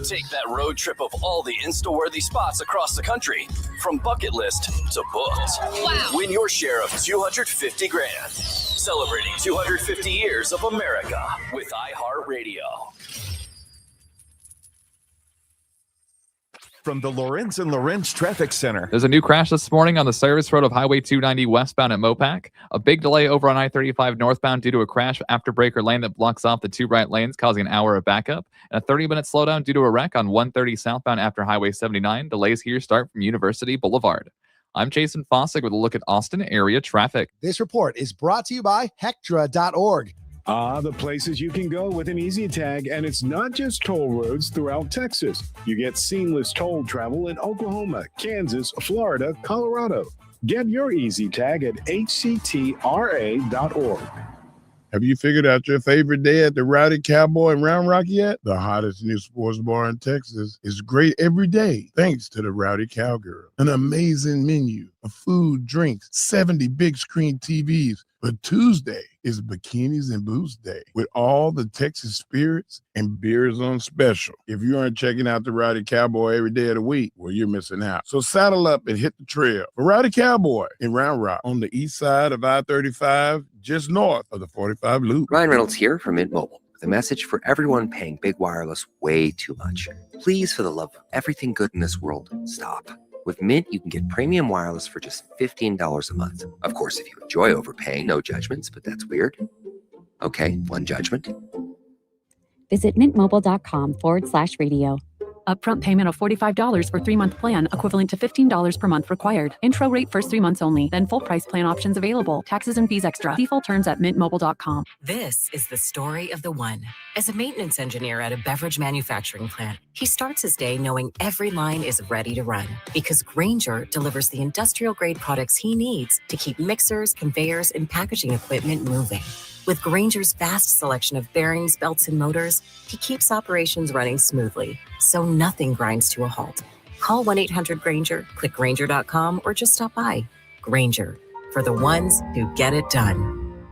Take that road trip of all the Insta-worthy spots across the country, from bucket list to booked. Wow. Win your share of $250 grand. Celebrating 250 years of America with iHeartRadio. From the Lorenz and Lorenz Traffic Center. There's a new crash this morning on the service road of Highway 290 westbound at Mopac. A big delay over on I-35 northbound due to a crash after breaker lane that blocks off the two right lanes, causing an hour of backup. And a 30-minute slowdown due to a wreck on 130 southbound after Highway 79. Delays here start from University Boulevard. I'm Jason Fossick with a look at Austin area traffic. This report is brought to you by Hectra.org. The places you can go with an Easy Tag, and it's not just toll roads throughout Texas. You get seamless toll travel in Oklahoma, Kansas, Florida, Colorado. Get your Easy Tag at hctra.org. Have you figured out your favorite day at the Rowdy Cowboy in Round Rock yet? The hottest new sports bar in Texas is great every day thanks to the Rowdy Cowgirl. An amazing menu of food, drinks, 70 big screen TVs. But Tuesday is Bikinis and Booze Day with all the Texas spirits and beers on special. If you aren't checking out the Rowdy Cowboy every day of the week, well, you're missing out. So saddle up and hit the trail for Rowdy Cowboy in Round Rock on the east side of I-35, just north of the 45 Loop. Ryan Reynolds here from Mint Mobile. The message for everyone paying big wireless way too much. Please, for the love of everything good in this world, stop. With Mint, you can get premium wireless for just $15 a month. Of course, if you enjoy overpaying, no judgments, but that's weird. Okay, one judgment. Visit mintmobile.com/radio. Upfront payment of $45 for 3-month plan, equivalent to $15 per month required. Intro rate first 3 months only, then full price plan options available. Taxes and fees extra. See full terms at mintmobile.com. This is the story of the one. As a maintenance engineer at a beverage manufacturing plant, he starts his day knowing every line is ready to run because Grainger delivers the industrial-grade products he needs to keep mixers, conveyors, and packaging equipment moving. With Grainger's vast selection of bearings, belts, and motors, he keeps operations running smoothly, so nothing grinds to a halt. Call 1-800-GRAINGER, click Grainger.com, or just stop by. Grainger, for the ones who get it done.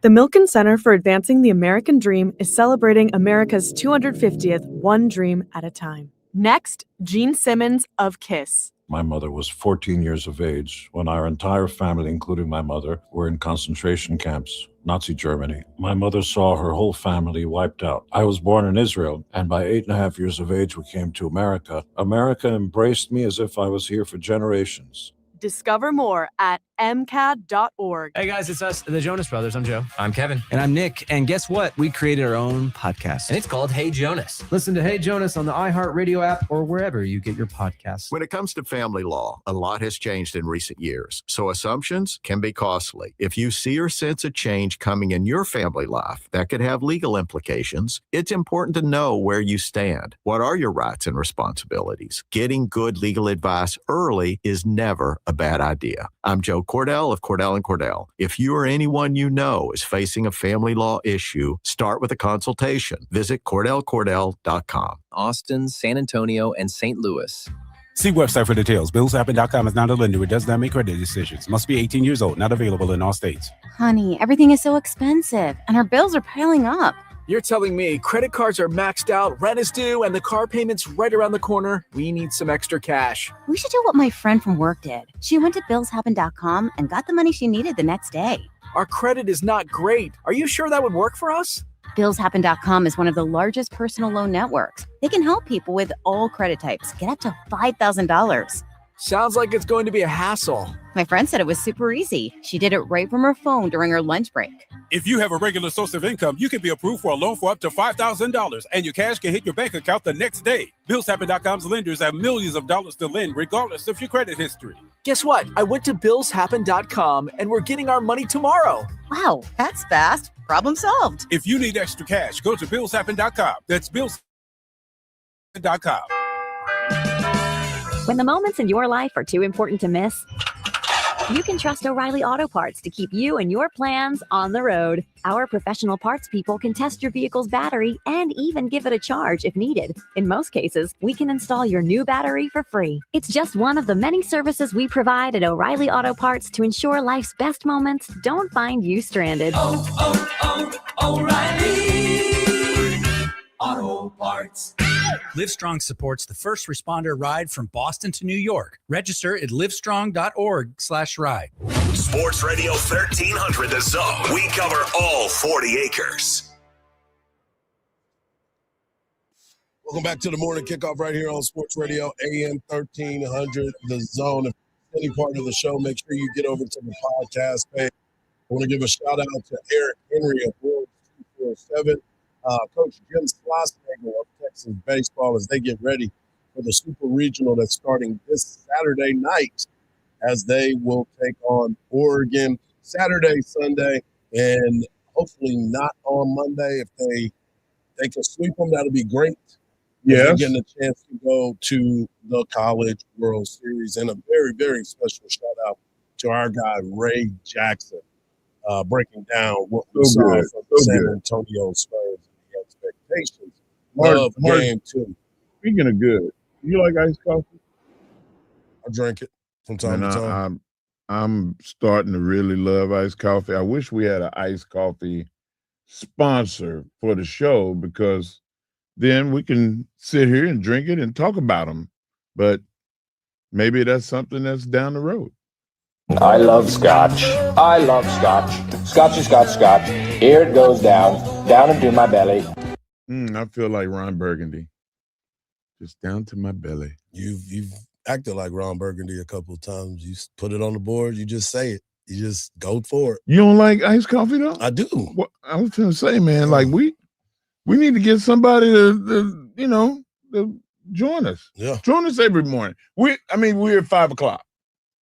The Milken Center for Advancing the American Dream is celebrating America's 250th one dream at a time. Next, Gene Simmons of KISS. My mother was 14 years of age when our entire family, including my mother, were in concentration camps, Nazi Germany. My mother saw her whole family wiped out. I was born in Israel, and by 8.5 years of age, we came to America. America embraced me as if I was here for generations. Discover more at mcad.org. Hey guys, it's us, the Jonas Brothers. I'm Joe. I'm Kevin. And I'm Nick. And guess what? We created our own podcast. And it's called Hey Jonas. Listen to Hey Jonas on the iHeartRadio app or wherever you get your podcasts. When it comes to family law, a lot has changed in recent years, so assumptions can be costly. If you see or sense a change coming in your family life that could have legal implications, it's important to know where you stand. What are your rights and responsibilities? Getting good legal advice early is never a bad idea. I'm Joe Cordell of Cordell & Cordell. If you or anyone you know is facing a family law issue, start with a consultation. Visit CordellCordell.com. Austin, San Antonio, and St. Louis. See website for details. BillsHappen.com is not a lender. It does not make credit decisions. Must be 18 years old. Not available in all states. Honey, everything is so expensive, and our bills are piling up. You're telling me credit cards are maxed out, rent is due, and the car payment's right around the corner? We need some extra cash. We should do what my friend from work did. She went to BillsHappen.com and got the money she needed the next day. Our credit is not great. Are you sure that would work for us? BillsHappen.com is one of the largest personal loan networks. They can help people with all credit types get up to $5,000. Sounds like it's going to be a hassle. My friend said it was super easy. She did it right from her phone during her lunch break. If you have a regular source of income, you can be approved for a loan for up to $5,000, and your cash can hit your bank account the next day. BillsHappen.com's lenders have millions of dollars to lend, regardless of your credit history. Guess what? I went to BillsHappen.com, and we're getting our money tomorrow. Wow, that's fast. Problem solved. If you need extra cash, go to BillsHappen.com. That's Bills. When the moments in your life are too important to miss, you can trust O'Reilly Auto Parts to keep you and your plans on the road. Our professional parts people can test your vehicle's battery and even give it a charge if needed. In most cases, we can install your new battery for free. It's just one of the many services we provide at O'Reilly Auto Parts to ensure life's best moments don't find you stranded. O'Reilly Auto Parts. Livestrong supports the first responder ride from Boston to New York. Register at livestrong.org/ride. Sports Radio 1300 The Zone. We cover all 40 acres. Welcome back to the morning kickoff right here on Sports Radio AM 1300 The Zone. If any part of the show, make sure you get over to the podcast page. I want to give a shout out to Eric Henry of World 247. Coach Jim Schlossnagle of Texas Baseball as they get ready for the Super Regional that's starting this Saturday night as they will take on Oregon Saturday, Sunday, and hopefully not on Monday. If they can sweep them, that'll be great. Yes. Getting a chance to go to the College World Series. And a very, very special shout out to our guy, Ray Jackson, breaking down what we saw from the San Antonio Spurs. Expectations. Love game too. Speaking of good, you like iced coffee? I drink it from time to time. I'm starting to really love iced coffee. I wish we had an iced coffee sponsor for the show because then we can sit here and drink it and talk about them. But maybe that's something that's down the road. I love scotch. I love scotch. Scotchy, scotch, scotch. Here it goes down into my belly. I feel like Ron Burgundy. Just down to my belly. You've acted like Ron Burgundy a couple of times. You put it on the board. You just say it. You just go for it. You don't like iced coffee though? I do. What I was gonna say, man, like we need to get somebody to join us. Yeah. Join us every morning. We're at 5 o'clock.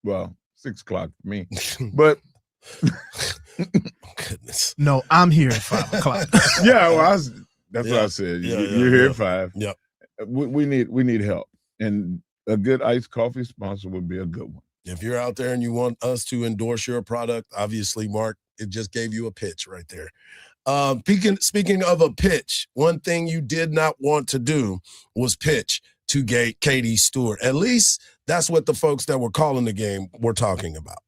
Well, 6 o'clock for me. But goodness. No, I'm here at 5 o'clock. Yeah, well, that's what I said. You're here at 5. Yep. We need help, and a good iced coffee sponsor would be a good one. If you're out there and you want us to endorse your product, obviously, Mark, it just gave you a pitch right there. Speaking of a pitch, one thing you did not want to do was pitch to Katie Stewart. At least that's what the folks that were calling the game were talking about.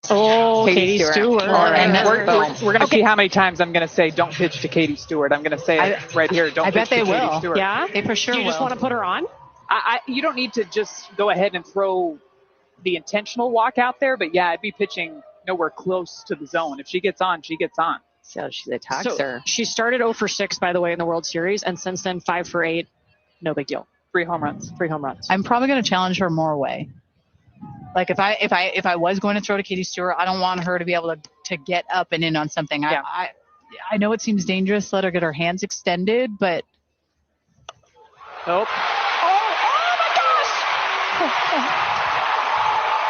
Oh, Katie Stewart. And we're going to see how many times I'm going to say, don't pitch to Katie Stewart. I'm going to say it right here. Don't pitch to Katie Stewart. Yeah, they for sure will. You just want to put her on? You don't need to just go ahead and throw the intentional walk out there, but yeah, I'd be pitching nowhere close to the zone. If she gets on, she gets on. So she attacks her. She started 0 for 6, by the way, in the World Series, and since then 5 for 8. No big deal. 3 home runs. I'm probably going to challenge her more away. Like if I was going to throw to Katie Stewart, I don't want her to be able to get up and in on something. Yeah. I know it seems dangerous. Let her get her hands extended, but nope. Oh my gosh!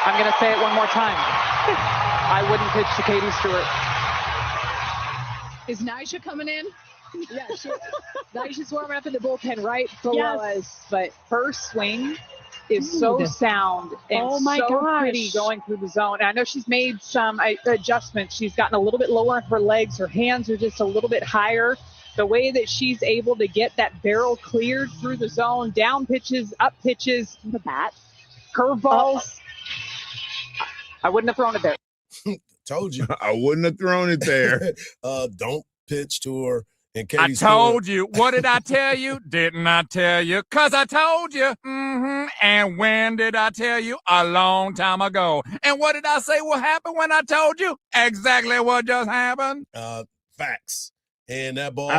I'm going to say it one more time. I wouldn't pitch to Katie Stewart. Is Nyjah coming in? Yeah, Nyjah's warming up in the bullpen right below us, but her swing is so sound and pretty going through the zone. And I know she's made some adjustments. She's gotten a little bit lower in her legs. Her hands are just a little bit higher. The way that she's able to get that barrel cleared through the zone, down pitches, up pitches, the bat, curveballs. I wouldn't have thrown it there. Told you. I wouldn't have thrown it there. Don't pitch to her. I told you. What did I tell you? Didn't I tell you? 'Cause I told you. And when did I tell you? A long time ago. And what did I say will happen when I told you? Exactly what just happened. Facts. And that ball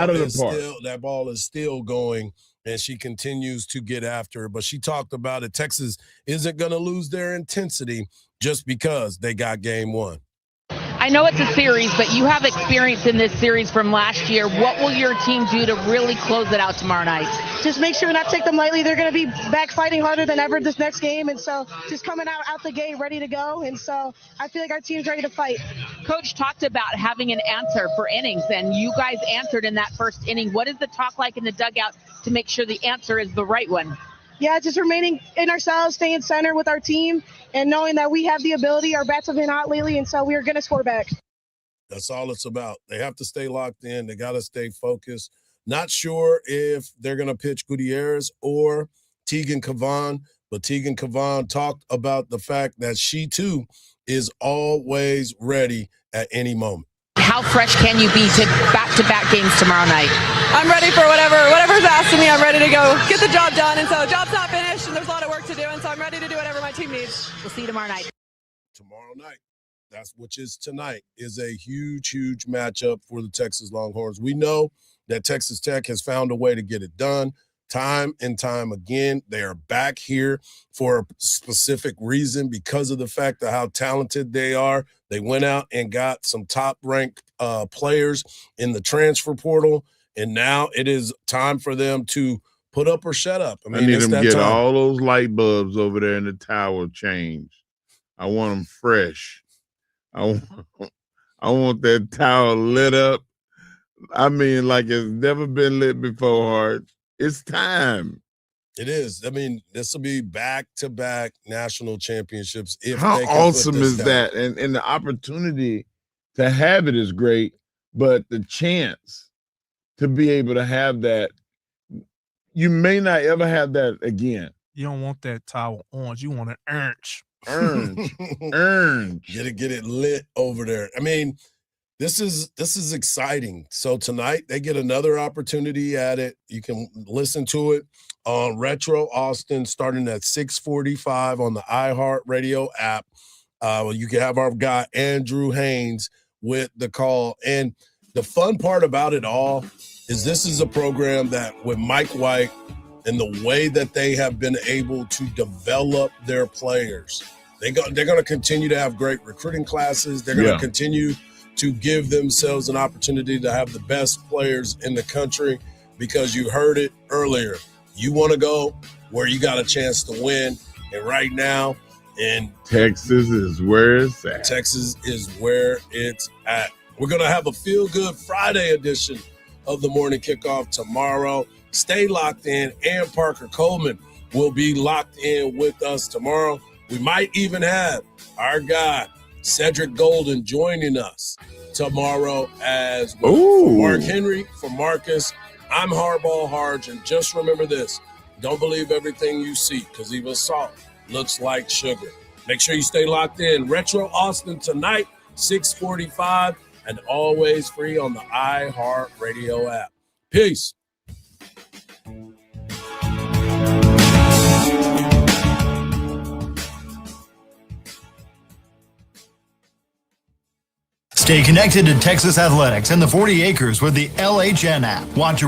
is still going, and she continues to get after it. But she talked about it. Texas isn't going to lose their intensity just because they got game 1. I know it's a series, but you have experience in this series from last year. What will your team do to really close it out tomorrow night? just make sure not take them lightly. They're going to be back fighting harder than ever this next game. And so just coming out the gate ready to go. And so I feel like our team's ready to fight. Coach talked about having an answer for innings, and you guys answered in that first inning. What is the talk like in the dugout to make sure the answer is the right one? Yeah, just remaining in ourselves, staying center with our team, and knowing that we have the ability. Our bats have been hot lately, and so we are going to score back. That's all it's about. They have to stay locked in. They got to stay focused. Not sure if they're going to pitch Gutierrez or Tegan Cavan, but Tegan Cavan talked about the fact that she, too, is always ready at any moment. How fresh can you be to back-to-back games tomorrow night? I'm ready for whatever's asked of me. I'm ready to go get the job done. And so the job's not finished, and there's a lot of work to do. And so I'm ready to do whatever my team needs. We'll see you tomorrow night. Tomorrow night, which is tonight, is a huge, huge matchup for the Texas Longhorns. We know that Texas Tech has found a way to get it done time and time again. They are back here for a specific reason because of the fact of how talented they are. They went out and got some top-ranked players in the transfer portal, and now it is time for them to put up or shut up. I need them to get all those light bulbs over there in the tower changed. I want them fresh. I want that tower lit up. I mean, like it's never been lit before, Hardge. It's time. It is. I mean, this will be back-to-back national championships. How awesome is that? And the opportunity to have it is great, but the chance to be able to have that, you may not ever have that again. You don't want that towel orange. You want an orange. Orange. Get it lit over there. I mean, this is exciting. So tonight they get another opportunity at it. You can listen to it on Retro Austin starting at 6:45 on the iHeartRadio app. You can have our guy Andrew Haynes with the call. And the fun part about it all is this is a program that with Mike White and the way that they have been able to develop their players, they're going to continue to have great recruiting classes. They're going to continue to give themselves an opportunity to have the best players in the country because you heard it earlier. You want to go where you got a chance to win. And right now, Texas is where it's at. Texas is where it's at. We're going to have a feel-good Friday edition of the Morning Kickoff tomorrow. Stay locked in. Ann Parker Coleman will be locked in with us tomorrow. We might even have our guy, Cedric Golden, joining us tomorrow as well. For Mark Henry, for Marcus, I'm Hardball Hardge, and just remember this. Don't believe everything you see, because even salt looks like sugar. Make sure you stay locked in. Retro Austin tonight, 6:45, and always free on the iHeartRadio app. Peace. Stay connected to Texas athletics and the 40 acres with the LHN app. Watch